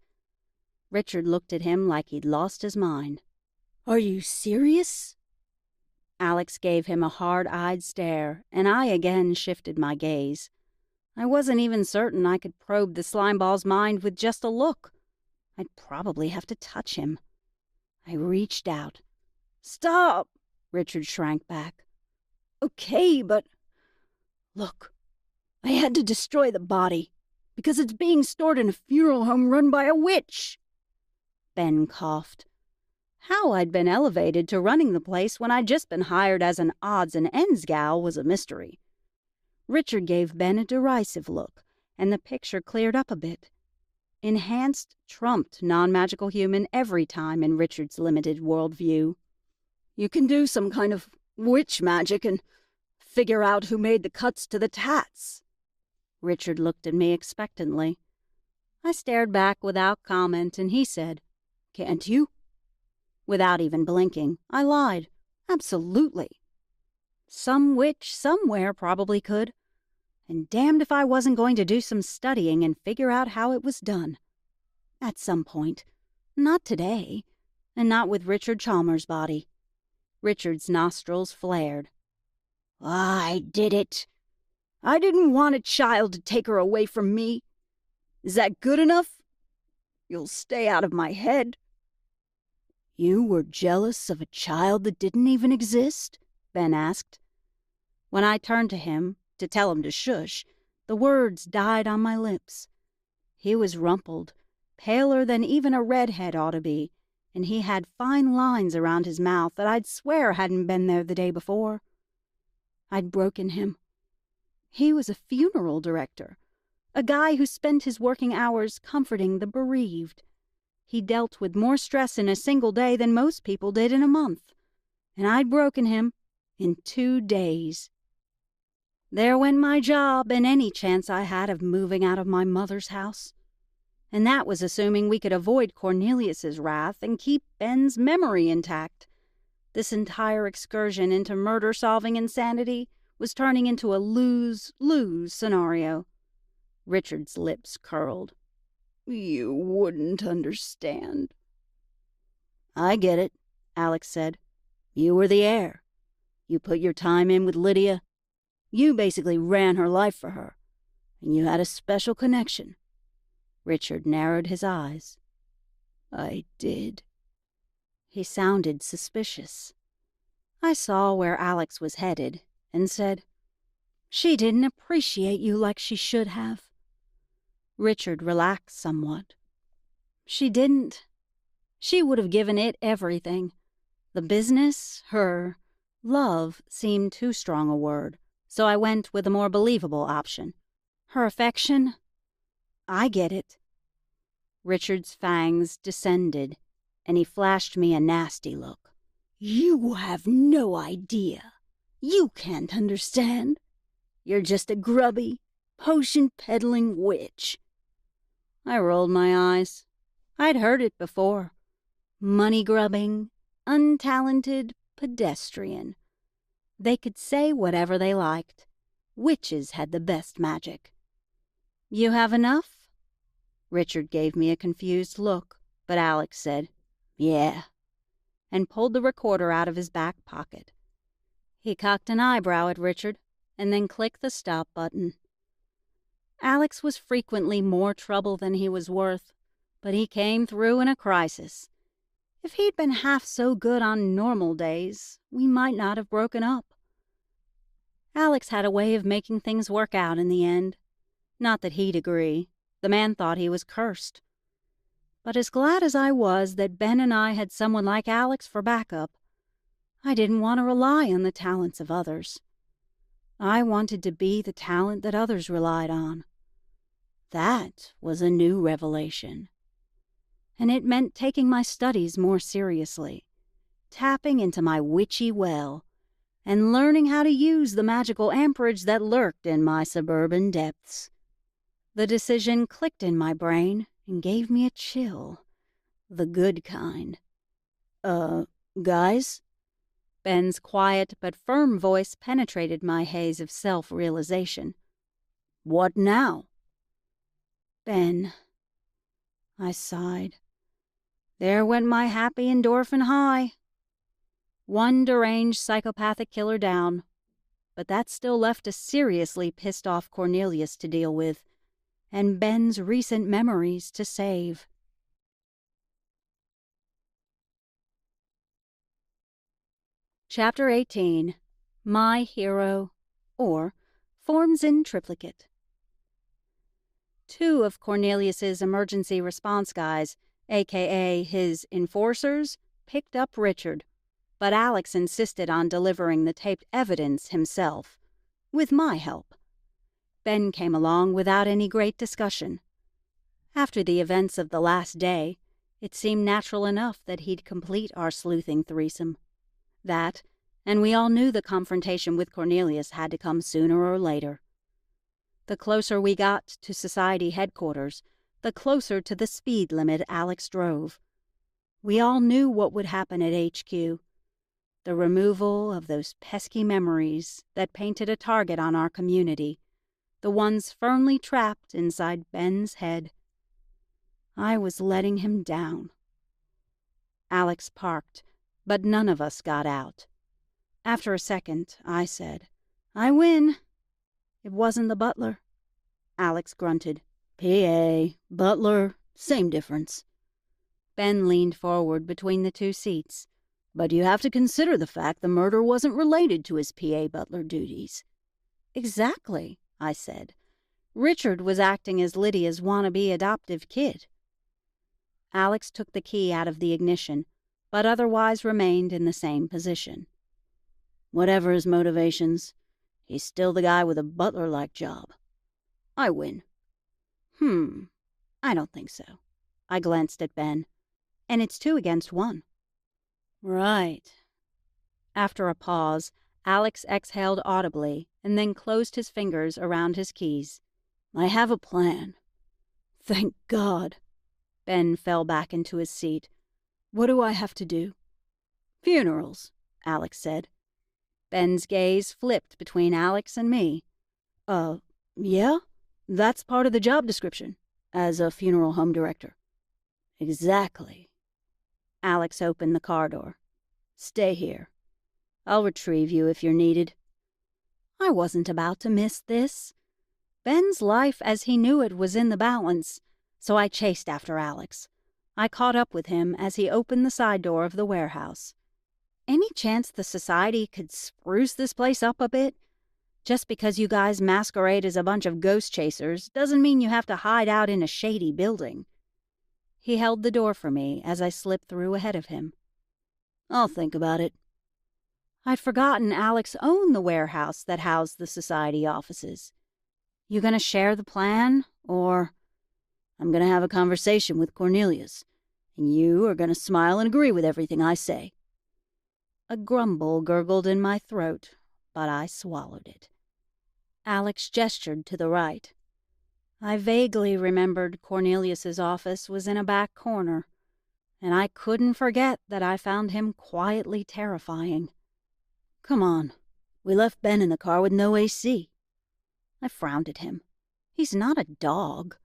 S1: Richard looked at him like he'd lost his mind. "Are you serious?" Alex gave him a hard-eyed stare, and I again shifted my gaze. I wasn't even certain I could probe the slimeball's mind with just a look. I'd probably have to touch him. I reached out. "Stop!" Richard shrank back. "Okay, but... Look, I had to destroy the body, because it's being stored in a funeral home run by a witch." Ben coughed. How I'd been elevated to running the place when I'd just been hired as an odds and ends gal was a mystery. Richard gave Ben a derisive look, and the picture cleared up a bit. Enhanced trumped non-magical human every time in Richard's limited worldview. "You can do some kind of witch magic and figure out who made the cuts to the tats." Richard looked at me expectantly. I stared back without comment, and he said, "Can't you?" Without even blinking, I lied. Absolutely. Some witch somewhere probably could. And damned if I wasn't going to do some studying and figure out how it was done. At some point. Not today. And not with Richard Chalmers' body. Richard's nostrils flared. "I did it. I didn't want a child to take her away from me. Is that good enough? You'll stay out of my head." "You were jealous of a child that didn't even exist?" Ben asked. When I turned to him to tell him to shush, the words died on my lips. He was rumpled, paler than even a redhead ought to be, and he had fine lines around his mouth that I'd swear hadn't been there the day before. I'd broken him. He was a funeral director, a guy who spent his working hours comforting the bereaved. He dealt with more stress in a single day than most people did in a month, and I'd broken him in 2 days. There went my job and any chance I had of moving out of my mother's house. And that was assuming we could avoid Cornelius's wrath and keep Ben's memory intact. This entire excursion into murder-solving insanity was turning into a lose-lose scenario. Richard's lips curled. "You wouldn't understand." "I get it," Alex said. "You were the heir. You put your time in with Lydia. You basically ran her life for her, and you had a special connection." Richard narrowed his eyes. "I did." He sounded suspicious. I saw where Alex was headed and said,
S2: "She didn't appreciate you like she should have."
S1: Richard relaxed somewhat.
S2: "She didn't. She would have given it everything. The business, her
S1: love seemed too strong a word, so I went with a more believable option.
S2: Her affection, I get it."
S1: Richard's fangs descended, and he flashed me a nasty look.
S2: "You have no idea. You can't understand. You're just a grubby, potion-peddling witch."
S1: I rolled my eyes. I'd heard it before. Money-grubbing, untalented pedestrian. They could say whatever they liked. Witches had the best magic. "You have enough?" Richard gave me a confused look, but Alex said, "Yeah," and pulled the recorder out of his back pocket. He cocked an eyebrow at Richard and then clicked the stop button. Alex was frequently more trouble than he was worth, but he came through in a crisis. If he'd been half so good on normal days, we might not have broken up. Alex had a way of making things work out in the end. Not that he'd agree. The man thought he was cursed. But as glad as I was that Ben and I had someone like Alex for backup, I didn't want to rely on the talents of others. I wanted to be the talent that others relied on. That was a new revelation. And it meant taking my studies more seriously, tapping into my witchy well, and learning how to use the magical amperage that lurked in my suburban depths. The decision clicked in my brain and gave me a chill. The good kind.
S2: Guys?"
S1: Ben's quiet but firm voice penetrated my haze of self-realization.
S2: "What now?"
S1: "Ben," I sighed. There went my happy endorphin high. One deranged psychopathic killer down, but that still left a seriously pissed off Cornelius to deal with, and Ben's recent memories to save. Chapter 18. My Hero, or Forms in Triplicate. Two of Cornelius's emergency response guys, a.k.a. his enforcers, picked up Richard, but Alex insisted on delivering the taped evidence himself, with my help. Ben came along without any great discussion. After the events of the last day, it seemed natural enough that he'd complete our sleuthing threesome. That, and we all knew the confrontation with Cornelius had to come sooner or later. The closer we got to Society headquarters, the closer to the speed limit Alex drove. We all knew what would happen at HQ. The removal of those pesky memories that painted a target on our community, the ones firmly trapped inside Ben's head. I was letting him down. Alex parked, but none of us got out. After a second, I said, "I win." "It wasn't the butler." Alex grunted.
S2: "PA, butler, same difference."
S1: Ben leaned forward between the two seats.
S2: "But you have to consider the fact the murder wasn't related to his PA butler duties."
S1: "Exactly," I said. "Richard was acting as Lydia's wannabe adoptive kid." Alex took the key out of the ignition, but otherwise remained in the same position.
S2: "Whatever his motivations, he's still the guy with a butler-like job. I win."
S1: I don't think so." I glanced at Ben. "And it's 2 against 1.
S2: "Right."
S1: After a pause, Alex exhaled audibly and then closed his fingers around his keys.
S2: "I have a plan." "Thank God."
S1: Ben fell back into his seat.
S2: "What do I have to do?"
S1: "Funerals," Alex said. Ben's gaze flipped between Alex and me.
S2: Yeah? That's part of the job description, as a funeral home director."
S1: "Exactly." Alex opened the car door. "Stay here. I'll retrieve you if you're needed." I wasn't about to miss this. Ben's life as he knew it was in the balance, so I chased after Alex. I caught up with him as he opened the side door of the warehouse. Any chance the society could spruce this place up a bit? Just because you guys masquerade as a bunch of ghost chasers doesn't mean you have to hide out in a shady building. He held the door for me as I slipped through ahead of him.
S2: I'll think about it.
S1: I'd forgotten Alex owned the warehouse that housed the society offices. You gonna share the plan, or...
S2: I'm gonna have a conversation with Cornelius, and you are gonna smile and agree with everything I say.
S1: A grumble gurgled in my throat, but I swallowed it. Alex gestured to the right. I vaguely remembered Cornelius's office was in a back corner, and I couldn't forget that I found him quietly terrifying.
S2: Come on. We left Ben in the car with no AC.
S1: I frowned at him. He's not a dog.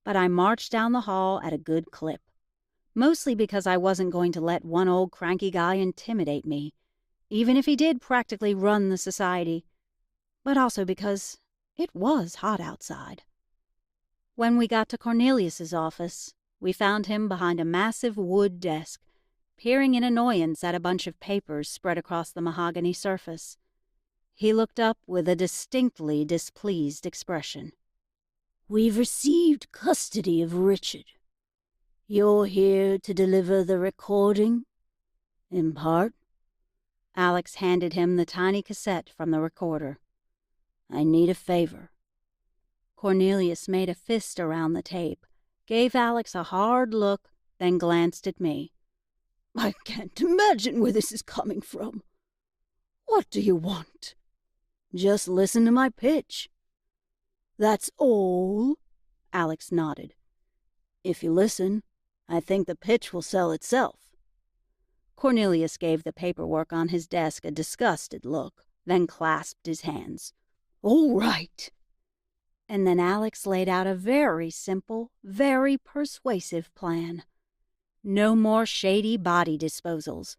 S1: But I marched down the hall at a good clip, mostly because I wasn't going to let one old cranky guy intimidate me, even if he did practically run the society, but also because it was hot outside. When we got to Cornelius's office, we found him behind a massive wood desk, peering in annoyance at a bunch of papers spread across the mahogany surface. He looked up with a distinctly displeased expression.
S2: We've received custody of Richard. You're here to deliver the recording? In part?
S1: Alex handed him the tiny cassette from the recorder.
S2: I need a favor.
S1: Cornelius made a fist around the tape, gave Alex a hard look, then glanced at me.
S2: I can't imagine where this is coming from. What do you want? Just listen to my pitch. That's all?
S1: Alex nodded.
S2: If you listen, I think the pitch will sell itself.
S1: Cornelius gave the paperwork on his desk a disgusted look, then clasped his hands.
S2: All right.
S1: And then Alex laid out a very simple, very persuasive plan. No more shady body disposals.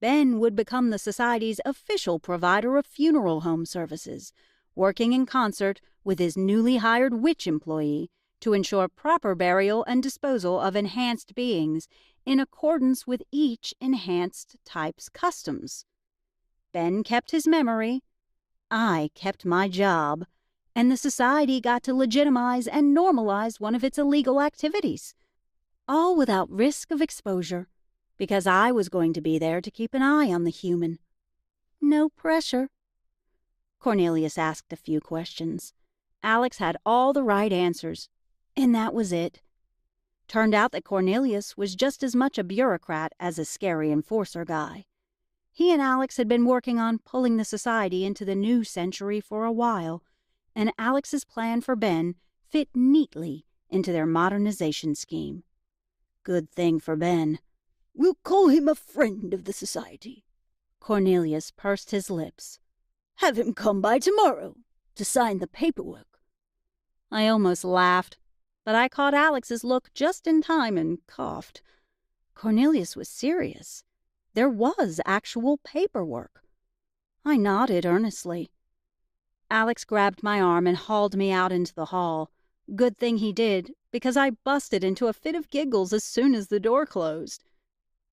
S1: Ben would become the society's official provider of funeral home services, working in concert with his newly hired witch employee to ensure proper burial and disposal of enhanced beings in accordance with each enhanced type's customs. Ben kept his memory, I kept my job, and the society got to legitimize and normalize one of its illegal activities, all without risk of exposure, because I was going to be there to keep an eye on the human. No pressure. Cornelius asked a few questions. Alex had all the right answers, and that was it. Turned out that Cornelius was just as much a bureaucrat as a scary enforcer guy. He and Alex had been working on pulling the society into the new century for a while, and Alex's plan for Ben fit neatly into their modernization scheme. Good thing for Ben.
S2: We'll call him a friend of the society.
S1: Cornelius pursed his lips.
S2: Have him come by tomorrow to sign the paperwork.
S1: I almost laughed, but I caught Alex's look just in time and coughed. Cornelius was serious. There was actual paperwork. I nodded earnestly. Alex grabbed my arm and hauled me out into the hall. Good thing he did, because I busted into a fit of giggles as soon as the door closed.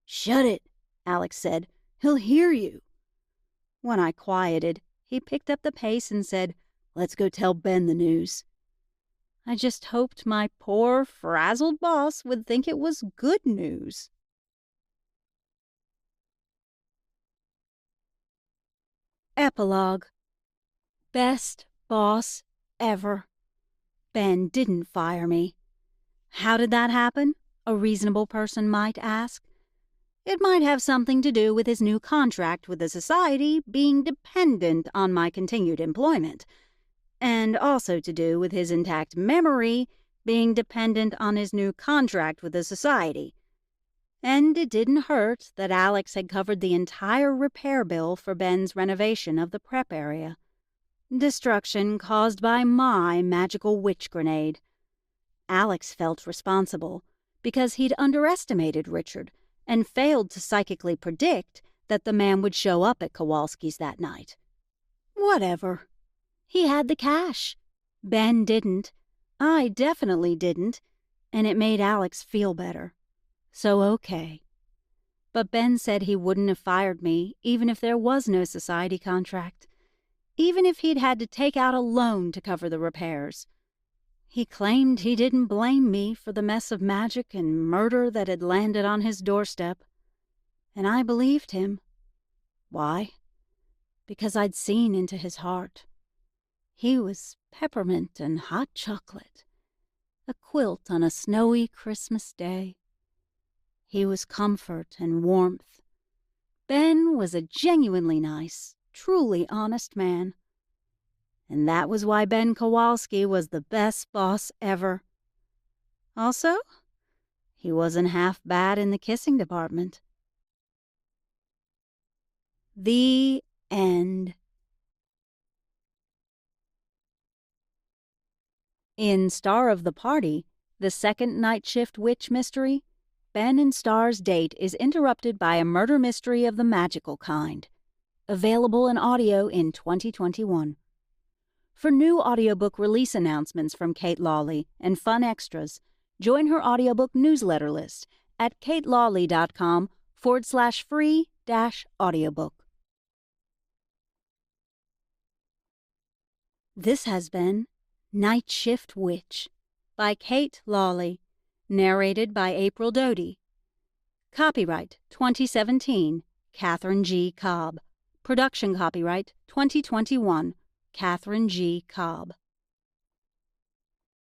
S2: Shut it, Alex said. He'll hear you.
S1: When I quieted, he picked up the pace and said,
S2: Let's go tell Ben the news.
S1: I just hoped my poor, frazzled boss would think it was good news. Epilogue. Best boss ever. Ben didn't fire me. How did that happen? A reasonable person might ask. It might have something to do with his new contract with the society being dependent on my continued employment, and also to do with his intact memory being dependent on his new contract with the society. And it didn't hurt that Alex had covered the entire repair bill for Ben's renovation of the prep area. Destruction caused by my magical witch grenade. Alex felt responsible because he'd underestimated Richard and failed to psychically predict that the man would show up at Kowalski's that night. Whatever. He had the cash. Ben didn't. I definitely didn't, and it made Alex feel better. So okay. But Ben said he wouldn't have fired me even if there was no society contract, even if he'd had to take out a loan to cover the repairs. He claimed he didn't blame me for the mess of magic and murder that had landed on his doorstep, and I believed him. Why? Because I'd seen into his heart. He was peppermint and hot chocolate, a quilt on a snowy Christmas day. He was comfort and warmth. Ben was a genuinely nice, truly honest man. And that was why Ben Kowalski was the best boss ever. Also, he wasn't half bad in the kissing department. The end. In Star of the Party, the second night shift witch mystery, Ben and Star's date is interrupted by a murder mystery of the magical kind. Available in audio in 2021. For new audiobook release announcements from Kate Lawley and fun extras, join her audiobook newsletter list at katelawley.com/free-audiobook. This has been Night Shift Witch by Kate Lawley, narrated by April Doty. Copyright 2017, Catherine G. Cobb. Production copyright 2021, Catherine G. Cobb.